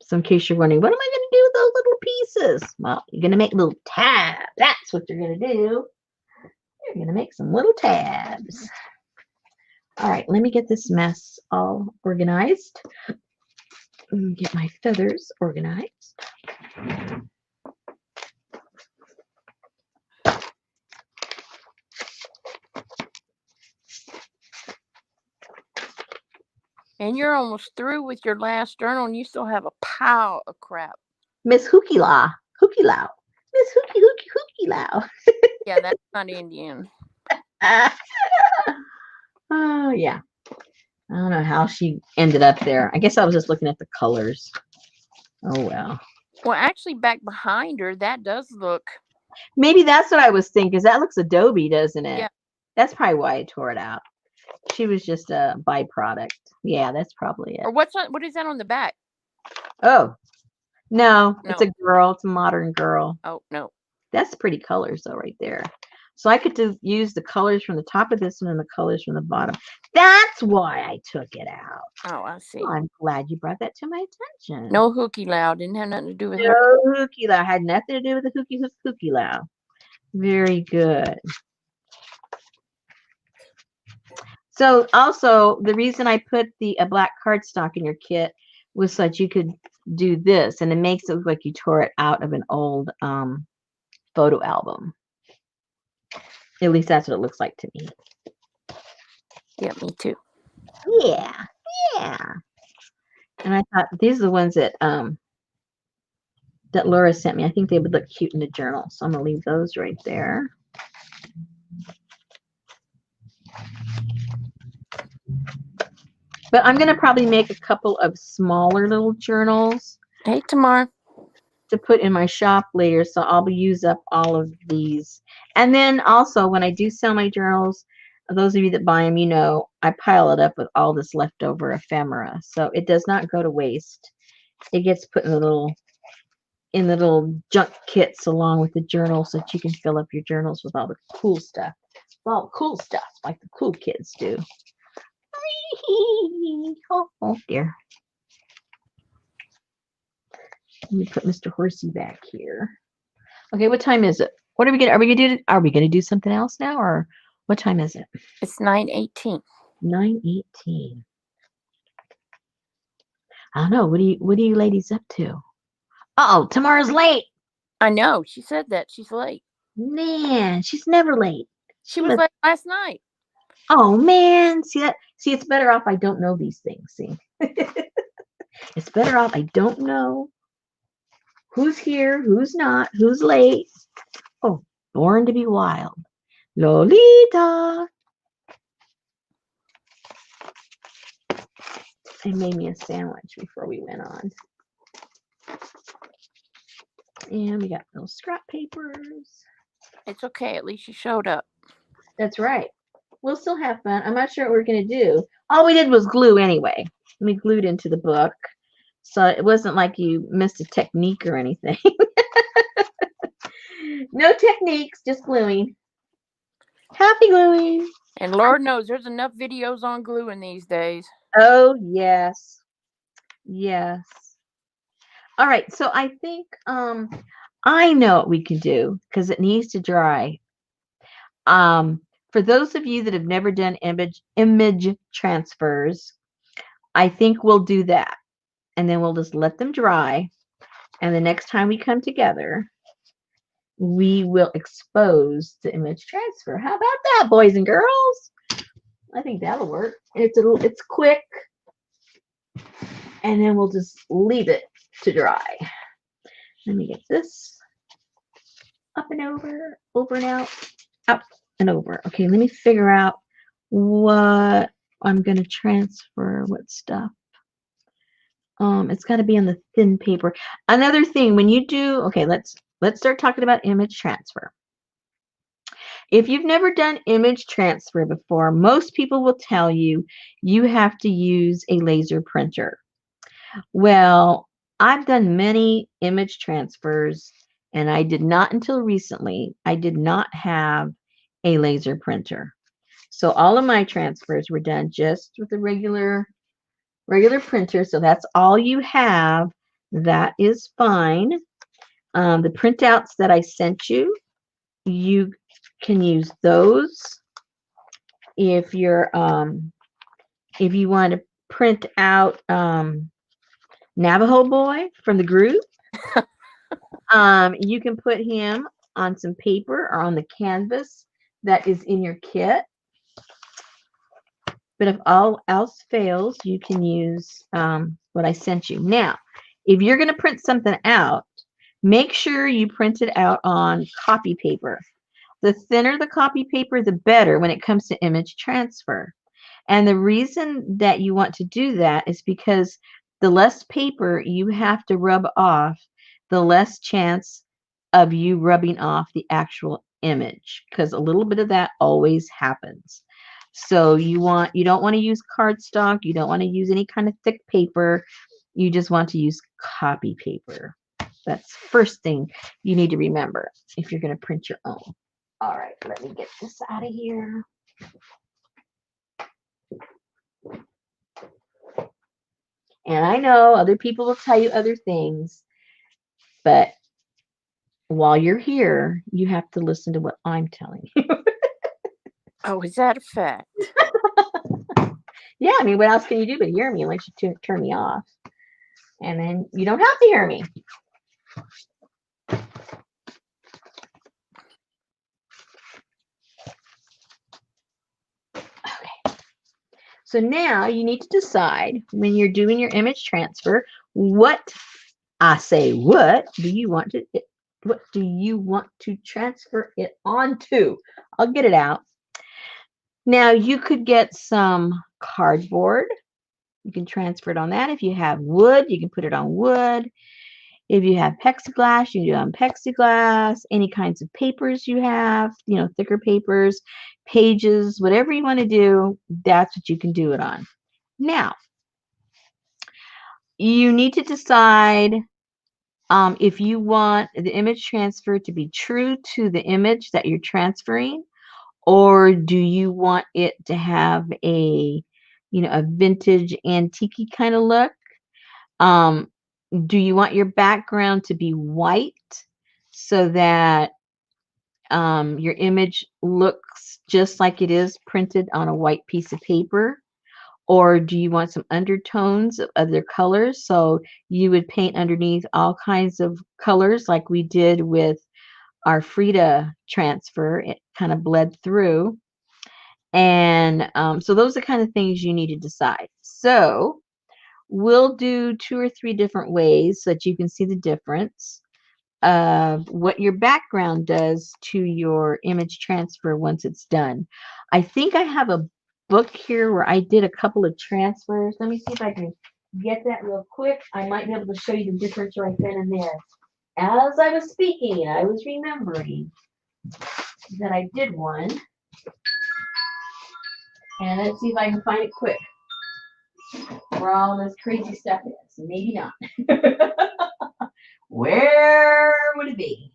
So in case you're wondering, what am I going to do with those little pieces? Well, you're going to make little tabs. That's what you're going to do. You're going to make some little tabs. All right, let me get this mess all organized. Get my feathers organized. And you're almost through with your last journal, and you still have a pile of crap. Miss Hookie Lau. Miss Hookie Lau. Yeah, that's not Indian. Oh, yeah. I don't know how she ended up there. I guess I was just looking at the colors. Oh, well. Well, actually, back behind her, that does look. Maybe that's what I was thinking, because that looks Adobe, doesn't it? Yeah. That's probably why I tore it out. She was just a byproduct. Yeah, that's probably it. Or what is that on the back? Oh, no, it's a girl. It's a modern girl. Oh, no. That's pretty colors, though, right there. So I could use the colors from the top of this one and the colors from the bottom. That's why I took it out. Oh, I see. Well, I'm glad you brought that to my attention. No Hookie Lau. Didn't have nothing to do with her. No Hookie Lau. Had nothing to do with the Hookie Lau. Very good. So also, the reason I put a black cardstock in your kit was so that you could do this, and it makes it look like you tore it out of an old photo album. At least that's what it looks like to me. Yeah, me too. Yeah. And I thought these are the ones that Laura sent me. I think they would look cute in the journal, so I'm gonna leave those right there. But I'm gonna probably make a couple of smaller little journals. Hey, Tamar. To put in my shop later, so I'll use up all of these. And then also, when I do sell my journals, those of you that buy them, you know, I pile it up with all this leftover ephemera, so it does not go to waste. It gets put in the little junk kits along with the journals, so that you can fill up your journals with all the cool stuff. All the cool stuff, like the cool kids do. Oh dear. Let me put Mr. Horsey back here. Okay, what time is it? What are we gonna do? Are we gonna do something else now, or what time is it? It's 9:18. 9:18. I don't know. What are you ladies up to? Oh, tomorrow's late. I know. She said that. She's late. Man, she's never late. She She was must. late last night. Oh man, see that? See, it's better off I don't know these things. See, it's better off I don't know who's here, who's not, who's late. Oh, born to be wild, Lolita. I made me a sandwich before we went on, and we got those scrap papers. It's okay. At least she showed up. That's right. We'll still have fun. I'm not sure what we're gonna do. All we did was glue anyway. We glued into the book, so it wasn't like you missed a technique or anything. No techniques, just gluing. Happy gluing. And Lord knows there's enough videos on gluing these days. Oh yes. Yes. All right. So I think I know what we can do because it needs to dry. For those of you that have never done image transfers, I think we'll do that. And then we'll just let them dry. And the next time we come together, we will expose the image transfer. How about that, boys and girls? I think that'll work. It's quick, and then we'll just leave it to dry. Let me get this up and over and out, up and over. Okay, let me figure out what I'm gonna transfer, what stuff. It's got to be on the thin paper. Another thing, when you do, okay, let's start talking about image transfer. If you've never done image transfer before, most people will tell you you have to use a laser printer. Well, I've done many image transfers, and I did not until recently, I did not have a laser printer. So all of my transfers were done just with a regular printer. So that's all you have. That is fine. The printouts that I sent you, you can use those if you want to print out Navajo Boy from the group. You can put him on some paper or on the canvas that is in your kit. But if all else fails, you can use what I sent you. Now, if you're going to print something out, make sure you print it out on copy paper. The thinner the copy paper, the better when it comes to image transfer. And the reason that you want to do that is because the less paper you have to rub off, the less chance of you rubbing off the actual image, because a little bit of that always happens. So you don't want to use cardstock, you don't want to use any kind of thick paper. You just want to use copy paper. That's the first thing you need to remember if you're going to print your own. All right, let me get this out of here. And I know other people will tell you other things, but while you're here, you have to listen to what I'm telling you. Oh, is that a fact? Yeah, I mean, what else can you do but hear me unless you turn me off? And then you don't have to hear me. Okay. So now you need to decide when you're doing your image transfer, what do you want to transfer it onto? I'll get it out. Now you could get some cardboard. You can transfer it on that. If you have wood, you can put it on wood. If you have plexiglass, you can do it on plexiglass. Any kinds of papers you have, thicker papers, pages, whatever you want to do, that's what you can do it on. Now, you need to decide if you want the image transfer to be true to the image that you're transferring, or do you want it to have a vintage antique kind of look? do you want your background to be white so that your image looks just like it is printed on a white piece of paper? Or do you want some undertones of other colors? So you would paint underneath all kinds of colors like we did with our Frida transfer. It kind of bled through. And so those are the kind of things you need to decide. So we'll do 2 or 3 different ways so that you can see the difference of what your background does to your image transfer once it's done. I think I have a book here where I did a couple of transfers. Let me see if I can get that real quick. I might be able to show you the difference right then and there. As I was speaking, I was remembering that I did one. And let's see if I can find it quick. Where all this crazy stuff is. Maybe not. Where would it be?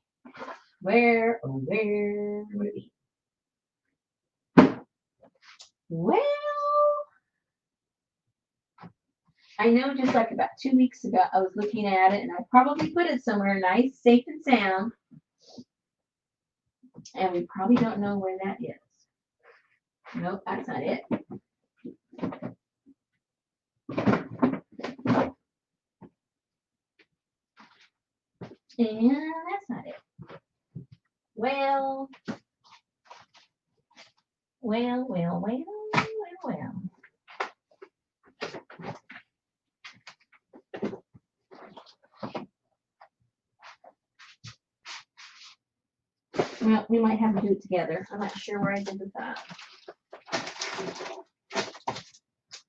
Where would it be? Well, I know just like about 2 weeks ago, I was looking at it and I probably put it somewhere nice, safe and sound. And we probably don't know where that is. Nope, that's not it. And that's not it. Well. Well, we might have to do it together. I'm not sure where I did with that.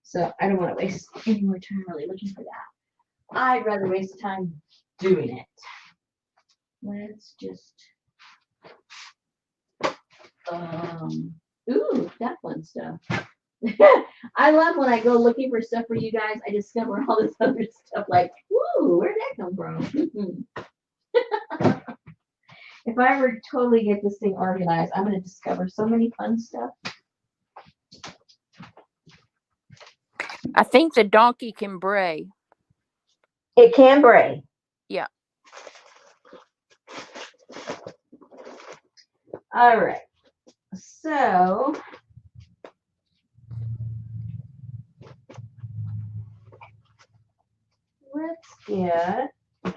So I don't want to waste any more time really looking for that. I'd rather waste time doing it. Let's just, ooh, that fun stuff. I love when I go looking for stuff for you guys, I discover all this other stuff like, ooh, where'd that come from? If I ever totally get this thing organized, I'm going to discover so many fun stuff. I think the donkey can bray. It can bray. Yeah. All right. So let's get, oh,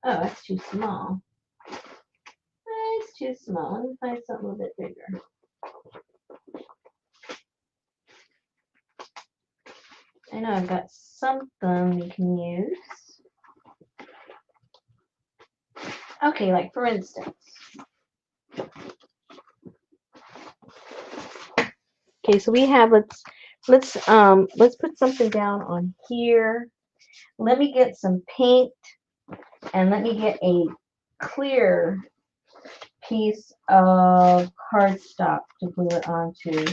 that's too small. It's too small. Let me find something a little bit bigger. I know I've got something we can use. Okay, like for instance. Okay, so we have, let's put something down on here. Let me get some paint and let me get a clear piece of cardstock to glue it onto.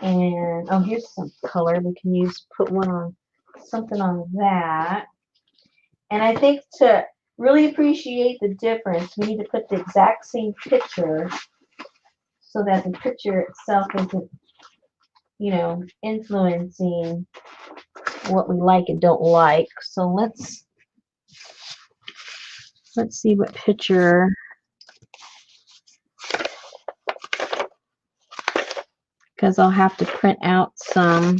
And oh, here's some color we can use. Put one on something on that. And I think to really appreciate the difference, we need to put the exact same picture so that the picture itself isn't, you know, influencing what we like and don't like. So let's see what picture. Because I'll have to print out some.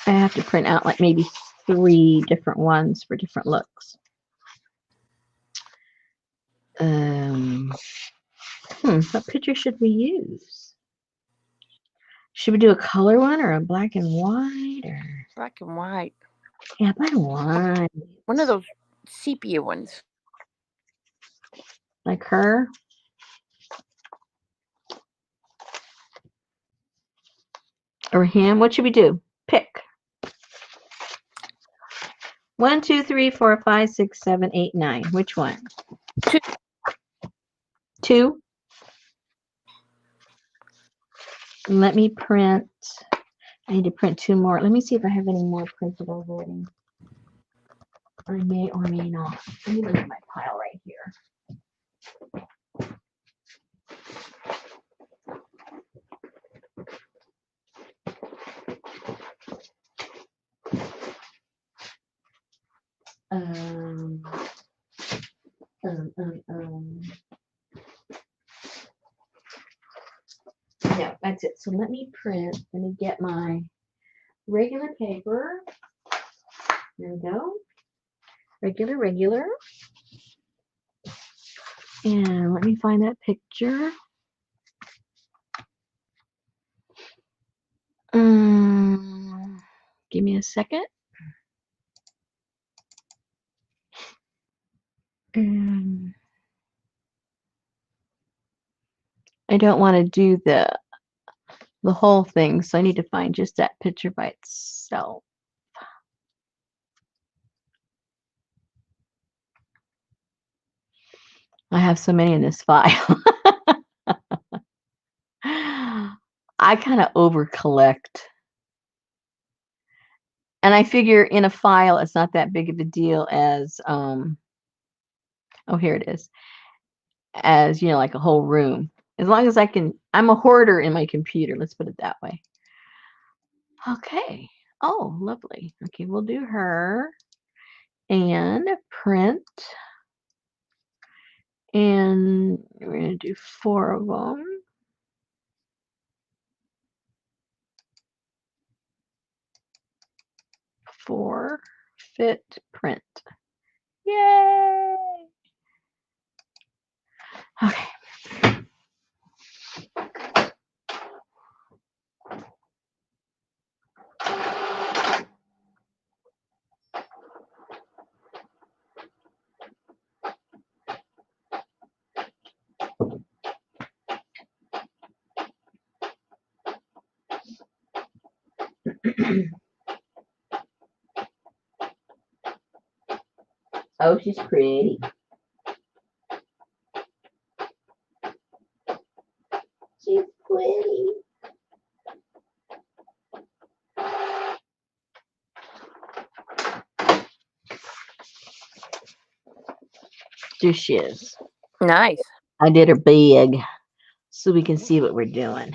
I have to print out like maybe 3 different ones for different looks. What picture should we use? Should we do a color one or a black and white or? Black and white. Yeah, black and white. One of those sepia ones. Like her? Or him? What should we do? Pick. 1, 2, 3, 4, 5, 6, 7, 8, 9. Which one? 2. 2? Let me print. I need to print 2 more. Let me see if I have any more printed already. I may or may not. Let me look at my pile right here. Um, um. No, that's it. So let me print. Let me get my regular paper. There we go. Regular. And let me find that picture. Give me a second. I don't want to do the whole thing, so I need to find just that picture by itself. I have so many in this file. I kind of over collect. And I figure in a file, it's not that big of a deal as, oh, here it is, as, like a whole room. As long as I'm a hoarder in my computer. Let's put it that way. Okay. Oh, lovely. Okay, we'll do her and print. And we're going to do 4 of them. For fit print. Yay! Okay. Oh, she's pretty. She's pretty. There she is. Nice. I did her big so we can see what we're doing.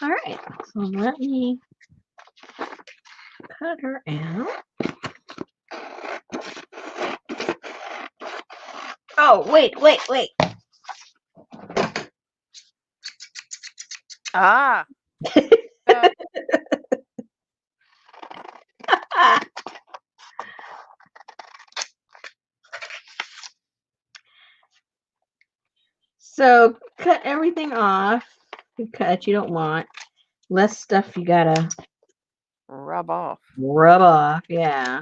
All right, so let me cut her out. Oh, wait. Ah. So cut everything off. Cut you don't want. Less stuff you gotta Rub off. rub off. Yeah.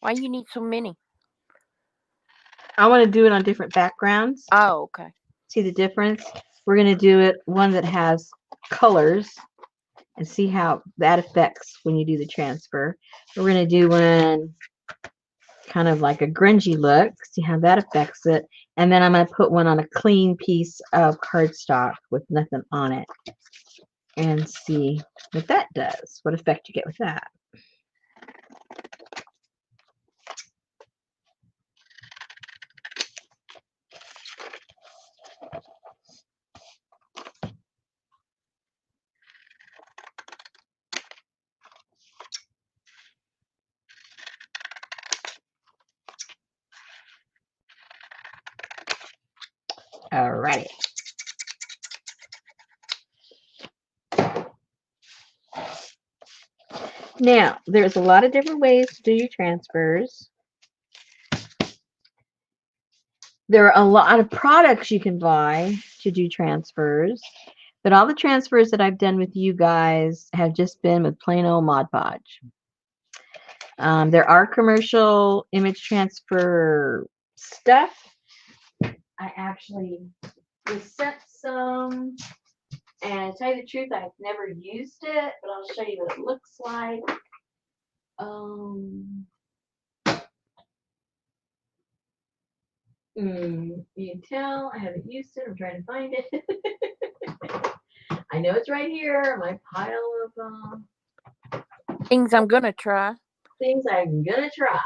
Why you need so many? I want to do it on different backgrounds. Oh, okay. See the difference? We're going to do it one that has colors and see how that affects when you do the transfer. We're going to do one kind of like a grungy look, see how that affects it. And then I'm going to put one on a clean piece of cardstock with nothing on it and see what that does, what effect you get with that. Alrighty. Now, there's a lot of different ways to do your transfers. There are a lot of products you can buy to do transfers, but all the transfers that I've done with you guys have just been with plain old Mod Podge. There are commercial image transfer stuff. I actually was sent some, and to tell you the truth, I've never used it, but I'll show you what it looks like. You can tell I haven't used it. I'm trying to find it. I know it's right here, my pile of Things I'm gonna try. things I'm gonna try.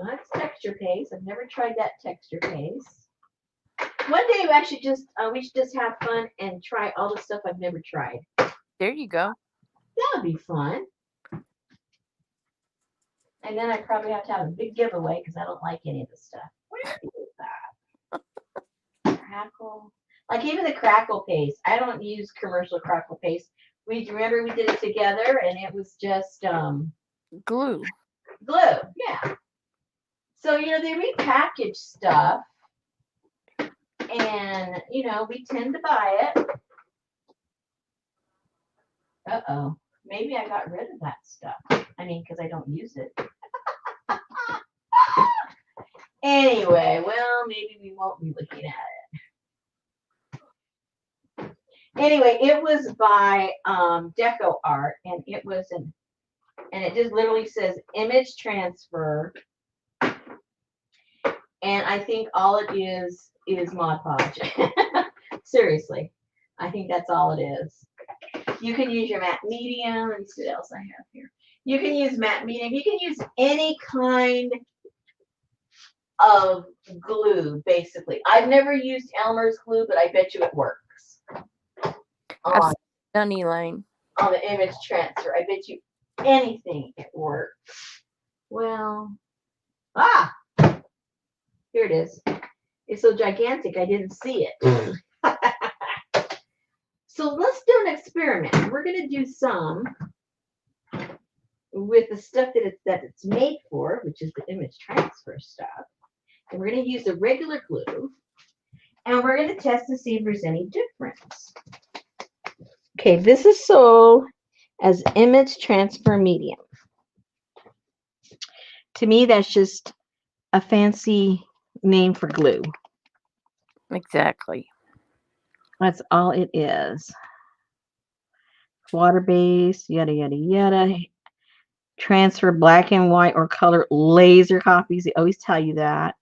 That's texture paste. I've never tried that texture paste. One day we should just have fun and try all the stuff I've never tried. There you go. That would be fun. And then I probably have to have a big giveaway because I don't like any of the stuff. Where is that? Crackle. Like even the crackle paste. I don't use commercial crackle paste. We remember we did it together and it was just glue. Glue, yeah. So they repackage stuff, and we tend to buy it. Uh-oh. Maybe I got rid of that stuff. I mean, because I don't use it. Anyway, well, maybe we won't be looking at it. Anyway, it was by Deco Art, and it was and it just literally says image transfer. And I think all it is Mod Podge. Seriously, I think that's all it is. You can use your matte medium. Let me see what else I have here. You can use matte medium. You can use any kind of glue, basically. I've never used Elmer's glue, but I bet you it works. I've done Elaine. On the image transfer. I bet you anything it works. Well, here it is. It's so gigantic, I didn't see it. So let's do an experiment. We're going to do some with the stuff that it's made for, which is the image transfer stuff. And we're going to use the regular glue. And we're going to test to see if there's any difference. Okay, this is sold as image transfer medium. To me, that's just a fancy name for glue. Exactly. That's all it is. Water-based, yada, yada, yada. Transfer black and white or color laser copies. They always tell you that.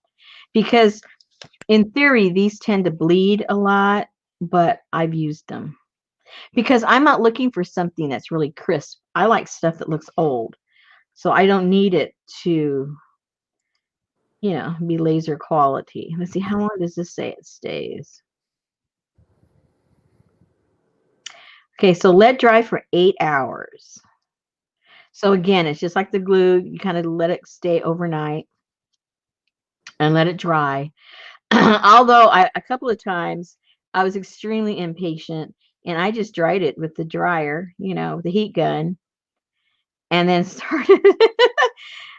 Because in theory, these tend to bleed a lot, but I've used them. Because I'm not looking for something that's really crisp. I like stuff that looks old. So I don't need it to, be laser quality. Let's see, how long does this say it stays? Okay, so let dry for 8 hours. So again, it's just like the glue. You kind of let it stay overnight and let it dry. Although a couple of times I was extremely impatient and I just dried it with the dryer, the heat gun, and then started.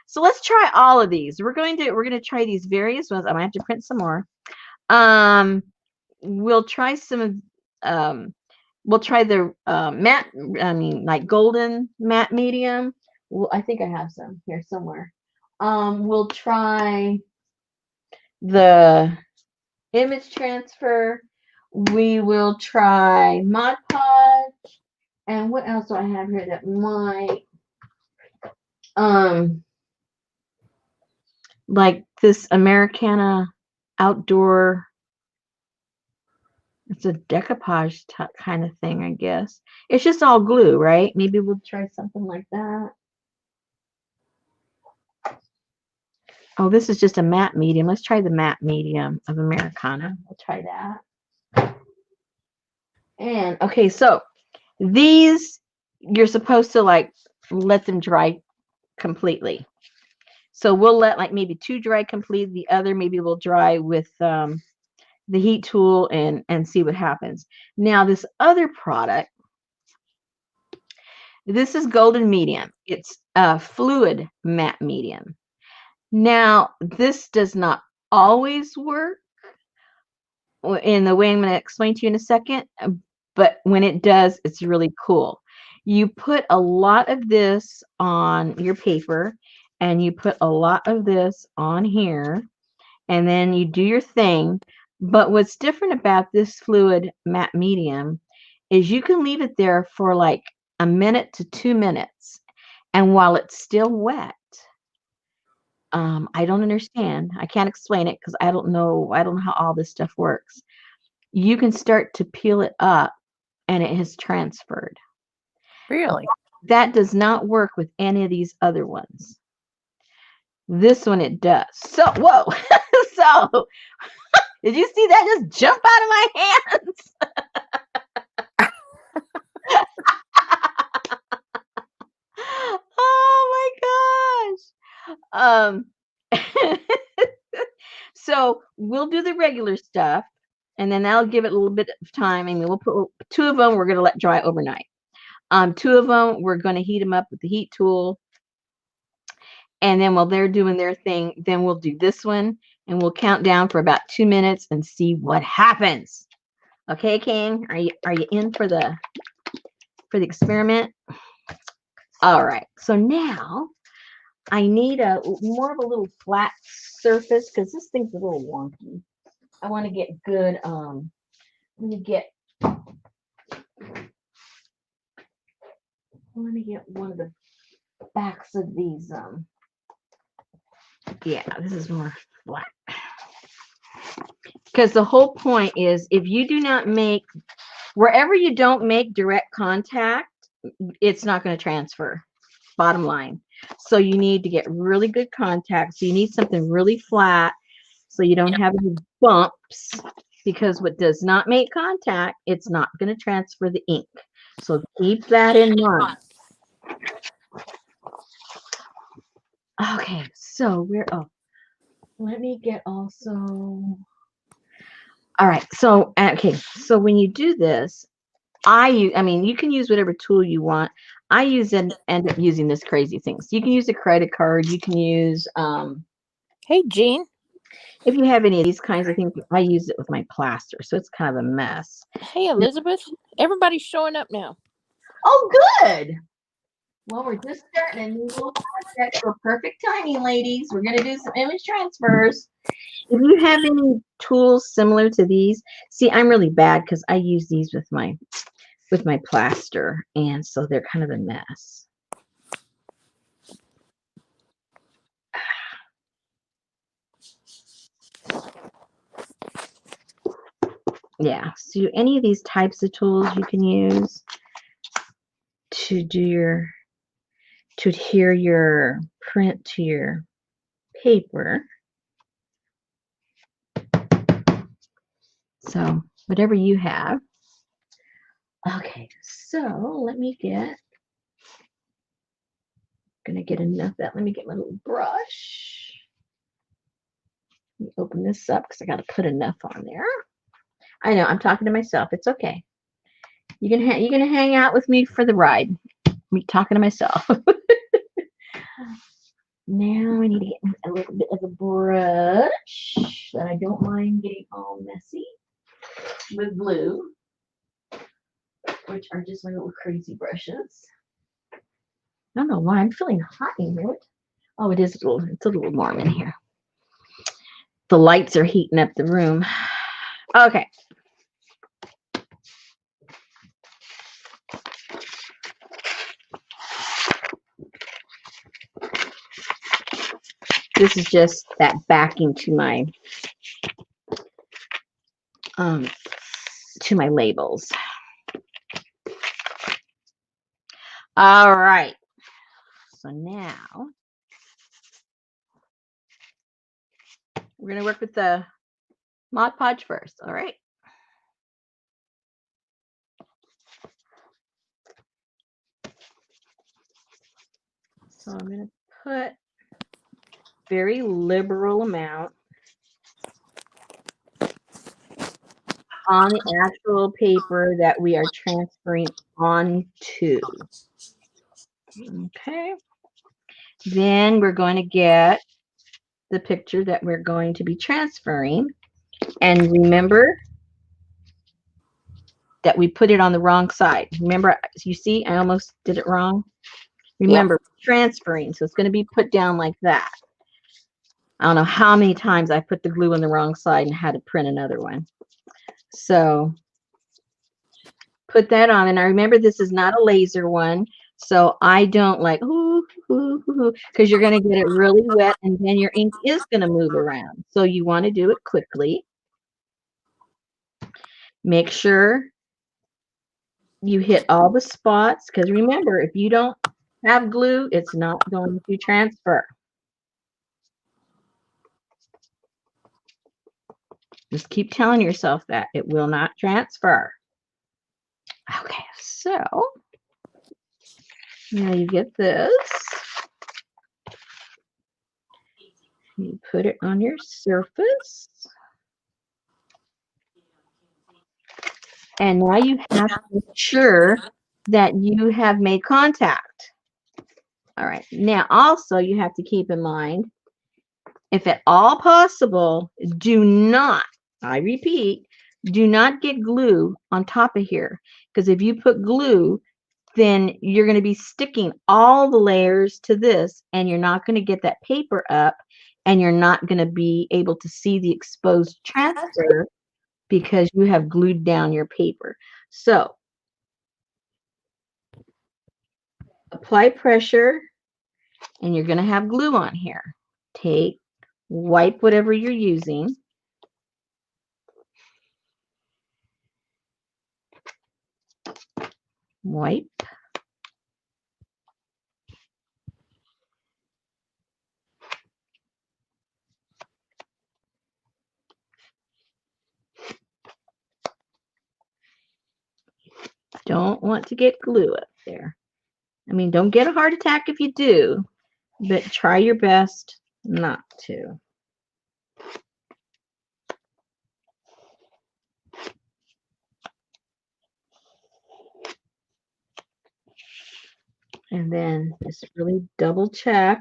So let's try all of these. We're going to try these various ones. I might have to print some more. We'll try some of we'll try the matte, like golden matte medium. Well, I think I have some here somewhere. We'll try the image transfer. We will try Mod Podge. And what else do I have here that might like this Americana outdoor, it's a decoupage kind of thing, I guess. It's just all glue, right? Maybe we'll try something like that. Oh, this is just a matte medium. Let's try the matte medium of Americana. We'll try that. And okay, so these you're supposed to like let them dry completely. So we'll let like maybe 2 dry completely. The other maybe we'll dry with the heat tool and see what happens. Now this other product, this is golden medium. It's a fluid matte medium. Now this does not always work in the way I'm going to explain to you in a second, but when it does, it's really cool. You put a lot of this on your paper and you put a lot of this on here and then you do your thing. But what's different about this fluid matte medium is you can leave it there for like a minute to 2 minutes. And while it's still wet, I don't understand. I can't explain it because I don't know. I don't know how all this stuff works. You can start to peel it up and it has transferred. Really? That does not work with any of these other ones. This one it does. So, whoa. So, did you see that just jump out of my hands? Oh my gosh. So we'll do the regular stuff and then that'll give it a little bit of time. I mean, we'll put 2 of them we're going to let dry overnight. 2 of them we're going to heat them up with the heat tool. And then while they're doing their thing, then we'll do this one and we'll count down for about 2 minutes and see what happens. Okay, King, are you in for the experiment? All right. So now I need a more of a little flat surface because this thing's a little wonky. I want to get good. Let me get one of the backs of these. Yeah, this is more flat. Because the whole point is if you do not make, wherever you don't make direct contact, it's not going to transfer, bottom line. So you need to get really good contact. So you need something really flat so you don't have any bumps because what does not make contact, it's not going to transfer the ink. So keep that in mind. Okay, so let me get also. All right, so okay, so when you do this, I mean, you can use whatever tool you want. I end up using this crazy thing. So you can use a credit card. You can use, Hey, Jean. if you have any of these kinds of things, I use it with my plaster. So it's kind of a mess. Hey, Elizabeth. Everybody's showing up now. Oh, good. Well, we're just starting a new little project for perfect timing, ladies. We're going to do some image transfers. If you have any tools similar to these, see, I'm really bad because I use these with my plaster, and so they're kind of a mess. Yeah, so any of these types of tools you can use to adhere your print to your paper. So whatever you have. Okay, so gonna get enough that. Let me get my little brush. Let me open this up because I got to put enough on there. I know I'm talking to myself. It's okay. You're gonna hang out with me for the ride. Me talking to myself. Now I need to get a little bit of a brush that I don't mind getting all messy with glue, which are just my little crazy brushes. I don't know why I'm feeling hot in here. Oh, it's a little warm in here. The lights are heating up the room. Okay. This is just that backing to my labels. All right. So now we're going to work with the Mod Podge first. All right. So I'm going to put very liberal amount on the actual paper that we are transferring onto. Okay. Then we're going to get the picture that we're going to be transferring. And remember, that we put it on the wrong side. Remember, you see, I almost did it wrong. Yep. Remember, transferring, so it's going to be put down like that. I don't know how many times I put the glue on the wrong side and had to print another one. So put that on. And I remember this is not a laser one. So I don't like, because you're going to get it really wet and then your ink is going to move around. So you want to do it quickly. Make sure you hit all the spots, because remember, if you don't have glue, it's not going to transfer. Just keep telling yourself that it will not transfer. Okay, so now you get this. You put it on your surface. And now you have to make sure that you have made contact. All right. Now, also, you have to keep in mind, if at all possible, do not, I repeat, do not get glue on top of here. Because if you put glue, then you're going to be sticking all the layers to this, and you're not going to get that paper up, and you're not going to be able to see the exposed transfer because you have glued down your paper. So apply pressure, and you're going to have glue on here. Wipe whatever you're using. Wipe. Don't want to get glue up there. I mean, don't get a heart attack if you do, but try your best not to. And then just really double check.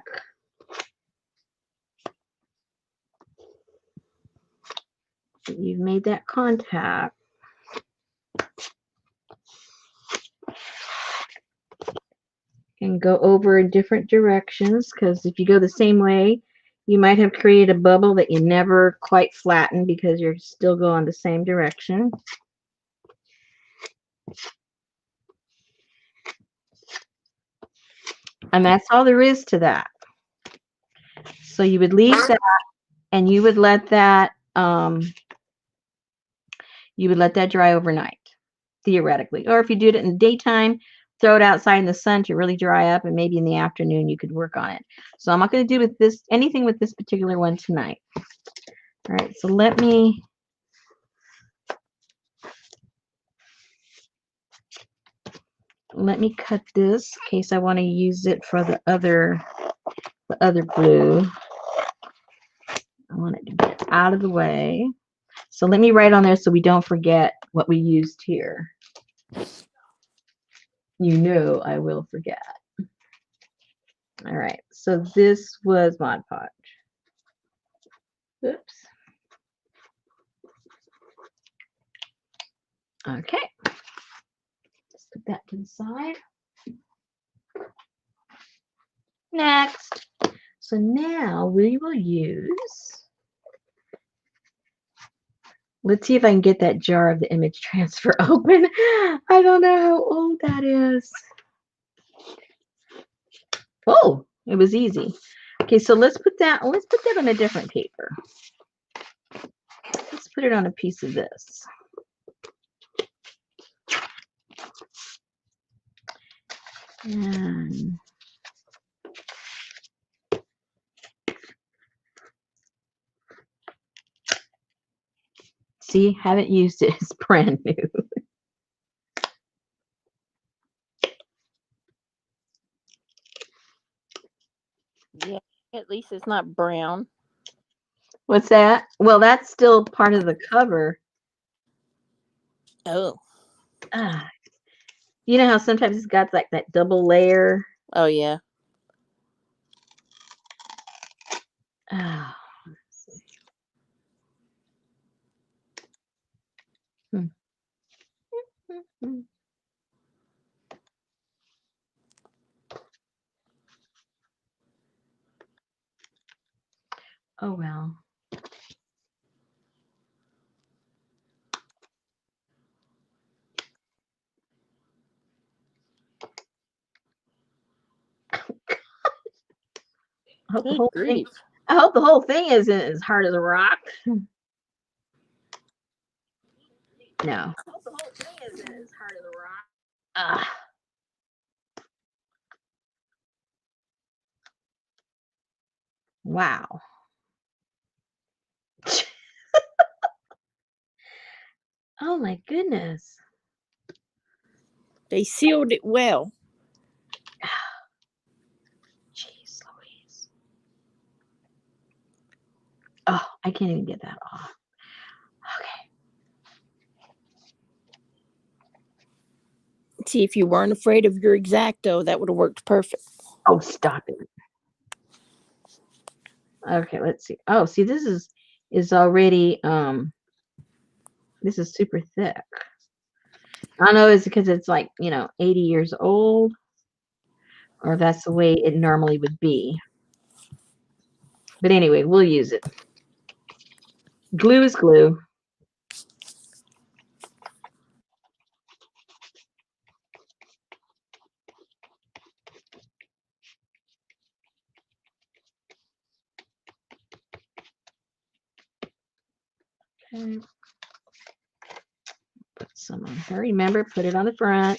That you've made that contact. And go over in different directions, because if you go the same way, you might have created a bubble that you never quite flatten because you're still going the same direction. And that's all there is to that. So you would leave that, and you would let that dry overnight, theoretically. Or if you do it in the daytime, throw it outside in the sun to really dry up, and maybe in the afternoon you could work on it. So I'm not going to do anything with this particular one tonight. All right, so let me cut this in case I want to use it for the other glue. I want it to get out of the way. So let me write on there so we don't forget what we used here. You know I will forget. All right, so this was Mod Podge. Oops. Okay. Let's put that to the side. Next. So now we will use, let's see if I can get that jar of the image transfer open. I don't know how old that is. Oh, it was easy. Okay, so let's put that on a different paper. Let's put it on a piece of this. And see, haven't used it. It's brand new. Yeah. At least it's not brown. What's that? Well, that's still part of the cover. Oh. Ah, you know how sometimes it's got like that double layer? Oh yeah. Oh, Oh well. I hope the Good whole thing. grief. I hope the whole thing isn't as hard as a rock. No. I hope the whole thing isn't as hard as a rock. Ah. Wow. Oh my goodness. They sealed it well. Jeez Louise. Oh, I can't even get that off. Okay. See, if you weren't afraid of your Exacto, that would have worked perfect. Oh, stop it. Okay, let's see. Oh, see, this is already this is super thick. I don't know, is it because it's like, 80 years old, or that's the way it normally would be. But anyway, we'll use it. Glue is glue. Okay. Put some on here. Remember, put it on the front.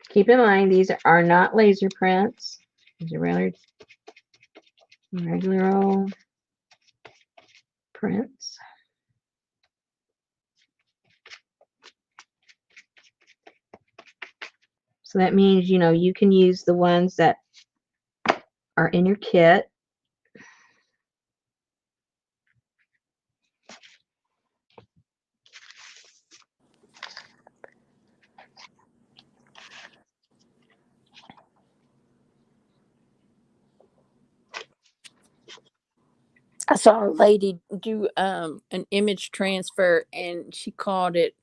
Keep in mind, these are not laser prints. These are regular old prints. So that means, you can use the ones that are in your kit. I saw a lady do an image transfer, and she called it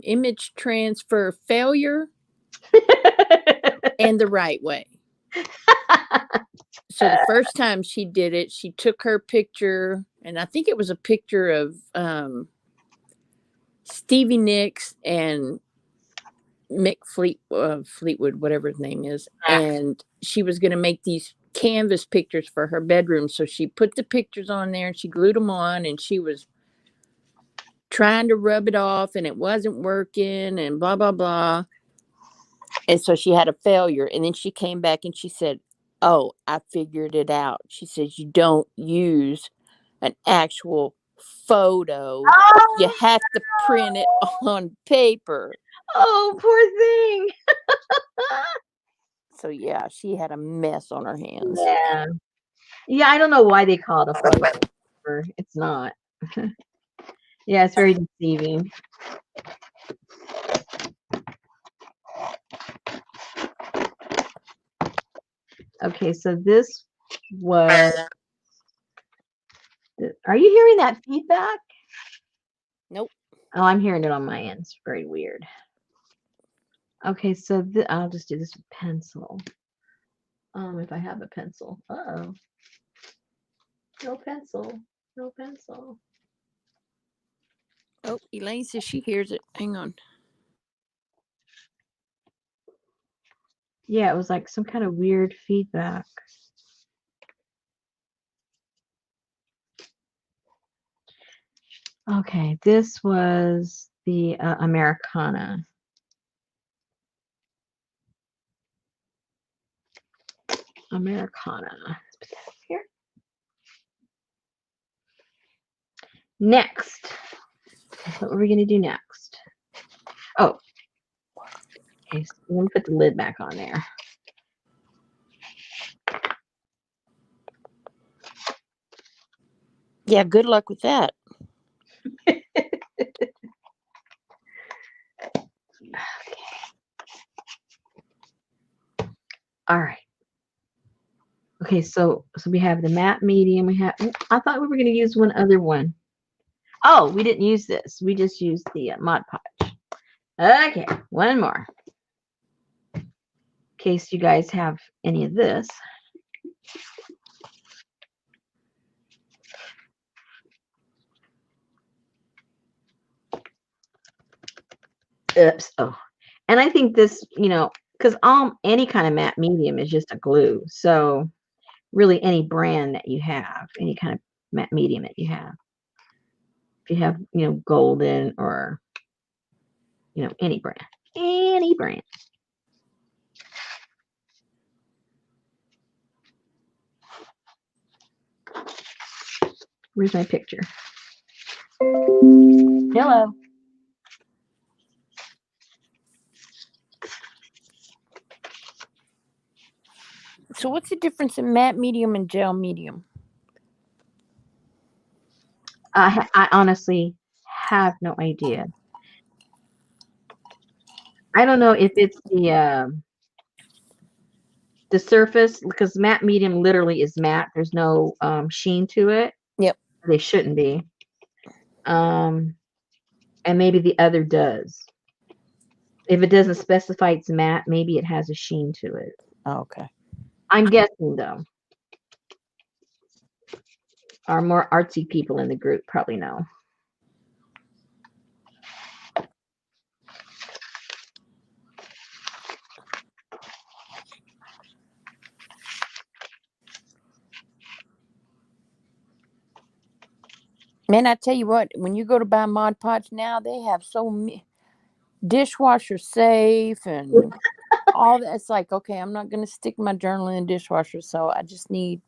image transfer failure and the right way. So the first time she did it, she took her picture, and I think it was a picture of Stevie Nicks and Mick Fleetwood, whatever his name is, and she was going to make these canvas pictures for her bedroom. So she put the pictures on there, and she glued them on, and she was trying to rub it off, and it wasn't working, and blah blah blah. And so she had a failure, and then she came back and she said, "Oh, I figured it out." She says, "You don't use an actual photo. You have to print it on paper." Oh, poor thing. So yeah, she had a mess on her hands. Yeah. Yeah, I don't know why they call it a photo. It's not. Yeah, it's very deceiving. Okay, so this was. Are you hearing that feedback? Nope. Oh, I'm hearing it on my end. It's very weird. Okay, so I'll just do this with pencil. If I have a pencil. Uh-oh. No pencil. No pencil. Oh, Elaine says she hears it. Hang on. Yeah, it was like some kind of weird feedback. Okay, this was the Americana. Americana. Let's put that here. Next. What are we going to do next? Oh. Okay, so I'm going to put the lid back on there. Yeah, good luck with that. Okay. All right. Okay, so we have the matte medium. We have. I thought we were going to use one other one. Oh, we didn't use this. We just used the Mod Podge. Okay, one more. In case you guys have any of this. Oops. Oh, and I think this, because any kind of matte medium is just a glue. So really, any brand that you have, any kind of matte medium that you have, if you have, golden or any brand. Where's my picture? Hello. So what's the difference in matte medium and gel medium? I honestly have no idea. I don't know if it's the surface, because matte medium literally is matte. There's no sheen to it. Yep. They shouldn't be. And maybe the other does. If it doesn't specify it's matte, maybe it has a sheen to it. Oh, okay. I'm guessing though. Our more artsy people in the group probably know. Man, I tell you what, when you go to buy Mod Podge now, they have so many dishwasher safe and all that. It's like, okay, I'm not going to stick my journal in the dishwasher, so I just need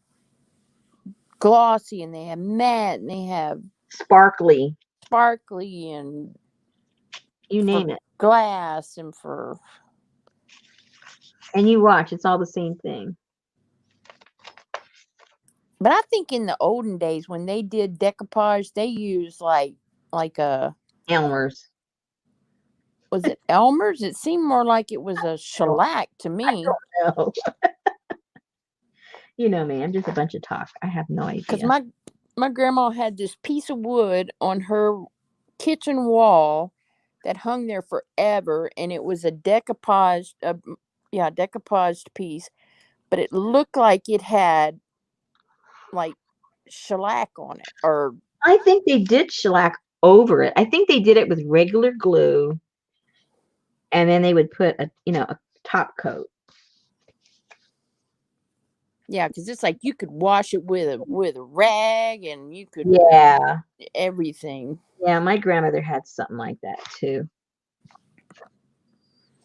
glossy, and they have matte, and they have Sparkly. sparkly, and You name it. glass, and for... And you watch, it's all the same thing. But I think in the olden days when they did decoupage, they used like a... Elmer's. Was it Elmer's? It seemed more like it was a shellac to me. No. You know me, I'm just a bunch of talk. I have no idea. Because my grandma had this piece of wood on her kitchen wall that hung there forever, and it was a decoupaged piece, but it looked like it had like shellac on it, or I think they did shellac over it. I think they did it with regular glue, and then they would put a top coat. yeah, because it's like you could wash it with a rag, and you could everything. Yeah, my grandmother had something like that too.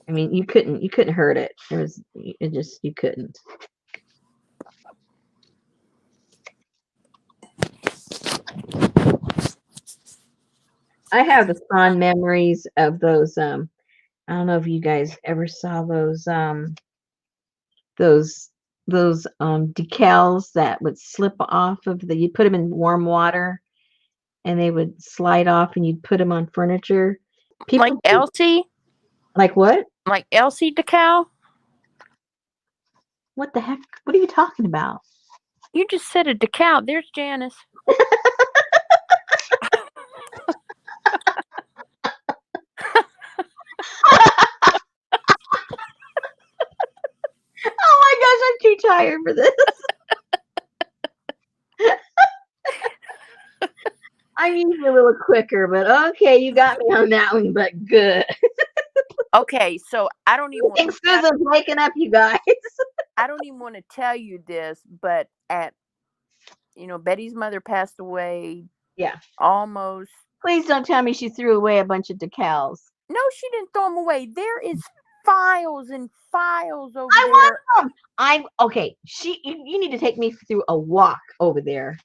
I mean, you couldn't hurt it. You couldn't. I have the fond memories of those. I don't know if you guys ever saw those decals that would slip off of you put them in warm water and they would slide off, and you'd put them on furniture. Like Elsie? Like what? Like Elsie decal? What the heck? What are you talking about? You just said a decal. There's Janice. Oh my gosh, I'm too tired for this. I'm usually a little quicker, but okay, you got me on that one, but good. Okay, so I don't even want Susan's waking up, you guys. I don't even want to tell you this, but Betty's mother passed away. Yeah. Almost. Please don't tell me she threw away a bunch of decals. No, she didn't throw them away. There is files and files over I there. want them. Okay. You need to take me through a walk over there,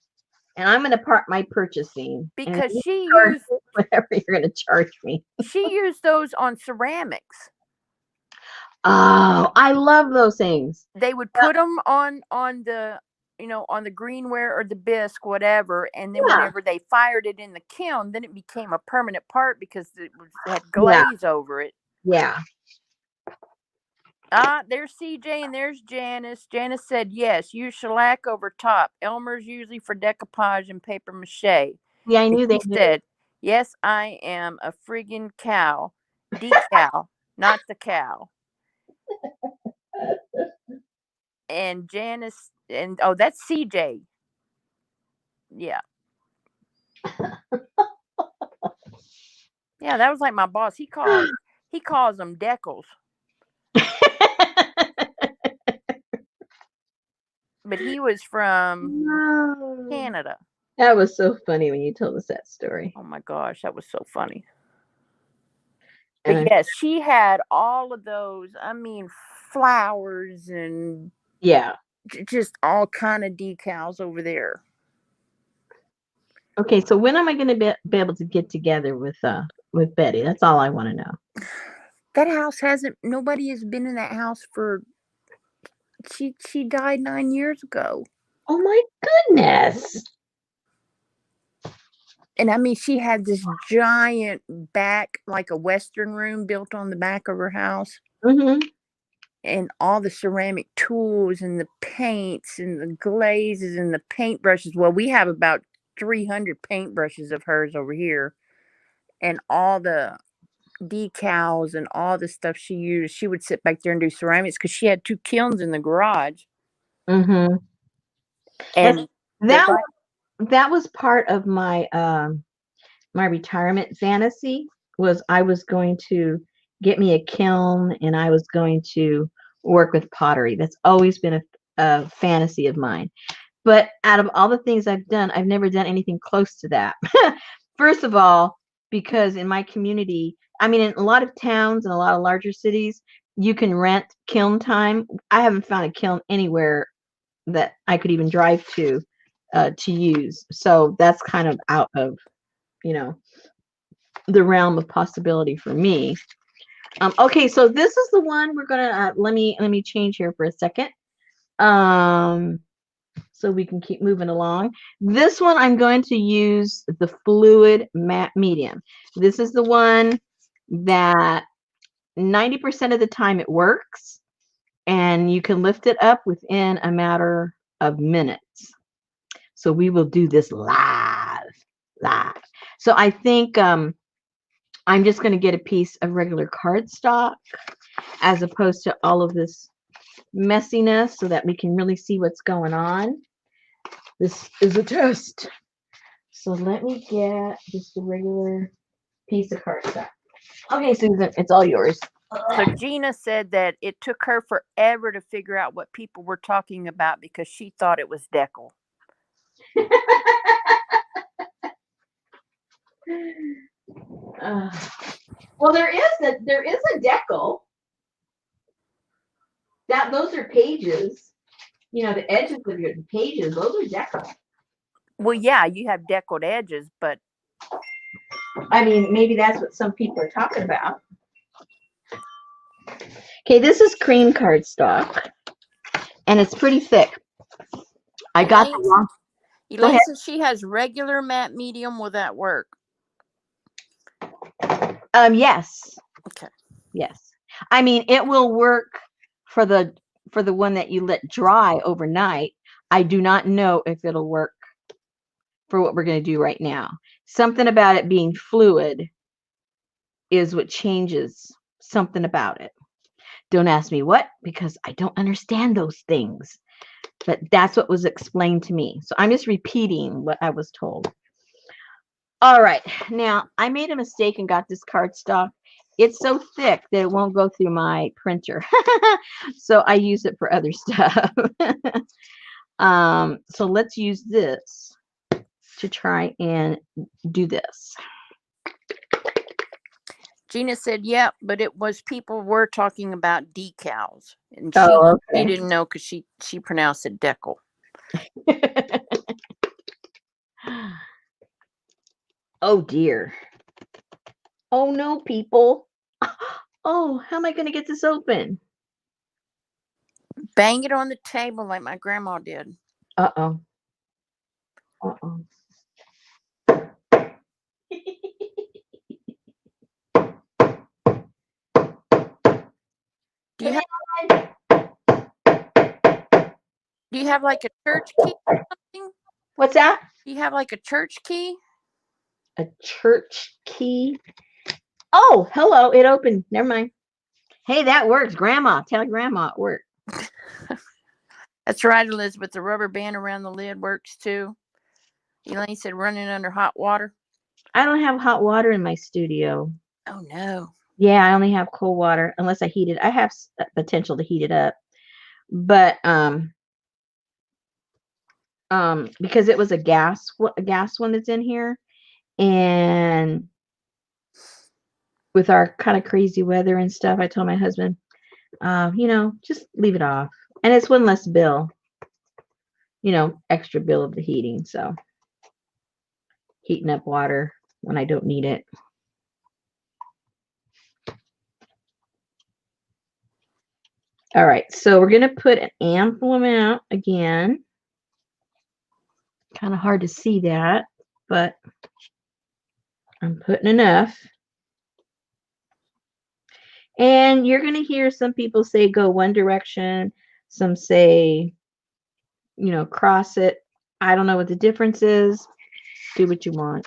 and I'm going to part my purchasing because she used whatever you're going to charge me. She used those on ceramics. Oh, I love those things. They would put them on the on the greenware or the bisque, whatever, and then whenever they fired it in the kiln, then it became a permanent part because it had glaze over it. Yeah. There's CJ and there's Janice. Janice said yes. Use shellac over top. Elmer's usually for decoupage and paper mache. Yeah, I And knew they he did. said, yes, I am a friggin' cow. Decal, not the cow. And Janice and oh, that's CJ. Yeah. Yeah, that was like my boss. He calls them decals. But he was from No. Canada. That was so funny when you told us that story. Oh my gosh, that was so funny. But And yes, she had all of those. I mean, flowers and yeah. just all kind of decals over there. Okay, so when am I going to be able to get together with Betty? That's all I want to know. That house hasn't. Nobody has been in that house for. She died 9 years ago. Oh my goodness. And I mean, she had this giant back, like a Western room built on the back of her house. Mm-hmm. And all the ceramic tools and the paints and the glazes and the paintbrushes. Well, we have about 300 paintbrushes of hers over here. And all the decals and all the stuff she used. She would sit back there and do ceramics because she had 2 kilns in the garage. Mm-hmm. And the That that was part of my retirement fantasy was I was going to get me a kiln and I was going to work with pottery. That's always been a fantasy of mine. But out of all the things I've done, I've never done anything close to that. First of all, because in my community, I mean, in a lot of towns and a lot of larger cities, you can rent kiln time. I haven't found a kiln anywhere that I could even drive to use. So that's kind of out of, you know, the realm of possibility for me. Okay, so this is the one we're gonna let me change here for a second. Um, so we can keep moving along. This one I'm going to use the fluid matte medium. This is the one that 90% of the time it works, and you can lift it up within a matter of minutes. So we will do this live. So I think I'm just going to get a piece of regular cardstock as opposed to all of this messiness so that we can really see what's going on. This is a test. So let me get just a regular piece of cardstock. Okay, Susan, it's all yours. So Gina said that it took her forever to figure out what people were talking about because she thought it was Deckle. Uh, well, there is a decal. Those are pages. You know, the edges of your pages, those are decal. Well, yeah, you have deckled edges, but I mean, maybe that's what some people are talking about. Okay, this is cream cardstock, and it's pretty thick. I got the wrong. Go Elaine ahead. says she has regular matte medium. Will that work? Yes. Okay. Yes. I mean, it will work for the one that you let dry overnight. I do not know if it'll work for what we're going to do right now. Something about it being fluid is what changes something about it. Don't ask me what, because I don't understand those things. But that's what was explained to me. So I'm just repeating what I was told. All right. Now, I made a mistake and got this cardstock. It's so thick that it won't go through my printer. So I use it for other stuff. So let's use this to try and do this. Gina said, "Yeah, but it was people were talking about decals, and she Oh, she okay. didn't know because she pronounced it Deckle." Oh dear. Oh no, people. Oh, how am I going to get this open? Bang it on the table like my grandma did. Uh-oh. Uh-oh. Do you have Do you have like a church key or something? What's that? Do you have like a church key? A church key? Oh, hello. It opened. Never mind. Hey, that works. Grandma. Tell Grandma it worked. That's right, Elizabeth. The rubber band around the lid works too. Elaine said running under hot water. I don't have hot water in my studio. Oh no. Yeah, I only have cold water unless I heat it. I have potential to heat it up, but because it was a gas one that's in here, and with our kind of crazy weather and stuff, I told my husband, just leave it off, and it's one less bill, extra bill of the heating. So heating up water when I don't need it. All right, so we're gonna put an ample amount again. Kind of hard to see that, but I'm putting enough. And you're going to hear some people say go one direction, some say, cross it. I don't know what the difference is. Do what you want.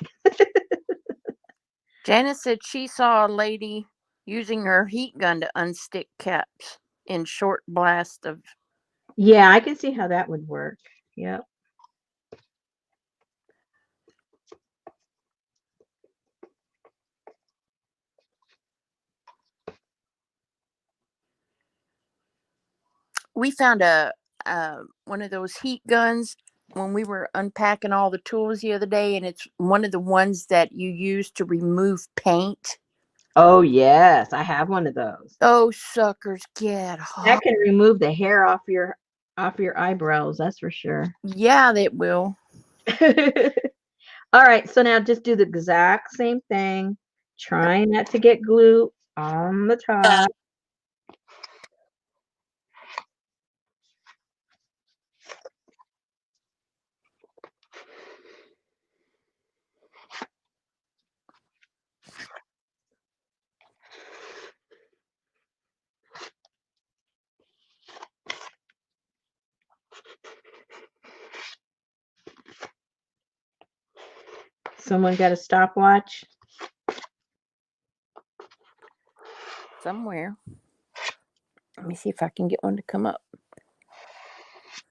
Janice said she saw a lady using her heat gun to unstick caps in short blast of. Yeah, I can see how that would work. Yep. We found a one of those heat guns when we were unpacking all the tools the other day, and it's one of the ones that you use to remove paint. Oh, yes. I have one of those. Those suckers get That hot. can remove the hair off your eyebrows, that's for sure. Yeah, that will. All right, so now just do the exact same thing. Try not to get glue on the top. Someone got a stopwatch? Somewhere. Let me see if I can get one to come up.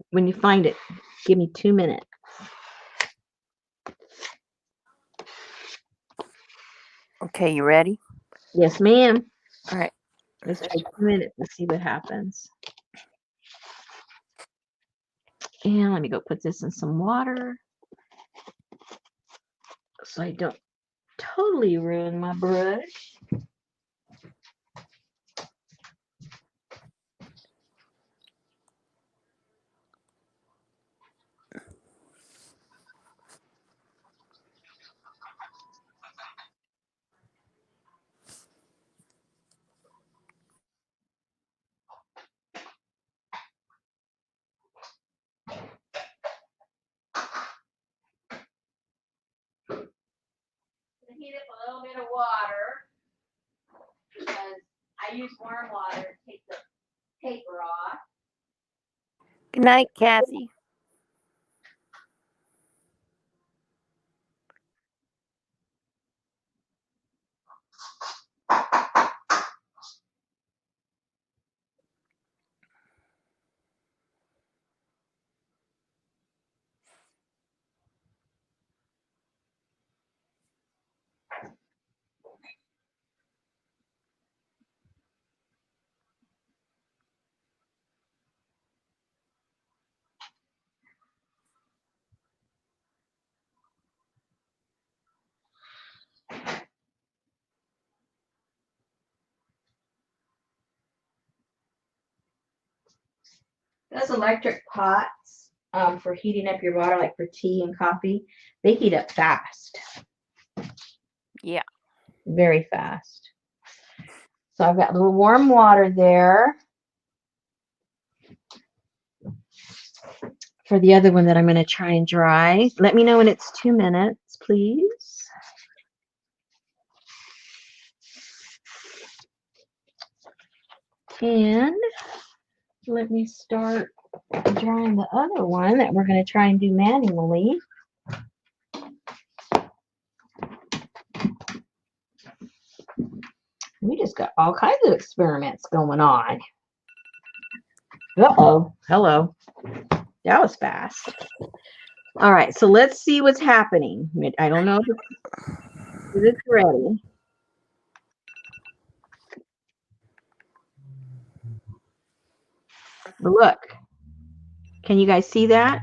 When you find it, give me 2 minutes. Okay, you ready? Yes, ma'am. All right. Let's try 2 minutes and see what happens. And let me go put this in some water so I don't totally ruin my brush. Heat up a little bit of water because I use warm water to take the paper off. Good night, Kathy. Those electric pots for heating up your water, like for tea and coffee, they heat up fast. Yeah. Very fast. So I've got a little warm water there. For the other one that I'm going to try and dry. Let me know when it's 2 minutes, please. And let me start I'm drawing the other one that we're going to try and do manually. We just got all kinds of experiments going on. Uh-oh. Hello. That was fast. All right, so let's see what's happening. I don't know if it's ready. But look, can you guys see that?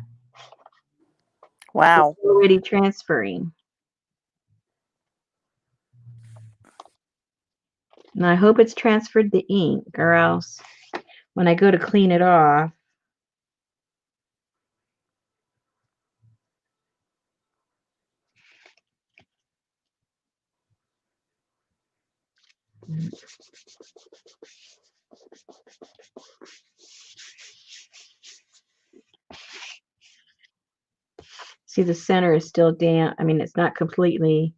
Wow. It's already transferring. And I hope it's transferred the ink, or else when I go to clean it off, see the center is still damp. I mean, it's not completely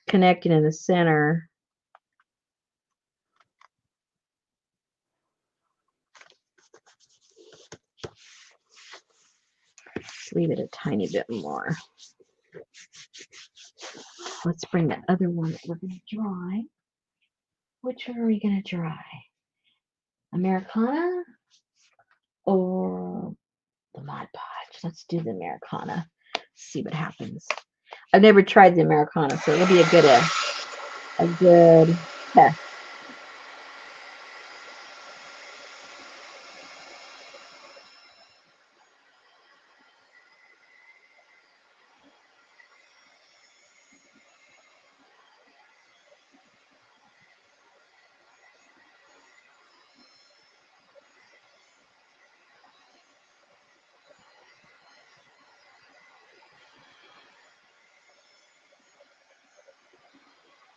connected in the center. Let's leave it a tiny bit more. Let's bring the other one that we're going to dry. Which one are we going to dry? Americana or the Mod Podge? Let's do the Americana. See what happens. I've never tried the Americana, so it'll be a good test.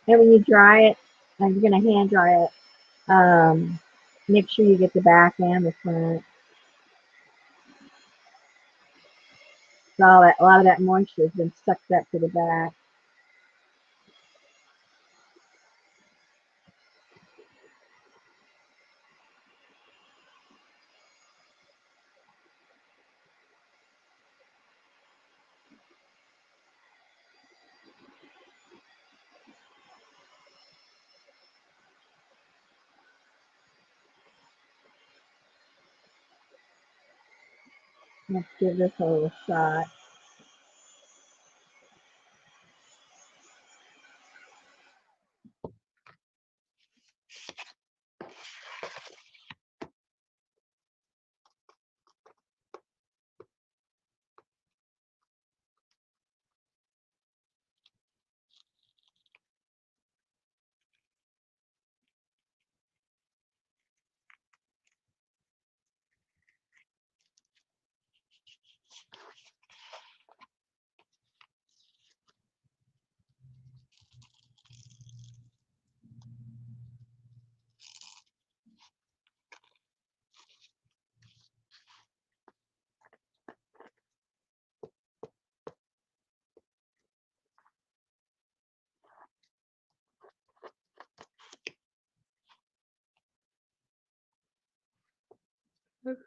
And when you dry it, and you're going to hand dry it, make sure you get the back and the front. So a lot of that moisture has been sucked up to the back. Let's give this a little shot.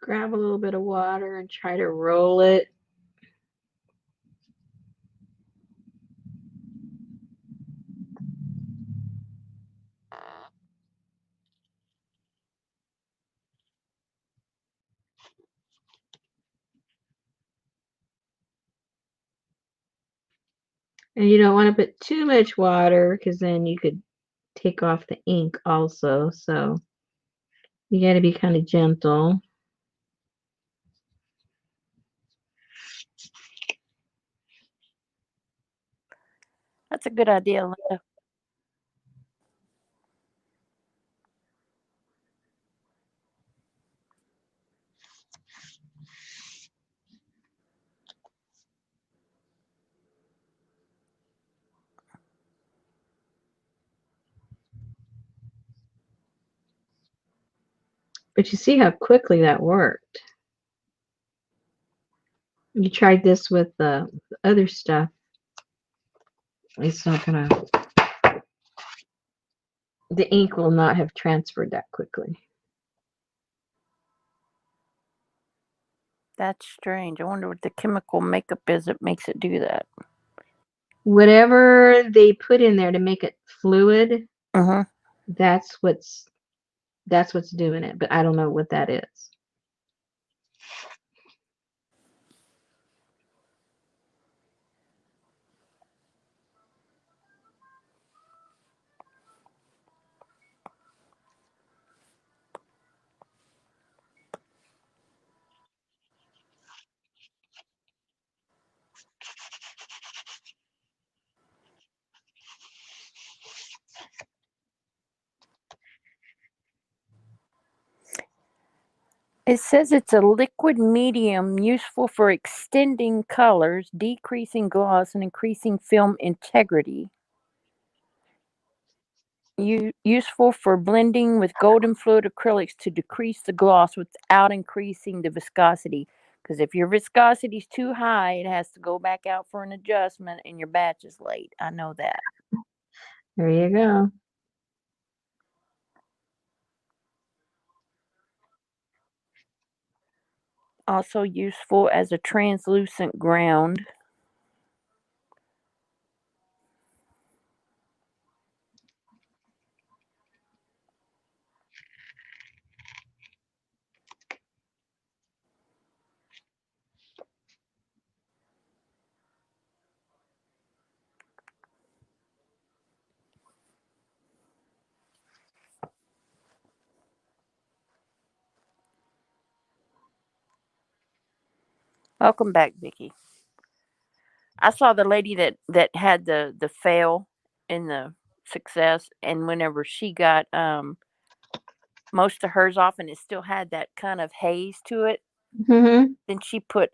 Grab a little bit of water and try to roll it. And you don't want to put too much water because then you could take off the ink also. So you got to be kind of gentle. That's a good idea, Linda. But you see how quickly that worked. You tried this with the other stuff. It's not gonna, the ink will not have transferred that quickly. That's strange. I wonder what the chemical makeup is that makes it do that. Whatever they put in there to make it fluid, Uh-huh. that's what's doing it, but I don't know what that is. It says it's a liquid medium useful for extending colors, decreasing gloss, and increasing film integrity. Useful for blending with golden fluid acrylics to decrease the gloss without increasing the viscosity. Because if your viscosity is too high, it has to go back out for an adjustment, and your batch is late. I know that. There you go. Also useful as a translucent ground. Welcome back, Vicky. I saw the lady that had the fail in the success, and whenever she got most of hers off, and it still had that kind of haze to it, Hmm. then she put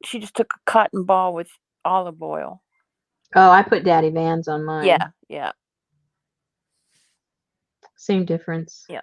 she just took a cotton ball with olive oil. Oh, I put Daddy Vans on mine. Yeah, yeah, Same difference. yeah.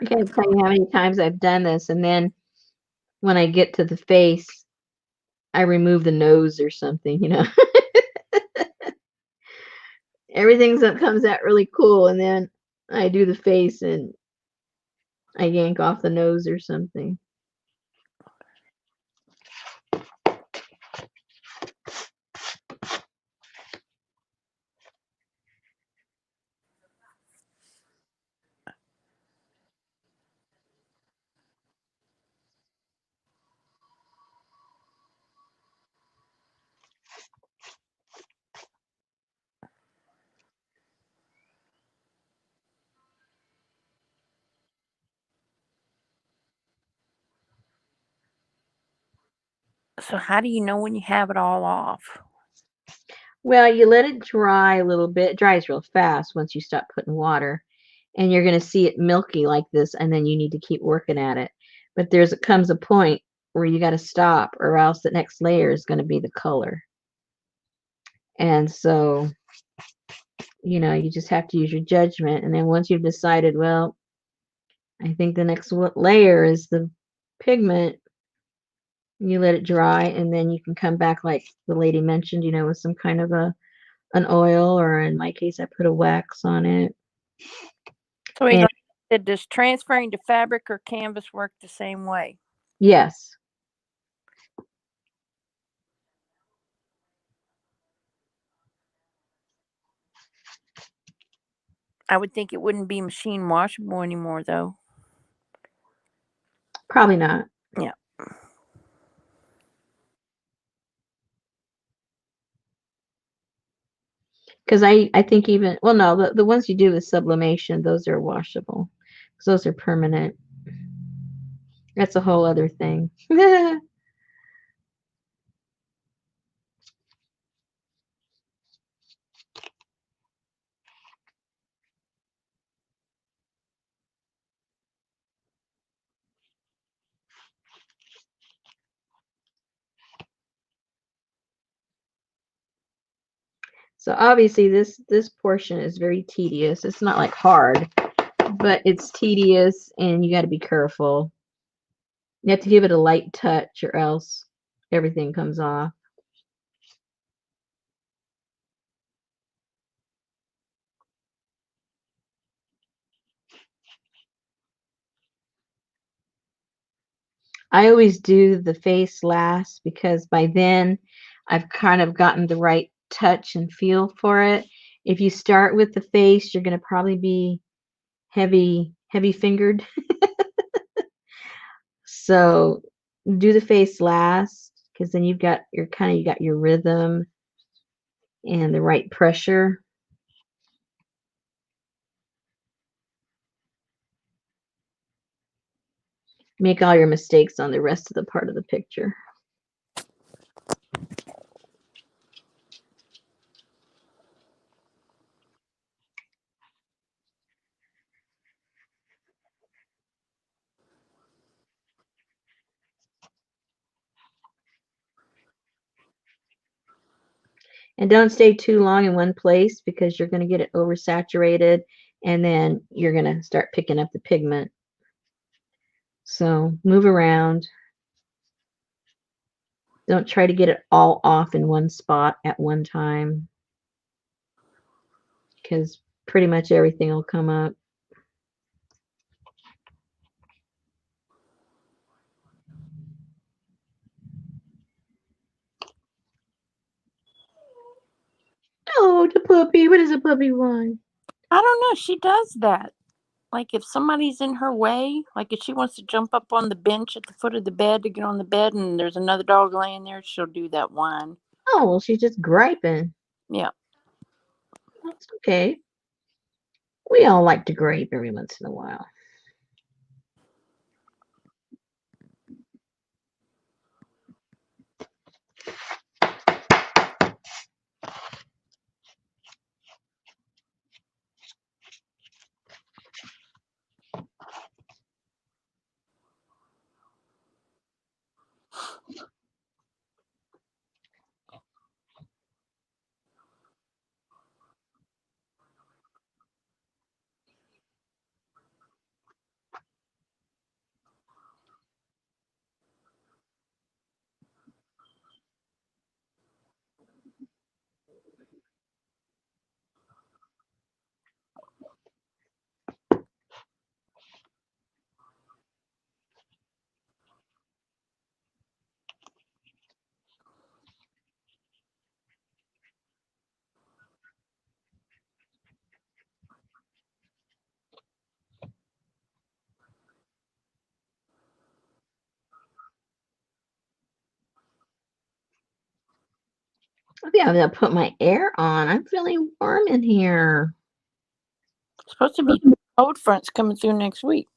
I can't tell you how many times I've done this, and then when I get to the face, I remove the nose or something. Everything that comes out really cool, and then I do the face and I yank off the nose or something. So how do you know when you have it all off? Well, you let it dry a little bit. It dries real fast once you stop putting water. And you're going to see it milky like this, and then you need to keep working at it. But comes a point where you got to stop, or else the next layer is going to be the color. And so, you just have to use your judgment. And then once you've decided, well, I think the next layer is the pigment, you let it dry, and then you can come back like the lady mentioned, with some kind of an oil, or in my case, I put a wax on it. So And Elaine said, does transferring to fabric or canvas work the same way? yes, I would think it wouldn't be machine washable anymore, though. probably not. Yeah. Because I think even, well, no, the ones you do with sublimation, those are washable. 'Cause those are permanent. That's a whole other thing. So obviously this portion is very tedious. It's not like hard, but it's tedious and you got to be careful. You have to give it a light touch or else everything comes off. I always do the face last because by then I've kind of gotten the right touch and feel for it. If you start with the face, you're going to probably be heavy fingered. So do the face last because then you got your rhythm and the right pressure. Make all your mistakes on the rest of the part of the picture. And don't stay too long in one place because you're going to get it oversaturated and then you're going to start picking up the pigment. So move around. Don't try to get it all off in one spot at one time because pretty much everything will come up. Oh, the puppy. What does the puppy want? I don't know. She does that. Like if somebody's in her way, like if she wants to jump up on the bench at the foot of the bed to get on the bed and there's another dog laying there, she'll do that whine. Oh, well, she's just griping. Yeah. That's okay. We all like to gripe every once in a while. Okay, I'm gonna put my air on. I'm feeling warm in here. It's supposed to be cold fronts coming through next week.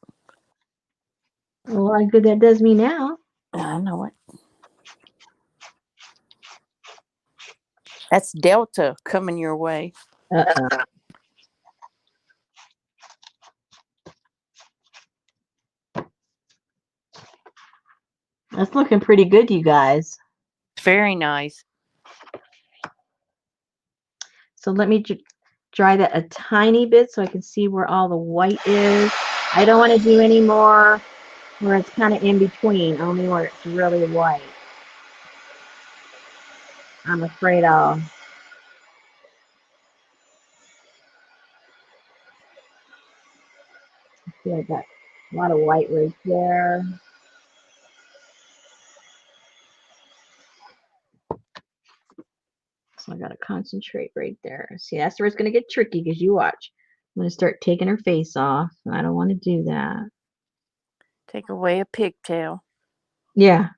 Well, how good that does me now. I know it. That's Delta coming your way. Uh-oh. That's looking pretty good, you guys. It's very nice. So let me dry that a tiny bit so I can see where all the white is. I don't want to do any more where it's kind of in between, only where it's really white. I'm afraid I'll. See, I got a lot of white right there. So I got to concentrate right there. See, that's where it's going to get tricky because you watch. I'm going to start taking her face off. I don't want to do that. Take away a pigtail. Yeah.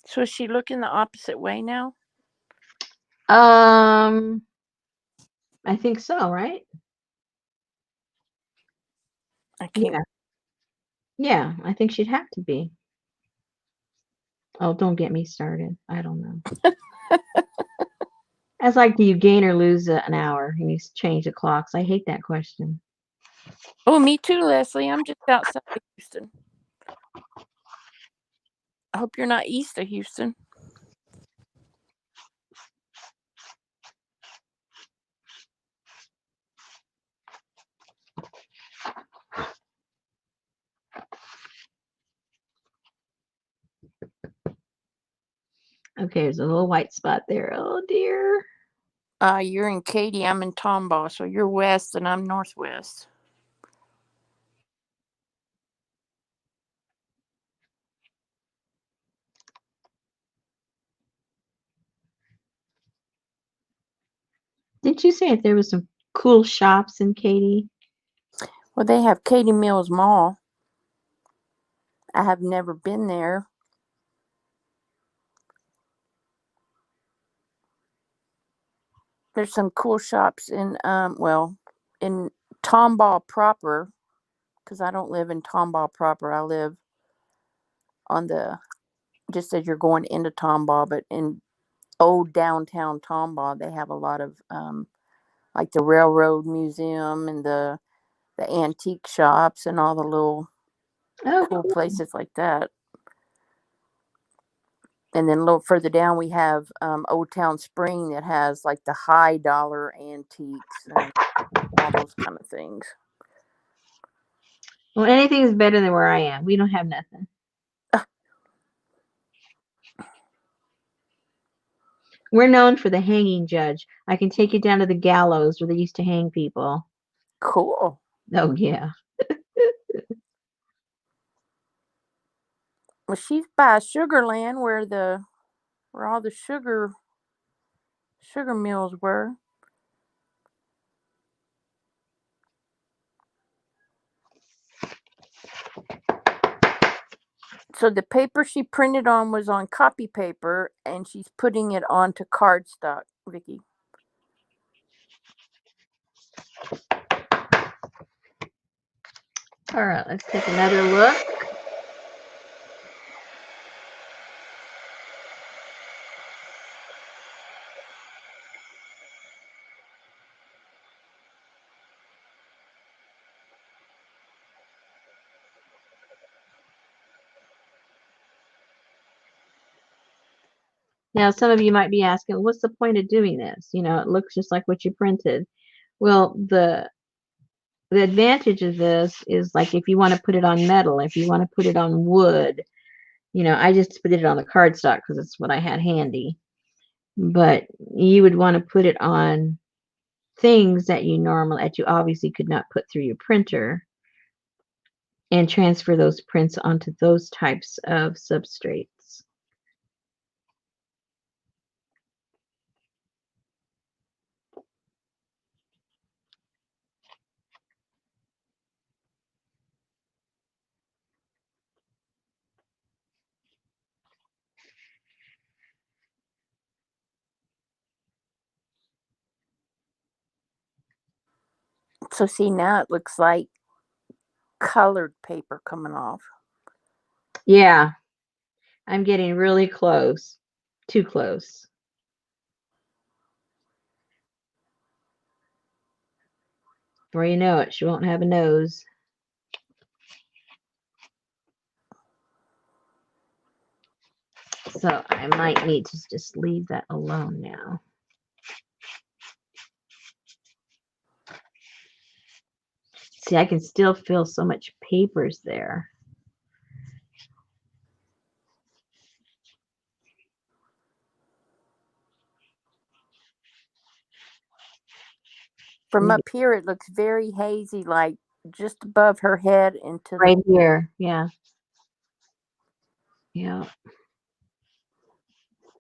So is she looking the opposite way now? I think so, right? I can't. Yeah. Yeah, I think she'd have to be. Oh, don't get me started. I don't know. That's like, do you gain or lose an hour? And you change the clocks. I hate that question. Oh, me too, Leslie. I'm just outside of Houston. I hope you're not east of Houston. Okay, there's a little white spot there. Oh dear. You're in Katy. I'm in Tomball, so you're west and I'm northwest. Didn't you say that there was some cool shops in Katy? Well, they have Katy Mills Mall. I have never been there. There's some cool shops in in Tomball proper, because I don't live in Tomball proper. I live on the just as you're going into Tomball, but in old downtown Tomball, they have a lot of like the Railroad Museum and the antique shops and all the little Oh, cool cool. places like that. And then a little further down, we have Old Town Spring that has like the high dollar antiques and all those kind of things. Well, anything is better than where I am. We don't have nothing. We're known for the hanging judge. I can take you down to the gallows where they used to hang people. Cool. Oh yeah. Well, she's by Sugarland, where all the sugar mills were. So the paper she printed on was on copy paper, and she's putting it onto cardstock, Vicky. All right, let's take another look. Now, some of you might be asking, what's the point of doing this? You know, it looks just like what you printed. Well, the advantage of this is like if you want to put it on metal, if you want to put it on wood, you know, I just put it on the cardstock because it's what I had handy. But you would want to put it on things that you obviously could not put through your printer and transfer those prints onto those types of substrates. So see, now it looks like colored paper coming off. Yeah, I'm getting really close. Too close. Before you know it, she won't have a nose. So I might need to just leave that alone now. See, I can still feel so much papers there. From up here, it looks very hazy, like just above her head into the. Right here. Yeah. Yeah.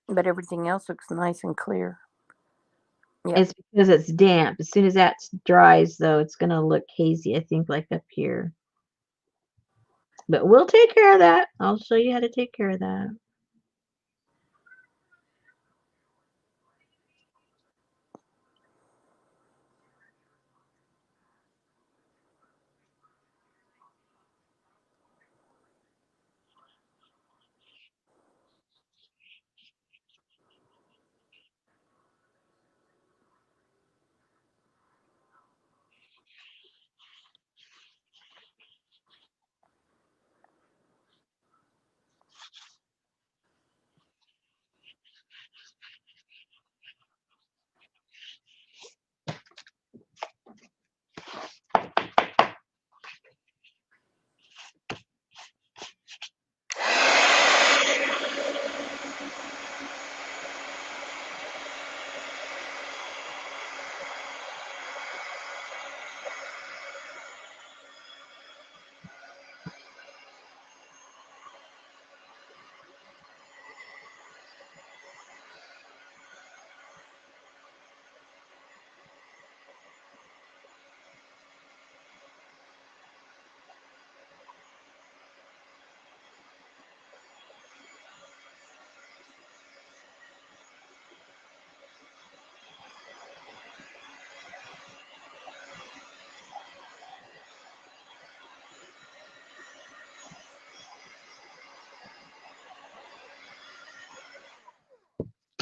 But everything else looks nice and clear. Yeah. It's because it's damp. As soon as that dries, though, it's going to look hazy, I think, like up here. But we'll take care of that. I'll show you how to take care of that.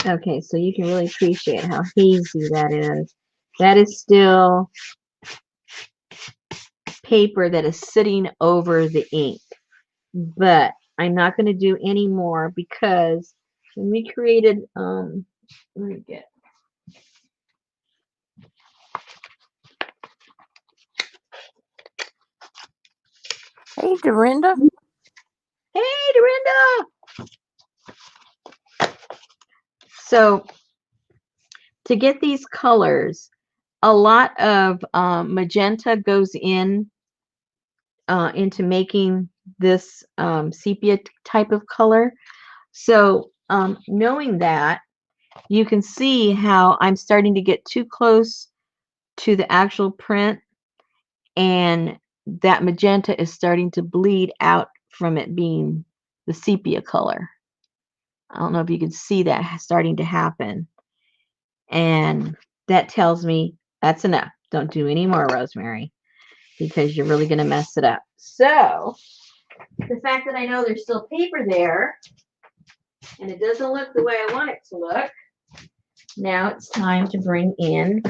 Okay, so you can really appreciate how hazy that is. That is still paper that is sitting over the ink. But I'm not going to do any more because when we created, let me get, Hey, Dorinda. hey, Dorinda! So to get these colors, a lot of magenta goes in into making this sepia type of color. So knowing that, you can see how I'm starting to get too close to the actual print, and that magenta is starting to bleed out from it being the sepia color. I don't know if you can see that starting to happen. And that tells me that's enough. Don't do any more, Rosemary, because you're really going to mess it up. So the fact that I know there's still paper there and it doesn't look the way I want it to look, now it's time to bring in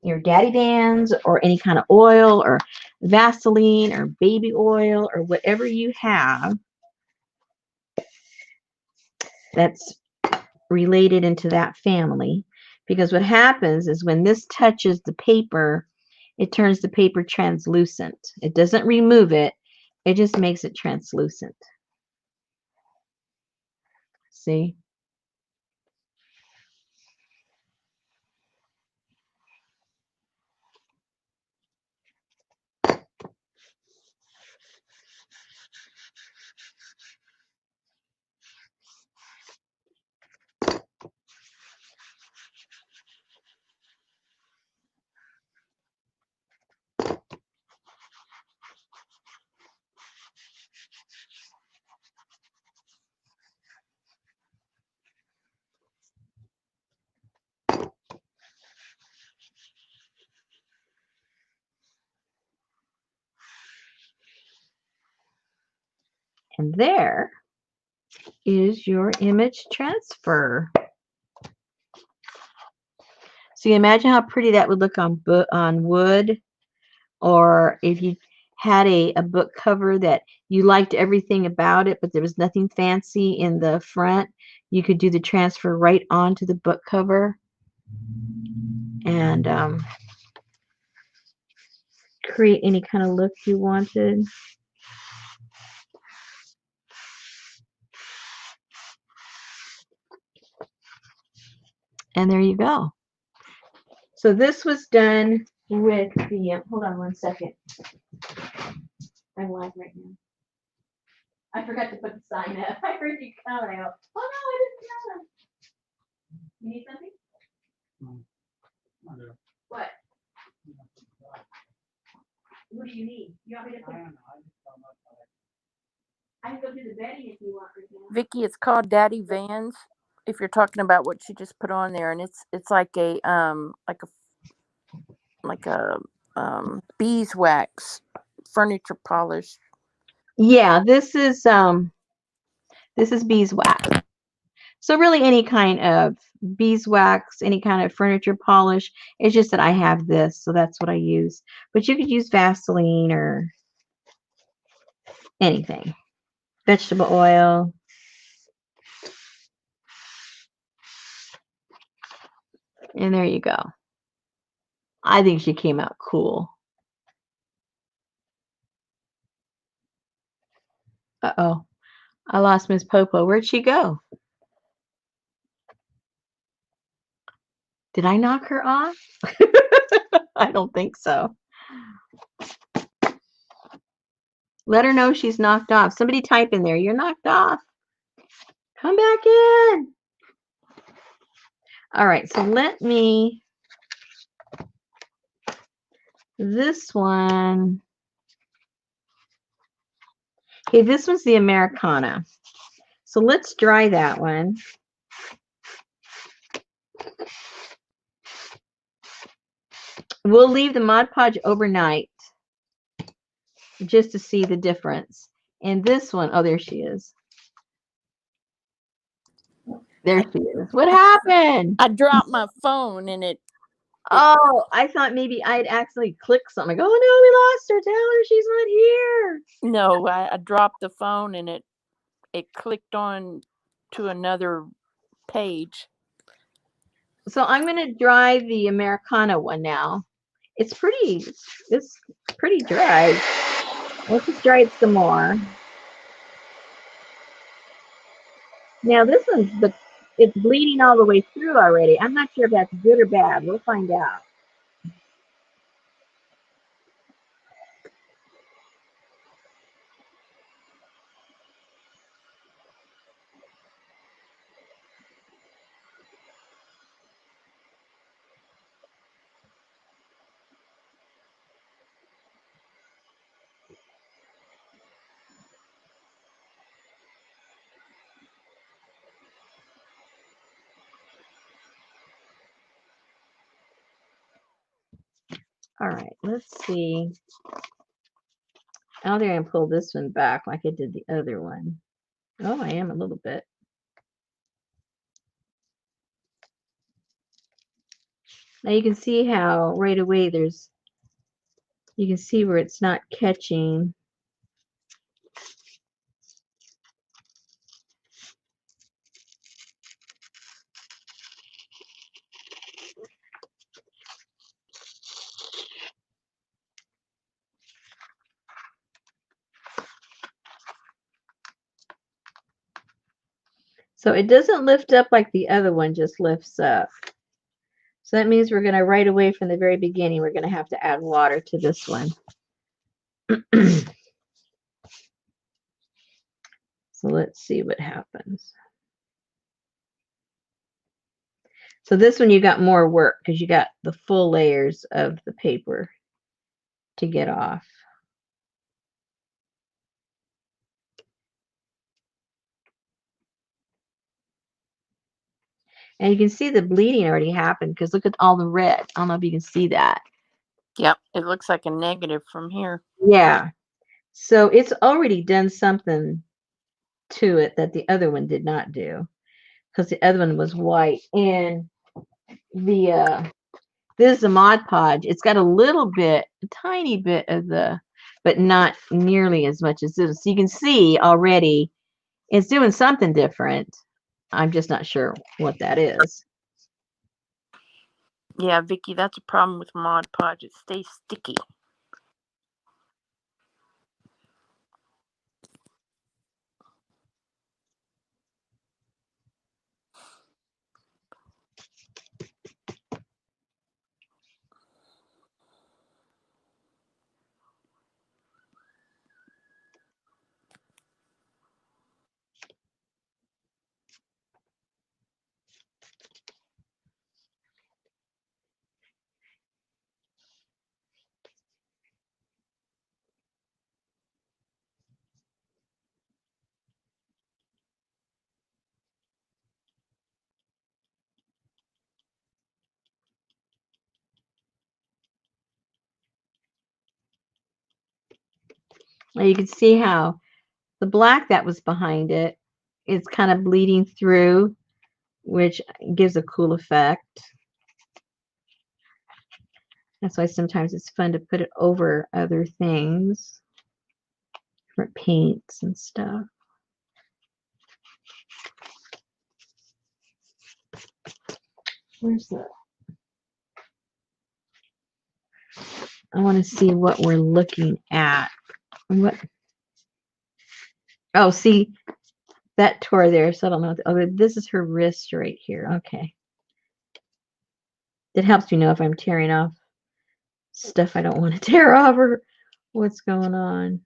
your Daddy Dan's or any kind of oil or Vaseline or baby oil or whatever you have that's related into that family. Because what happens is when this touches the paper, it turns the paper translucent. It doesn't remove it, it just makes it translucent. See? And there is your image transfer. So you imagine how pretty that would look on wood, or if you had a book cover that you liked everything about it, but there was nothing fancy in the front, you could do the transfer right onto the book cover and create any kind of look you wanted. And there you go. So this was done with the, hold on one second. I'm live right now. I forgot to put the sign up. I heard you come and I go, oh no, I didn't know. You need something? What? What do you need? You want me to put? I can go do the bedding if you want right now. Vicky, it's called Daddy Vans. If you're talking about what she just put on there, and it's like a beeswax furniture polish. Yeah, this is beeswax. So really any kind of beeswax, any kind of furniture polish. It's just that I have this, so that's what I use. But you could use Vaseline or anything. Vegetable oil. And there you go. I think she came out cool. Uh-oh. I lost Miss Popo. Where'd she go? Did I knock her off? I don't think so. Let her know she's knocked off. Somebody type in there. You're knocked off. Come back in. All right. So let me. This one. Okay. This one's the Americana. So let's dry that one. We'll leave the Mod Podge overnight just to see the difference. And this one, oh, there she is. There she is. What happened? I dropped my phone and it Oh, I thought maybe I'd accidentally clicked something. Like, oh no, we lost her. Tell her she's not here. no, I dropped the phone and it clicked on to another page. So I'm gonna dry the Americano one now. It's pretty dry. Let's just dry it some more. Now this it's bleeding all the way through already. I'm not sure if that's good or bad. We'll find out. All right, let's see. Now they're gonna pull this one back like I did the other one. Oh, I am a little bit. Now you can see how right away you can see where it's not catching. So it doesn't lift up like the other one just lifts up. So that means we're going to right away from the very beginning, we're going to have to add water to this one. So let's see what happens. So this one you got more work because you got the full layers of the paper to get off. And you can see the bleeding already happened because look at all the red. I don't know if you can see that. Yep, it looks like a negative from here. Yeah. So it's already done something to it that the other one did not do because the other one was white. And the this is a Mod Podge. It's got a tiny bit of but not nearly as much as this. So you can see already it's doing something different. I'm just not sure what that is. Yeah, Vicky, that's a problem with Mod Podge. It stays sticky. Now you can see how the black that was behind it is kind of bleeding through, which gives a cool effect. That's why sometimes it's fun to put it over other things, different paints and stuff. Where's the? I want to see what we're looking at. What? Oh, see that tore there. So I don't know. Oh, this is her wrist right here. Okay. It helps me know if I'm tearing off stuff I don't want to tear off or what's going on.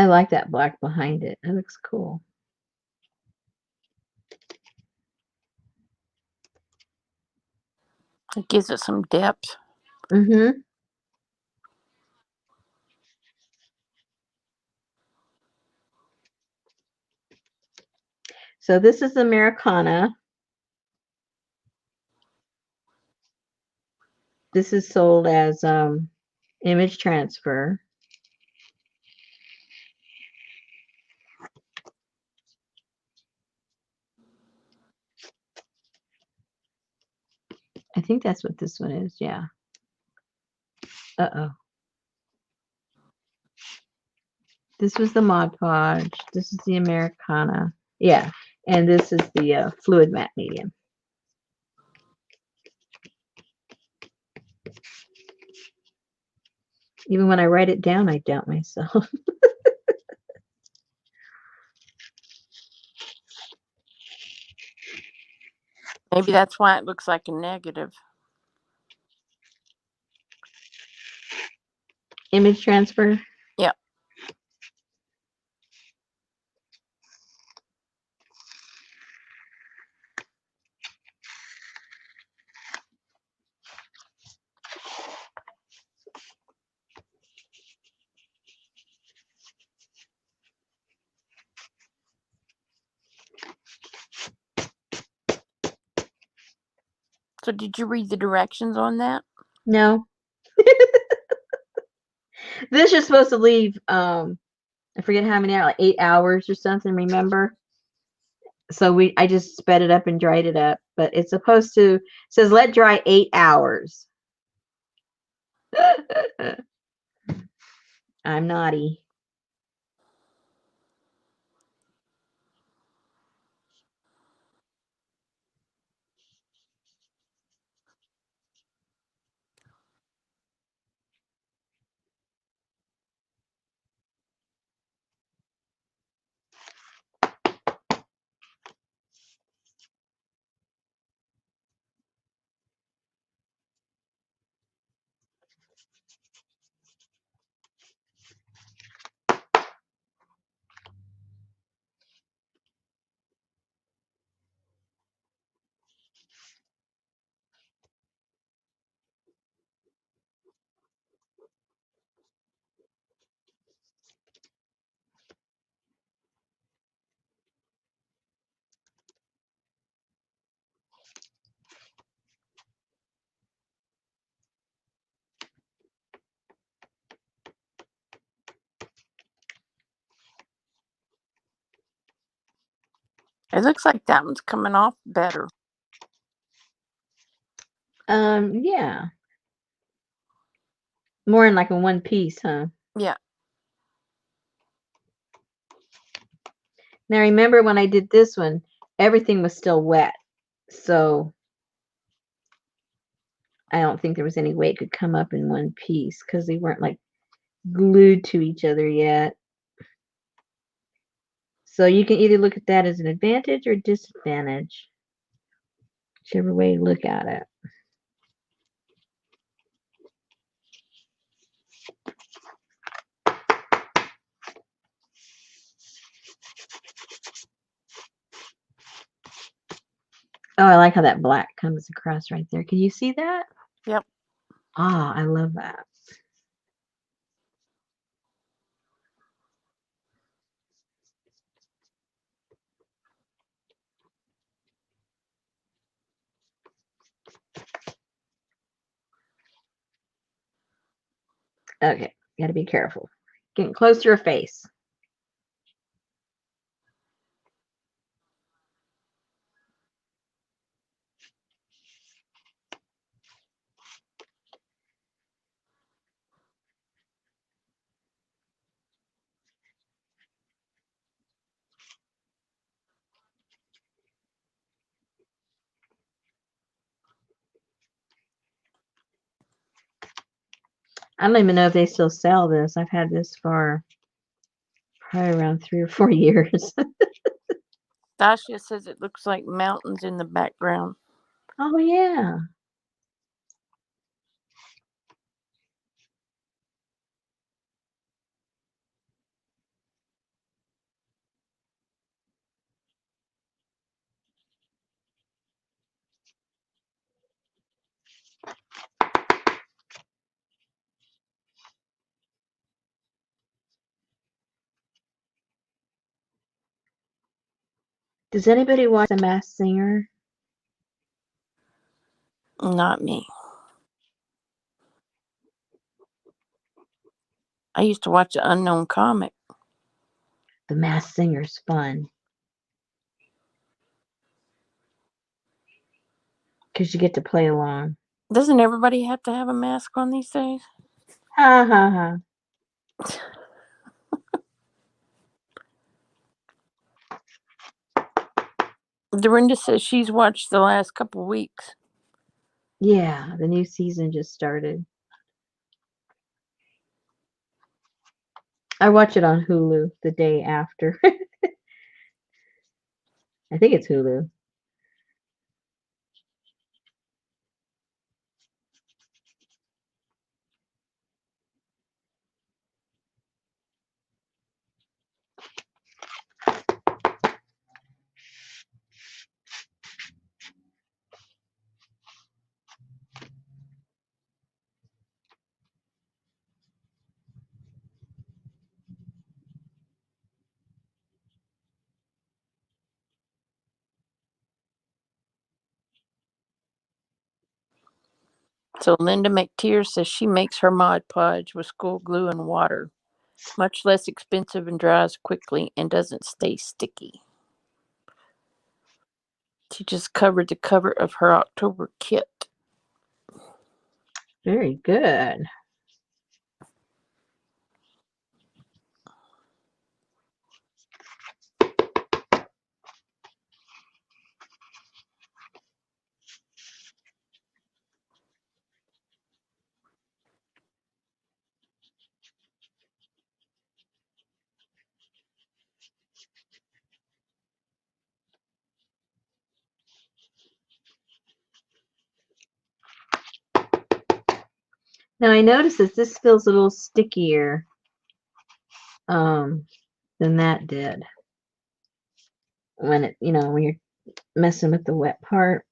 I like that black behind it. It looks cool. It gives it some depth. Mm-hmm. So this is Americana. This is sold as image transfer. I think that's what this one is. Yeah. Uh-oh. This was the Mod Podge. This is the Americana. Yeah. And this is the fluid matte medium. Even when I write it down, I doubt myself. Maybe that's why it looks like a negative. Image transfer. Yep. So did you read the directions on that? No. This is supposed to leave I forget how many hours, like 8 hours or something, remember? So I just sped it up and dried it up. But it's supposed to says let dry 8 hours. I'm naughty. It looks like that one's coming off better. Yeah. More in like a one piece, huh? Yeah. Now remember when I did this one, everything was still wet. So I don't think there was any way it could come up in one piece because they weren't like glued to each other yet. So you can either look at that as an advantage or disadvantage, whichever way you look at it. Oh, I like how that black comes across right there. Can you see that? Yep. Ah, I love that. Okay, got to be careful. Getting close to her face. I don't even know if they still sell this. I've had this for probably around 3 or 4 years. Dacia says it looks like mountains in the background. Oh, yeah. Does anybody watch The Masked Singer? Not me. I used to watch the Unknown Comic. The Masked Singer's fun. Because you get to play along. Doesn't everybody have to have a mask on these days? Ha ha ha. Dorinda says she's watched the last couple weeks. Yeah, the new season just started. I watch it on Hulu the day after. I think it's Hulu. So Linda McTeer says she makes her Mod Podge with school glue and water. Much less expensive and dries quickly and doesn't stay sticky. She just covered the cover of her October kit. Very good. Now I noticed that this feels a little stickier than that did. When when you're messing with the wet part,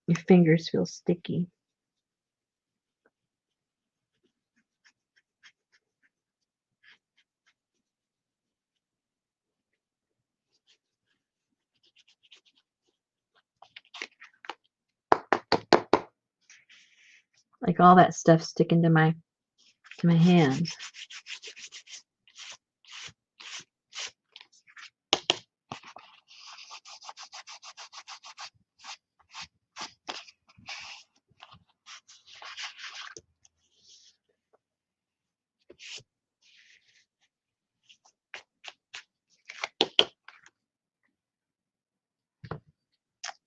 your fingers feel sticky. Like all that stuff sticking to my hands.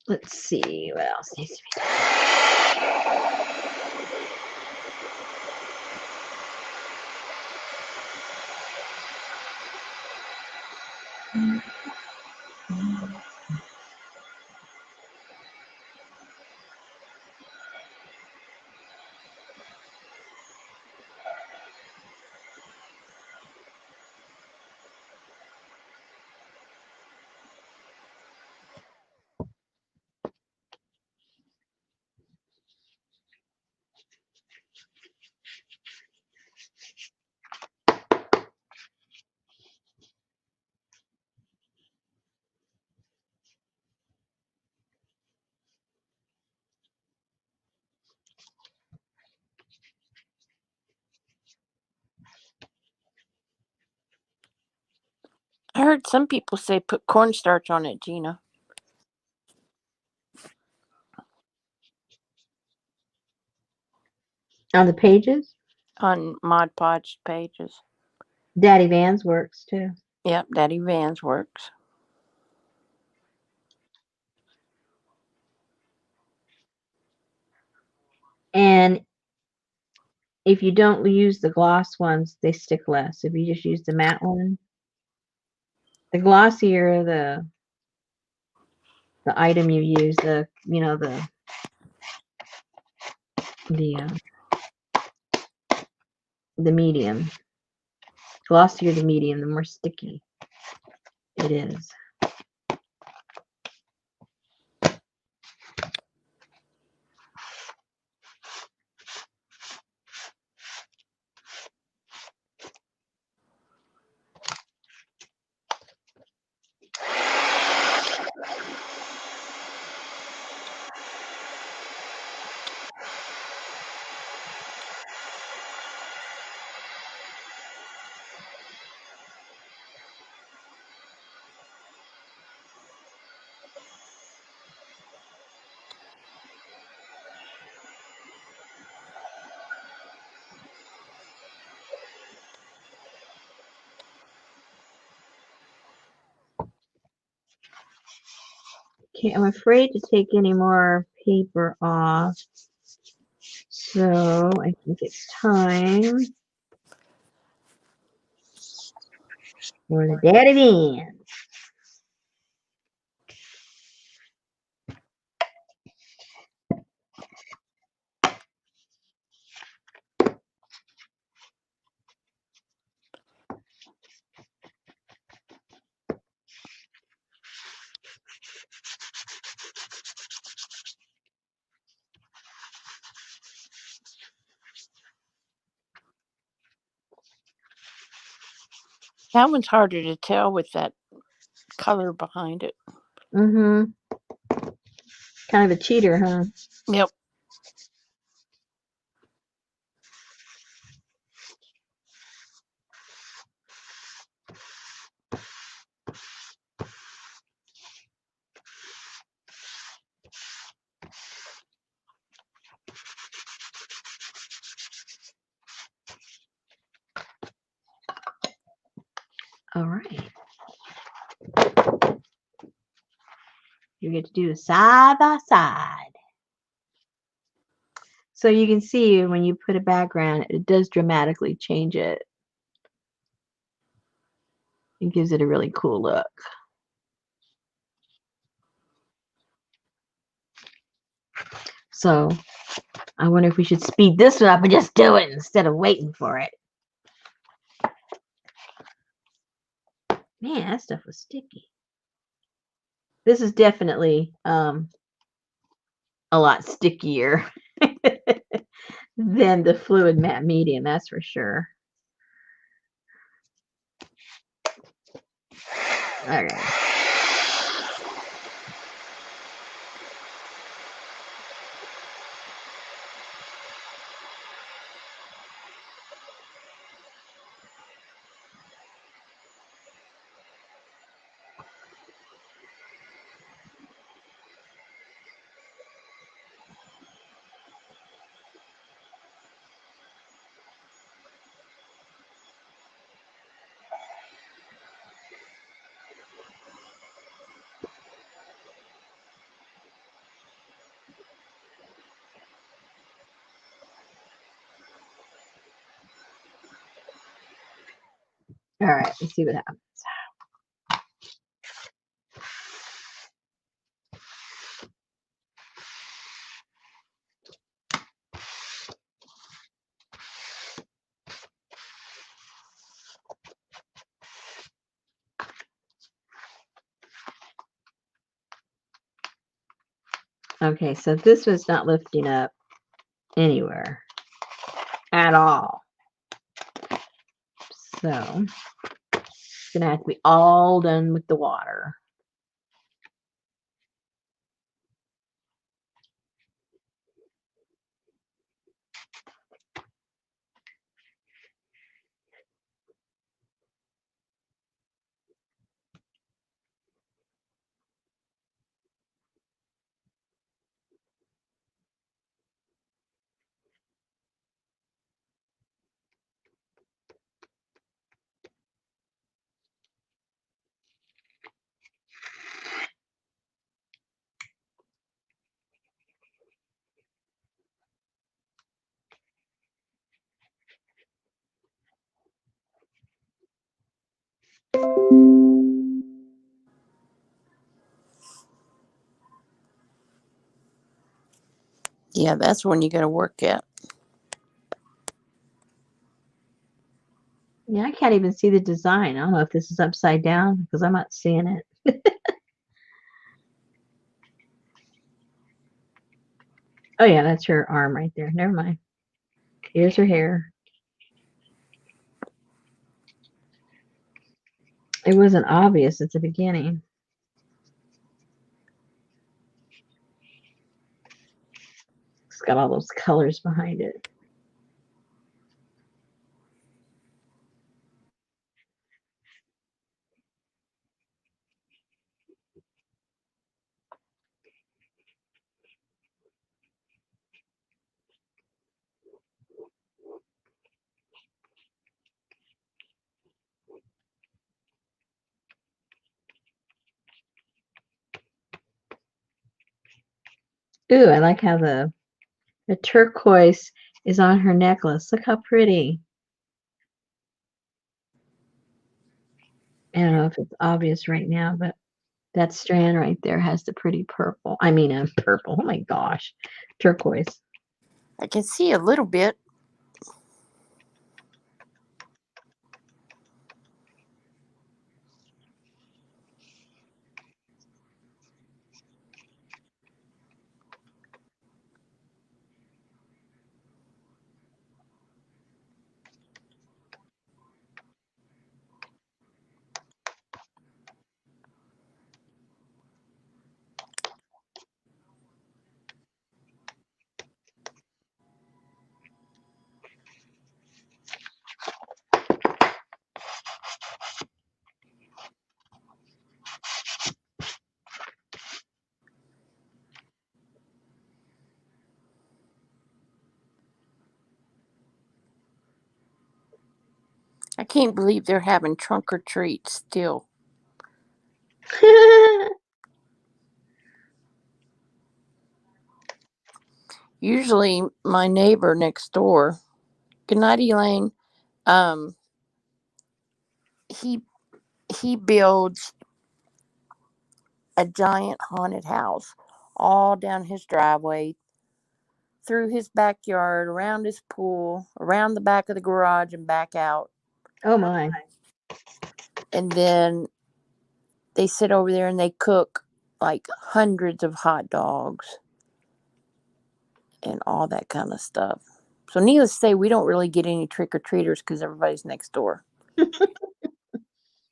Let's see what else needs to be done. I heard some people say put cornstarch on it, Gina. On the pages, On Mod Podge pages. Daddy Vans works too. Yep, Daddy Vans works. And if you don't use the gloss ones, they stick less. If you just use the matte one, the glossier the item you use, the the medium, glossier the medium, the more sticky it is. Okay, I'm afraid to take any more paper off. So I think it's time for the daddy bean. That one's harder to tell with that color behind it. Mm-hmm. Kind of a cheater, huh? Yep. All right. You get to do side by side. So you can see when you put a background, it does dramatically change it. It gives it a really cool look. So I wonder if we should speed this one up and just do it instead of waiting for it. Man, that stuff was sticky. This is definitely a lot stickier than the fluid matte medium, that's for sure. Okay. All right, let's see what happens. Okay, so this was not lifting up anywhere at all. So it's gonna have to be all done with the water. Yeah, that's one you got to work at. Yeah, I can't even see the design. I don't know if this is upside down because I'm not seeing it. Oh yeah, that's her arm right there. Never mind. Here's her hair. It wasn't obvious at the beginning. It's got all those colors behind it. Ooh, I like how the turquoise is on her necklace. Look how pretty. I don't know if it's obvious right now, but that strand right there has the pretty purple. I mean, purple. Oh my gosh, turquoise. I can see a little bit. I can't believe they're having trunk or treat still. Usually, my neighbor next door, good night, Elaine. Um, he he builds a giant haunted house all down his driveway, through his backyard, around his pool, around the back of the garage, and back out. Oh my. And then they sit over there and they cook like hundreds of hot dogs and all that kind of stuff. So, needless to say, we don't really get any trick or treaters because everybody's next door.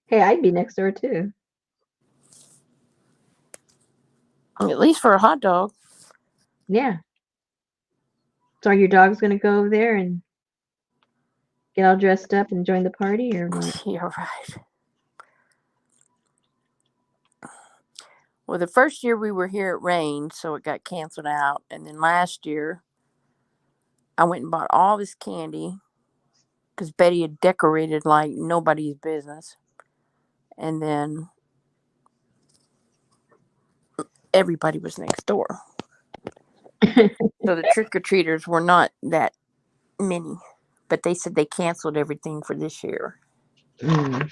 Hey, I'd be next door too. At least for a hot dog. Yeah. So are your dogs gonna go over there and get all dressed up and join the party or what? You're right. Well, the first year we were here, it rained, so it got canceled out. And then last year, I went and bought all this candy because Betty had decorated like nobody's business. And then everybody was next door. So the trick or treaters were not that many. But they said they canceled everything for this year. Mm.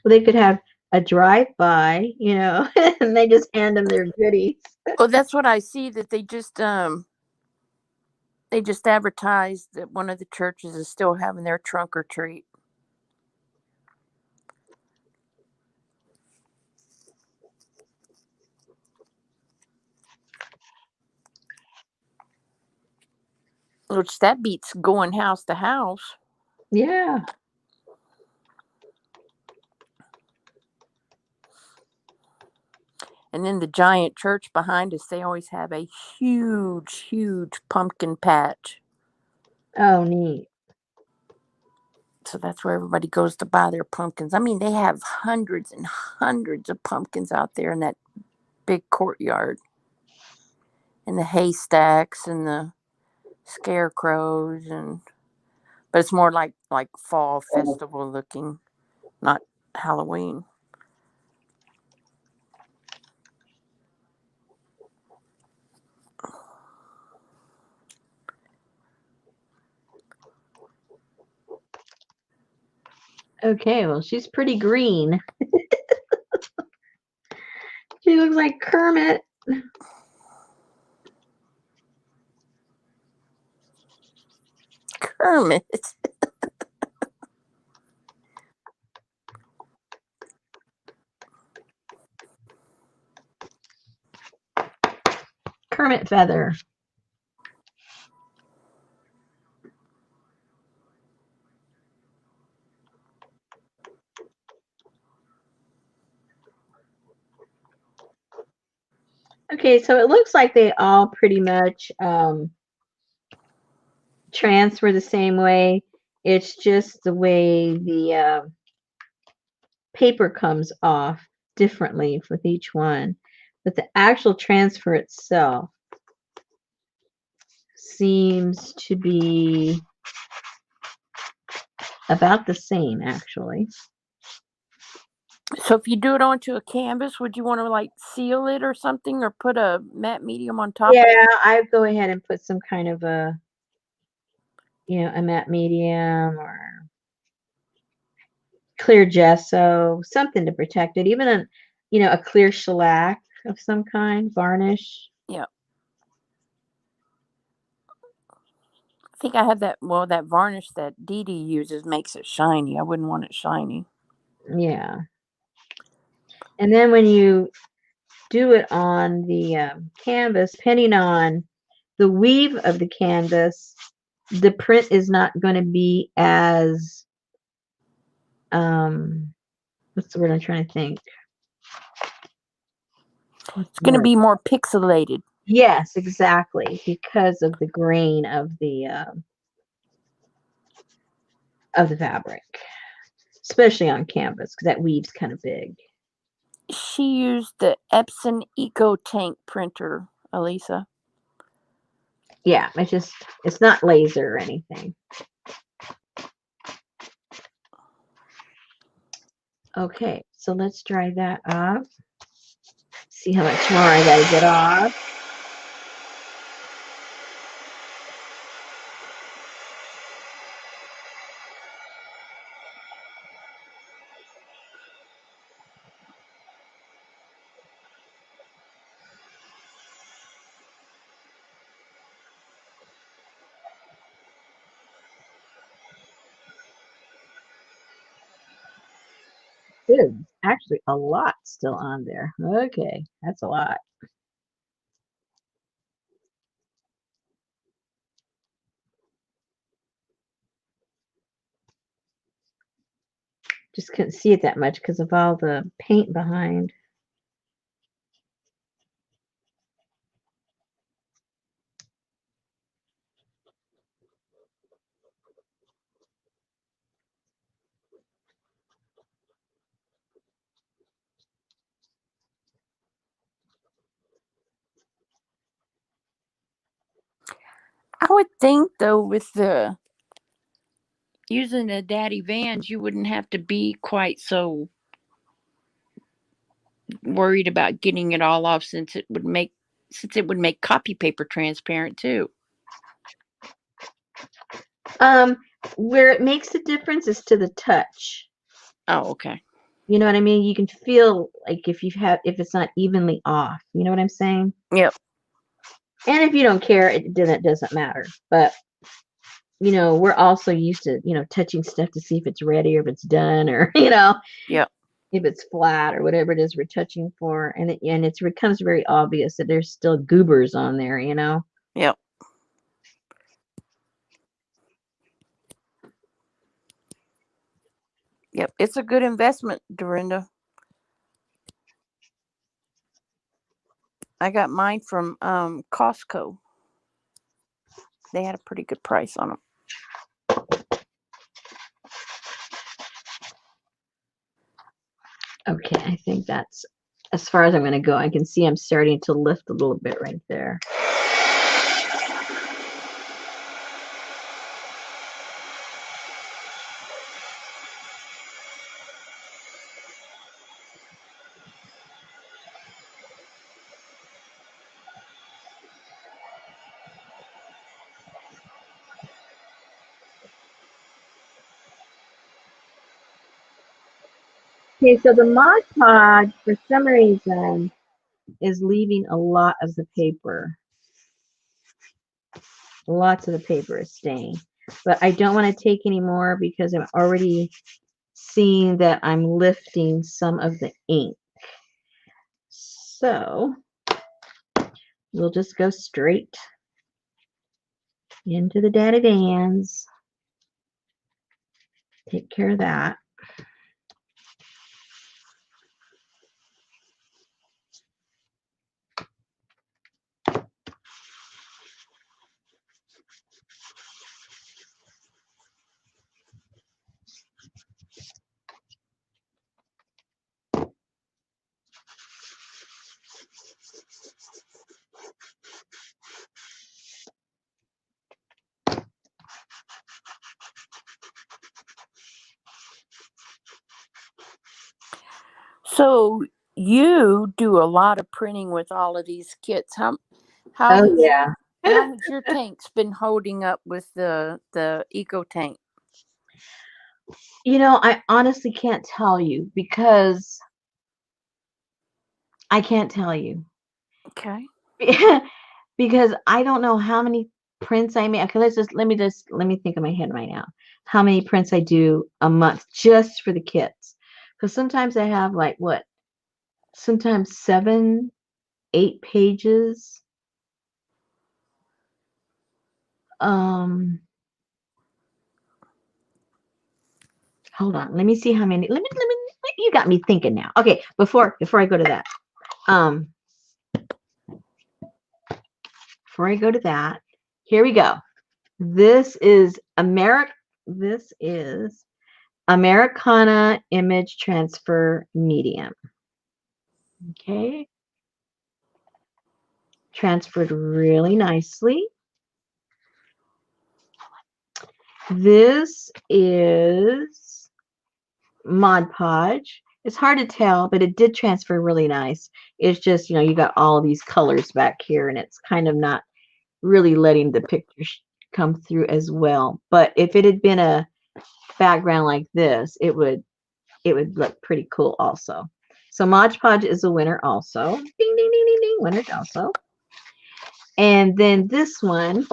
Well, they could have a drive-by, and they just hand them their goodies. Oh, that's what I see that they just advertised that one of the churches is still having their trunk or treat. Which that beats going house to house. Yeah. And then the giant church behind us, they always have a huge, huge pumpkin patch. Oh, neat. So that's where everybody goes to buy their pumpkins. I mean, they have hundreds and hundreds of pumpkins out there in that big courtyard. And the haystacks and the scarecrows, and but it's more like fall festival looking, not Halloween. Okay, well, she's pretty green. She looks like Kermit. Kermit. Kermit feather. Okay, so it looks like they all pretty much transfer the same way. It's just the way the paper comes off differently with each one. But the actual transfer itself seems to be about the same, actually. So if you do it onto a canvas, would you want to like seal it or something, or put a matte medium on top Yeah, of it? I go ahead and put some kind of a, a matte medium or clear gesso, something to protect it. Even a clear shellac of some kind, varnish. Yeah. I think I have that. Well, that varnish that Dee Dee uses makes it shiny. I wouldn't want it shiny. Yeah. And then when you do it on the canvas, depending on the weave of the canvas, the print is not going to be as what's the word I'm trying to think? What's It's the going to word? be more pixelated. Yes, exactly, because of the grain of the fabric, especially on canvas, because that weave's kind of big. She used the Epson Eco Tank printer, Elisa. Yeah, it's not laser or anything. Okay, so let's dry that up. See how much more I gotta get off. Dude, actually a lot still on there. Okay, that's a lot. Just couldn't see it that much because of all the paint behind. I would think though, with the using the daddy vans, you wouldn't have to be quite so worried about getting it all off, since it would make copy paper transparent too. Um, where it makes a difference is to the touch. Oh, okay. You know what I mean? You can feel like if it's not evenly off. You know what I'm saying? Yep. And if you don't care, it doesn't matter. But we're also used to touching stuff to see if it's ready or if it's done or Yep. if it's flat or whatever it is we're touching for, and it becomes very obvious that there's still goobers on there. Yep. Yep. It's a good investment, Dorinda. I got mine from Costco. They had a pretty good price on them. Okay, I think that's as far as I'm going to go. I can see I'm starting to lift a little bit right there. Okay, so the Mod Podge, for some reason, is leaving a lot of the paper. Lots of the paper is staying. But I don't want to take any more because I'm already seeing that I'm lifting some of the ink. So we'll just go straight into the daddy vans. Take care of that. So you do a lot of printing with all of these kits. How Oh has yeah. your how has your tanks been holding up with the eco tank? I honestly can't tell you because I can't tell you. Okay. Because I don't know how many prints I make. Okay, let me think in my head right now. How many prints I do a month just for the kits. Because sometimes I have like what? Sometimes 7, 8 pages. Um, hold on. Let me see how many. Let me you got me thinking now. Okay, before I go to that. Um, before I go to that, here we go. This is this is Americana Image Transfer Medium. Okay. Transferred really nicely. This is Mod Podge. It's hard to tell, but it did transfer really nice. It's just, you got all of these colors back here, and it's kind of not really letting the picture come through as well. But if it had been a background like this, it would look pretty cool also. So Mod Podge is a winner also. Ding, ding, ding, ding, ding. Winners also. And then this one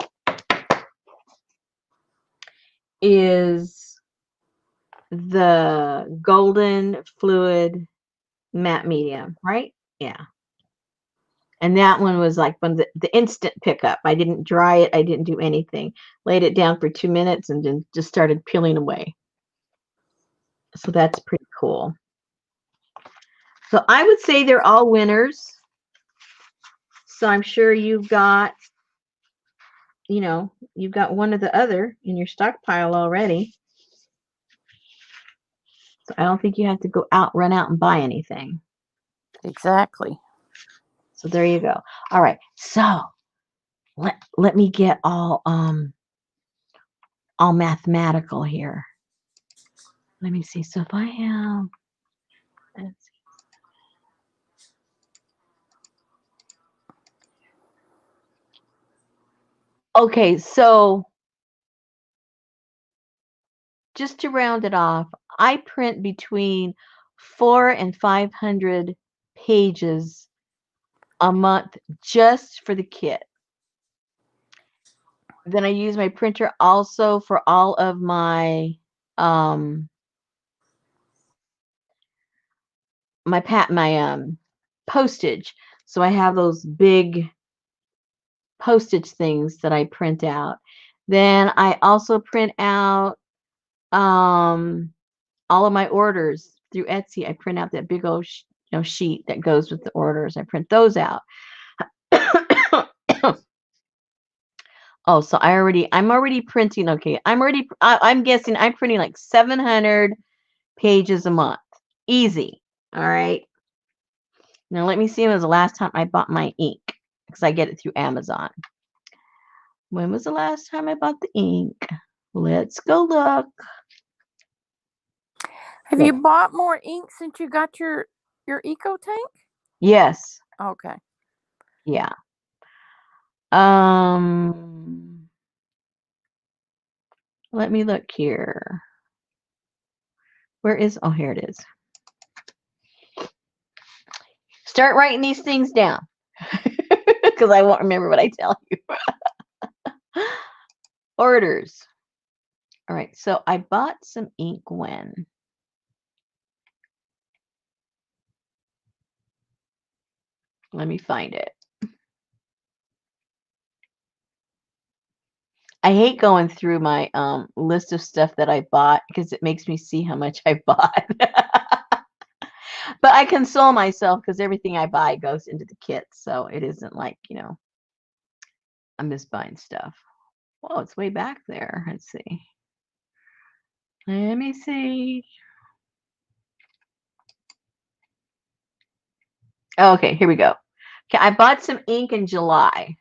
is the golden fluid matte medium, right? Yeah. And that one was like when the instant pickup. I didn't dry it. I didn't do anything. Laid it down for 2 minutes and then just started peeling away. So that's pretty cool. So I would say they're all winners. So I'm sure you've got one or the other in your stockpile already. So I don't think you have to run out and buy anything. Exactly. So there you go. All right. So let me get all mathematical here. Let me see. So if I have let's see. Okay, so just to round it off, I print between 4 and 500 pages a month just for the kit. Then I use my printer also for all of um my postage. So I have those big postage things that I print out. Then I also print out all of my orders through Etsy. I print out that big old sheet that goes with the orders. I print those out. Oh, so I'm already printing. Okay, I'm guessing I'm printing like 700 pages a month. Easy. All right. Now let me see when was the last time I bought my ink because I get it through Amazon. When was the last time I bought the ink? Let's go look. Have Yeah. you bought more ink since you got your eco tank? Yes. Okay. Yeah. Um, Let me look here. Oh, here it is. Start writing these things down because I won't remember what I tell you. Orders. All right, so I bought some ink when? Let me find it. I hate going through my list of stuff that I bought because it makes me see how much I bought. But I console myself because everything I buy goes into the kit, so it isn't like, I'm just buying stuff. Oh, it's way back there. Let's see. Let me see. Oh, okay, here we go. Okay, I bought some ink in July.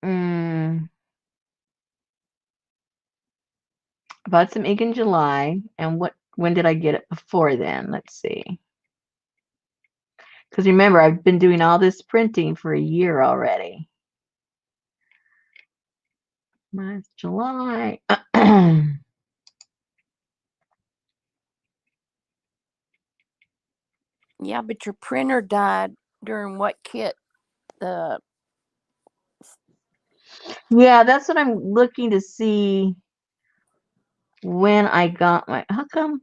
Mm, bought some ink in July, and When did I get it before then? Let's see. Because remember, I've been doing all this printing for a year already. March, July. Yeah, but your printer died during what kit? The Yeah, that's what I'm looking to see when I got my. How come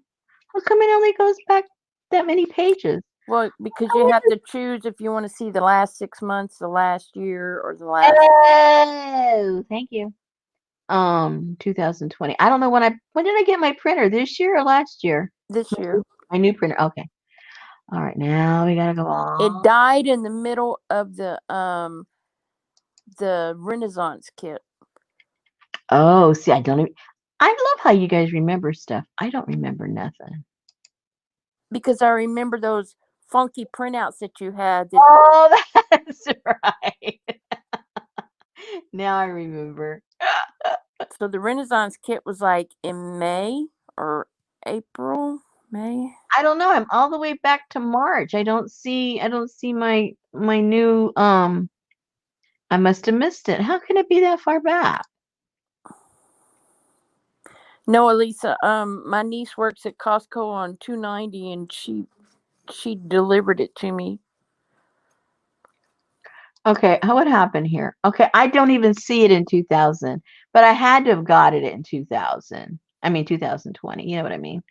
it only goes back that many pages? well, because you have to choose if you want to see the last 6 months, the last year, or the last. Oh, thank you. 2020. I don't know when did I get my printer? This year or last year? This year. My new printer. Okay. All right, now we gotta go It on. died in the middle of the Renaissance kit. Oh, see, I don't even. I love how you guys remember stuff. I don't remember nothing. Because I remember those funky printouts that you had. That Oh, that's right. Now I remember. so the Renaissance kit was like in May or April, May. I don't know. I'm all the way back to March. I don't see my new I must have missed it. How can it be that far back? No, Elisa. My niece works at Costco on 290, and she delivered it to me. Okay, what happened here? Okay, I don't even see it in 2000, but I had to have got it in 2000. I mean 2020. You know what I mean?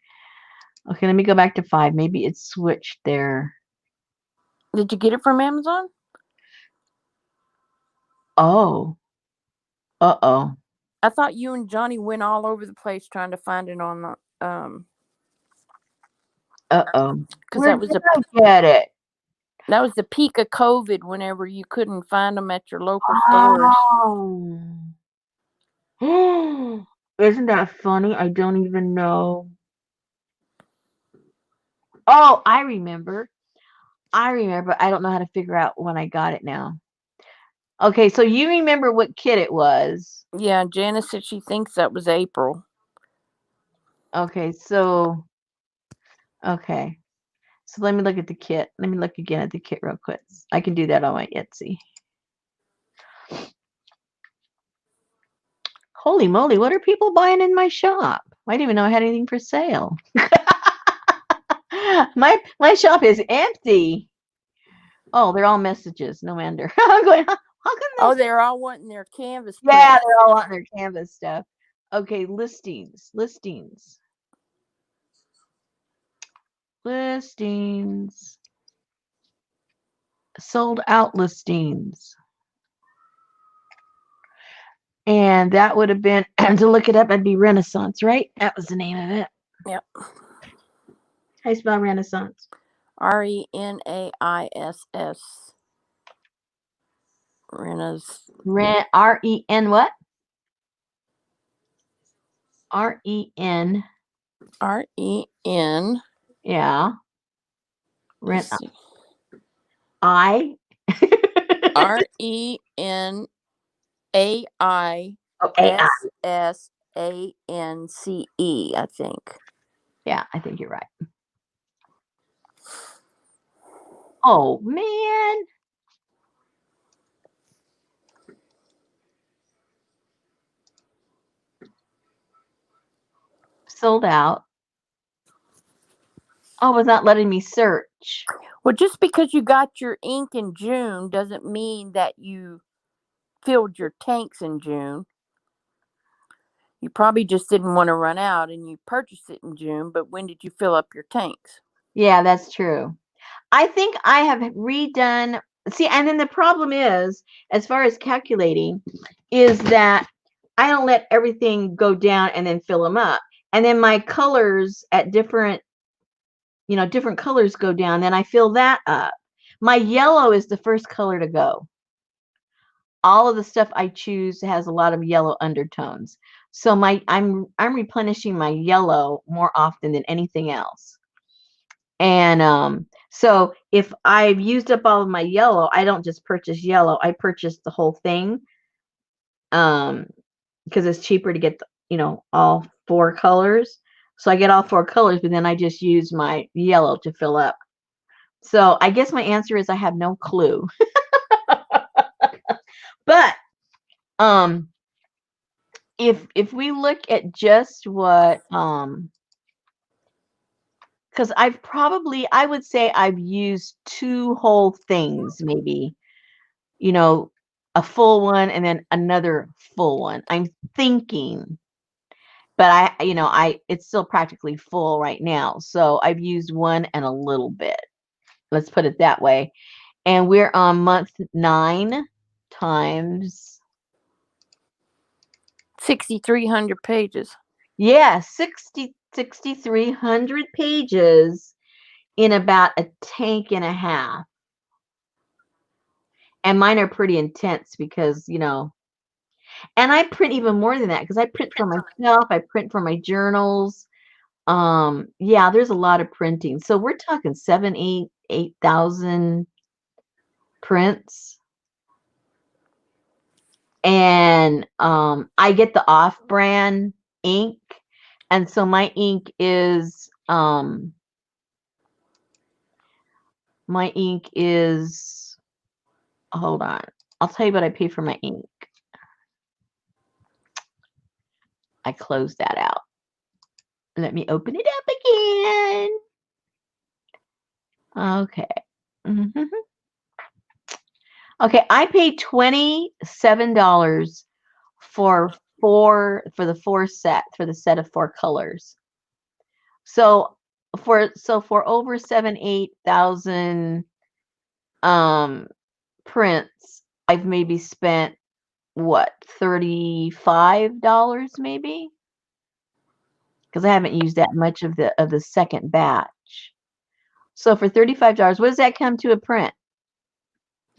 Okay, let me go back to 5. Maybe it switched there. Did you get it from Amazon? Oh. Uh-oh. I thought you and Johnny went all over the place trying to find it on the Uh-oh. because Where did I get it? that was the peak of COVID. Whenever you couldn't find them at your local stores. Oh. Isn't that funny? I don't even know. Oh, I remember. I remember. I don't know how to figure out when I got it now. Okay, so you remember what kit it was. Yeah, Janice said she thinks that was April. Okay, so okay. So let me look at the kit. Let me look again at the kit real quick. I can do that on my Etsy. Holy moly, what are people buying in my shop? I didn't even know I had anything for sale. My shop is empty. Oh, they're all messages. No wonder. I'm going, how come Oh, this? they're all wanting their canvas Yeah, print. they're all on their Canvas stuff. Okay, listings. Sold out listings. And that would have been, to look it up, that'd be Renaissance, right? That was the name of it. Yep. How you spell Renaissance? Renaissance. R-E-N what? R-E-N. REN. Yeah. Rent. Let's see. I. RENAISSANCE. Oh, AI. I think. Yeah, I think you're right. Oh, man. Sold out. Oh, it's not letting me search. Well, just because you got your ink in June doesn't mean that you filled your tanks in June. You probably just didn't want to run out and you purchased it in June, but when did you fill up your tanks? Yeah, that's true. I think I have redone. See, and then the problem is, as far as calculating, is that I don't let everything go down and then fill them up. And then my colors at different colors go down, then I fill that up. My yellow is the first color to go. All of the stuff I choose has a lot of yellow undertones. So I'm replenishing my yellow more often than anything else. And so if I've used up all of my yellow, I don't just purchase yellow. I purchase the whole thing. Because it's cheaper to get all 4 colors. So I get all 4 colors, but then I just use my yellow to fill up. So I guess my answer is I have no clue. But if we look at just what because I would say I've used 2 whole things, maybe, a full one and then another full one. I'm thinking, but it's still practically full right now. So I've used one and a little bit. Let's put it that way. And we're on month 9 times 6,300 pages. yeah, 6,300 pages in about a tank and a half. And mine are pretty intense because, and I print even more than that because I print for myself, I print for my journals. Yeah, there's a lot of printing. So we're talking 8,000 prints. And I get the off-brand ink. And so my ink is hold on. I'll tell you what I pay for my ink. I closed that out. Let me open it up again. Okay. Mm-hmm. Okay, I paid $27 for the 4 set for the set of 4 colors. So for over 8,000 prints, I've maybe spent what, $35 maybe? Because I haven't used that much of the second batch. So for $35, what does that come to a print?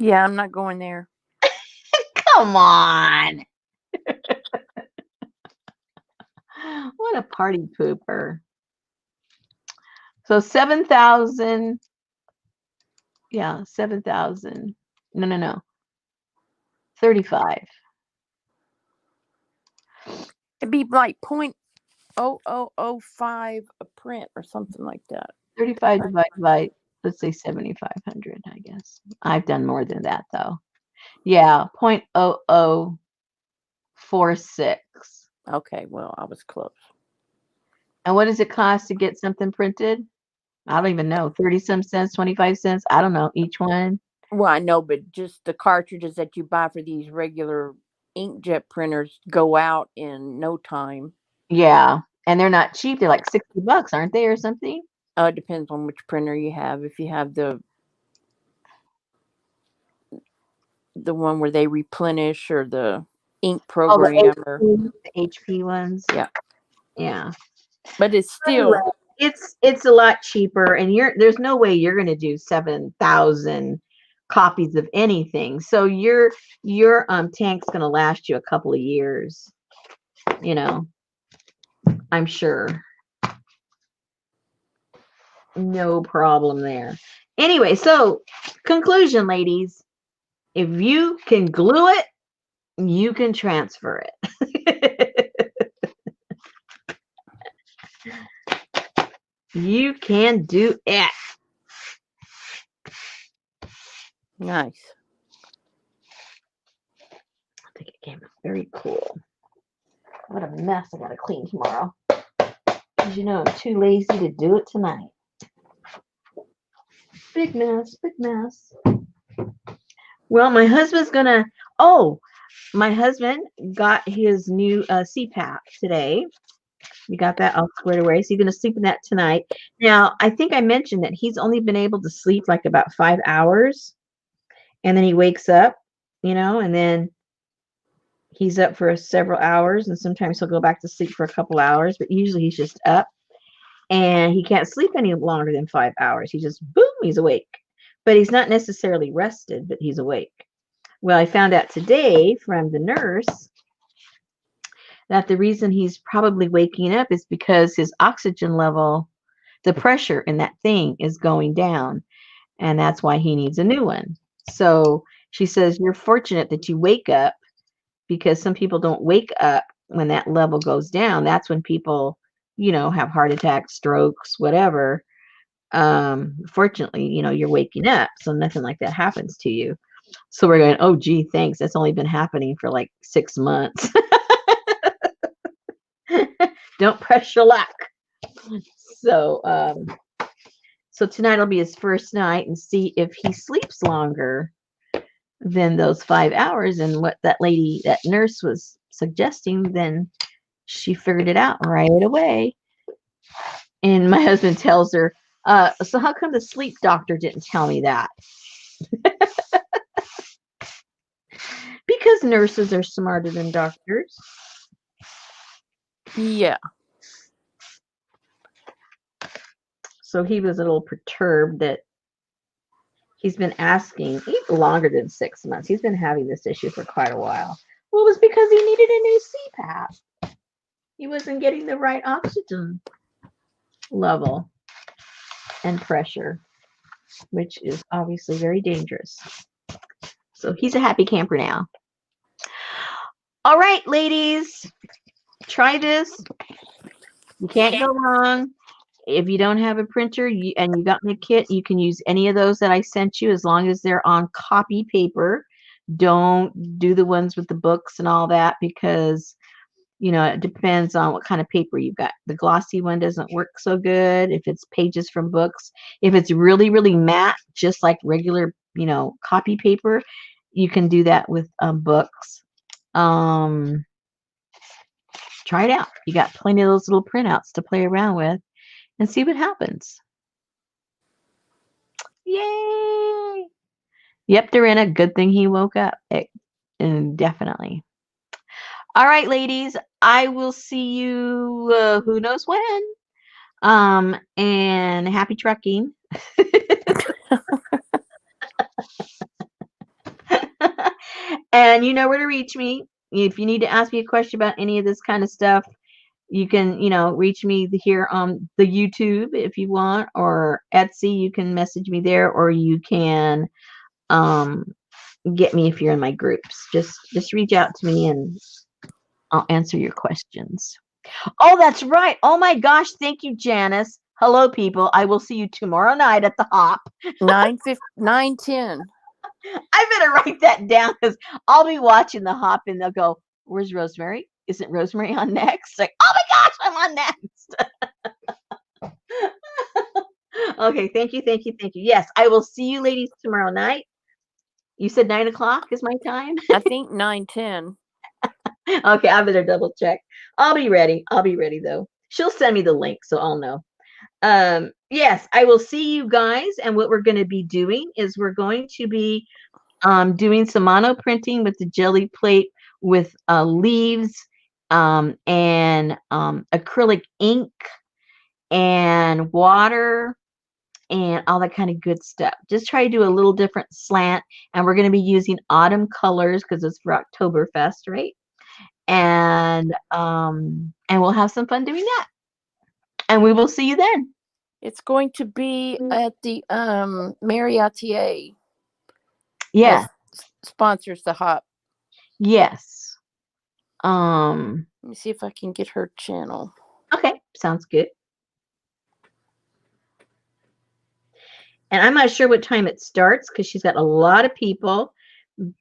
Yeah, I'm not going there. Come on. What a party pooper. So 7,000. Yeah, 7,000. No. 35. It'd be like 0.0005 a print or something like that. 35 divided by, let's say 7,500, I guess. I've done more than that though. Yeah, 0.0046. Okay, well, I was close. And what does it cost to get something printed? I don't even know. 30 some cents, 25 cents. I don't know. Each one. Well, I know, but just the cartridges that you buy for these regular inkjet printers go out in no time. Yeah. And they're not cheap. They're like $60, aren't they, or something? It depends on which printer you have. If you have the one where they replenish or the ink Oh, program or the HP ones. yeah. Yeah. But it's still Anyway, it's a lot cheaper, and there's no way you're going to do 7,000 copies of anything. So your tank's going to last you a couple of years. I'm sure. No problem there. Anyway, so conclusion, ladies. If you can glue it, you can transfer it. You can do it. nice. I think it came out very cool. What a mess I gotta clean tomorrow. As you know, I'm too lazy to do it tonight. Big mess, big mess. Well, my husband's gonna. Oh, my husband got his new CPAP today. We got that all squared away. So he's gonna sleep in that tonight. Now, I think I mentioned that he's only been able to sleep like about 5 hours, and then he wakes up, and then he's up for several hours, and sometimes he'll go back to sleep for a couple hours, but usually he's just up, and he can't sleep any longer than 5 hours. He just, boom, he's awake. But he's not necessarily rested, but he's awake. Well, I found out today from the nurse that the reason he's probably waking up is because his oxygen level, the pressure in that thing is going down, and that's why he needs a new one. So she says, you're fortunate that you wake up, because some people don't wake up when that level goes down. That's when people, have heart attacks, strokes, whatever. Fortunately, you're waking up, so nothing like that happens to you. So we're going, oh, gee, thanks. That's only been happening for like 6 months. Don't press your luck. So, so tonight will be his first night, and see if he sleeps longer than those 5 hours. And what that nurse was suggesting, then she figured it out right away. And my husband tells her, so how come the sleep doctor didn't tell me that? Because nurses are smarter than doctors. Yeah. So he was a little perturbed that he's been asking even longer than 6 months. He's been having this issue for quite a while. Well, it was because he needed a new CPAP. He wasn't getting the right oxygen level and pressure, which is obviously very dangerous. So he's a happy camper now. All right, ladies, try this. You can't go wrong. If you don't have a printer and you got my kit, you can use any of those that I sent you as long as they're on copy paper. Don't do the ones with the books and all that, because it depends on what kind of paper you've got. The glossy one doesn't work so good if it's pages from books. If it's really, really matte, just like regular, copy paper, you can do that with books. Try it out. You got plenty of those little printouts to play around with and see what happens. Yay! Yep, they're in a good thing he woke up. And definitely. All right, ladies, I will see you who knows when. And happy trucking. And you know where to reach me. If you need to ask me a question about any of this kind of stuff, you can, reach me here on the YouTube if you want, or Etsy. You can message me there, or you can get me if you're in my groups. Just reach out to me and I'll answer your questions. Oh, that's right. Oh my gosh, thank you, Janice. Hello, people. I will see you tomorrow night at the Hop. 9:10. I better write that down, because I'll be watching the Hop and they'll go, "Where's Rosemary? Isn't Rosemary on next?" Like, oh my gosh, I'm on next. Okay, thank you. Yes, I will see you ladies tomorrow night. You said 9 o'clock is my time? I think 9:10. Okay, I better double check. I'll be ready though. She'll send me the link, so I'll know. Yes, I will see you guys. And what we're going to be doing is we're going to be doing some mono printing with the jelly plate with leaves and acrylic ink and water and all that kind of good stuff. Just try to do a little different slant. And we're going to be using autumn colors because it's for Oktoberfest, right? And we'll have some fun doing that. And we will see you then. It's going to be at the Marriottier. Yeah. Sponsors the Hop. Yes. Let me see if I can get her channel. Okay, sounds good. And I'm not sure what time it starts because she's got a lot of people,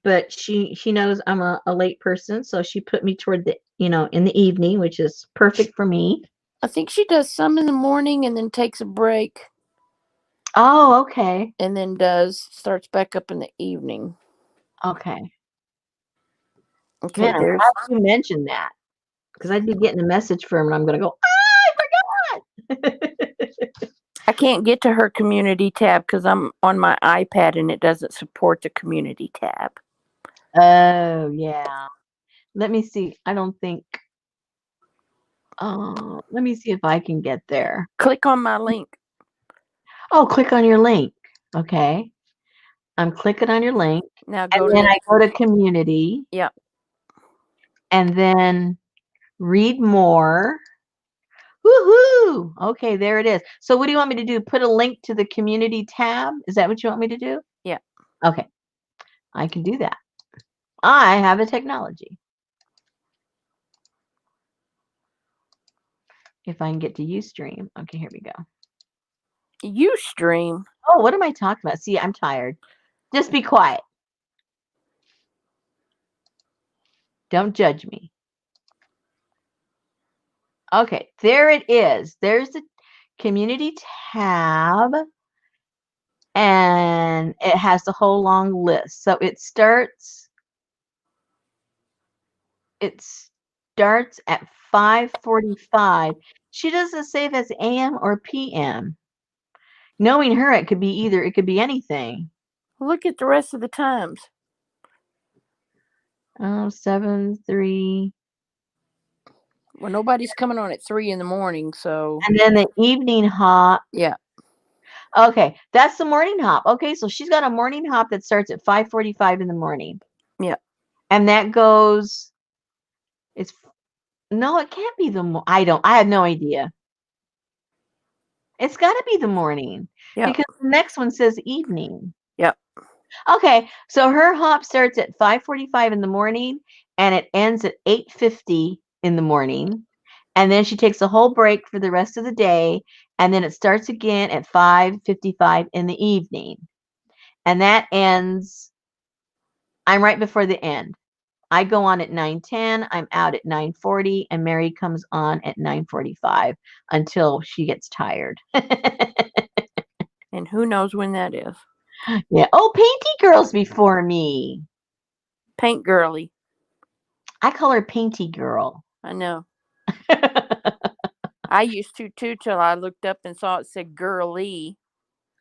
but she knows I'm a late person, so she put me toward the in the evening, which is perfect for me. I think she does some in the morning and then takes a break. Oh, okay. And then starts back up in the evening. Okay. Okay. Man, I'm glad you mentioned that, because I'd be getting a message from her and I'm going to go, I forgot. I can't get to her community tab because I'm on my iPad and it doesn't support the community tab. Oh, yeah. Let me see. I don't think. Oh, let me see if I can get there. Click on my link. Oh, click on your link. Okay. I'm clicking on your link. Now and then I go to community. Yep. And then read more. Woohoo! Okay, there it is. So what do you want me to do? Put a link to the community tab? Is that what you want me to do? Yeah. Okay. I can do that. I have a technology. If I can get to Ustream. Okay, here we go. Ustream. Oh, what am I talking about? See, I'm tired. Just be quiet. Don't judge me. Okay, there it is. There's the community tab, and it has the whole long list. So it starts at 5:45. She doesn't say if it's AM or PM. Knowing her, it could be anything. Look at the rest of the times. 7, 3. Well, nobody's coming on at 3 in the morning, so. And then the evening hop. Yeah. Okay, that's the morning hop. Okay, so she's got a morning hop that starts at 5:45 in the morning. Yeah. And that goes, no, it can't be I have no idea. It's got to be the morning. Yeah. Because the next one says evening. Yep. Okay, so her hop starts at 5:45 in the morning and it ends at 8:50 in the morning. And then she takes a whole break for the rest of the day, and then it starts again at 5:55 in the evening. And that ends, I'm right before the end. I go on at 9:10, I'm out at 9:40, and Mary comes on at 9:45 until she gets tired. And who knows when that is. Yeah. Oh, Painty Girl's before me. Paint girly. I call her Painty Girl. I know. I used to too till I looked up and saw it said girly.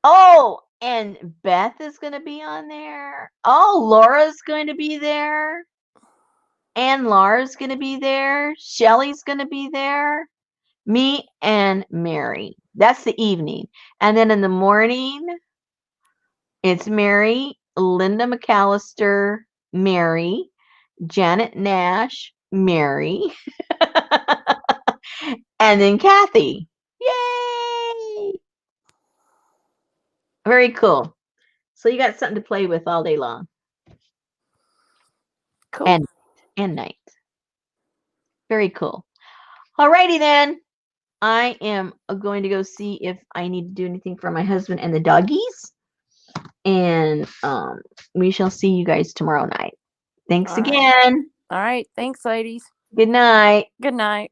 Oh, and Beth is going to be on there. Oh, Laura's going to be there. And Laura's going to be there. Shelly's going to be there. Me and Mary. That's the evening. And then in the morning, it's Mary, Linda McAllister, Mary, Janet Nash, Mary, and then Kathy. Yay! Very cool. So you got something to play with all day long. Cool. And night. Very cool. Alrighty then. I am going to go see if I need to do anything for my husband and the doggies. And we shall see you guys tomorrow night. Thanks again. All right. Thanks, ladies. Good night. Good night.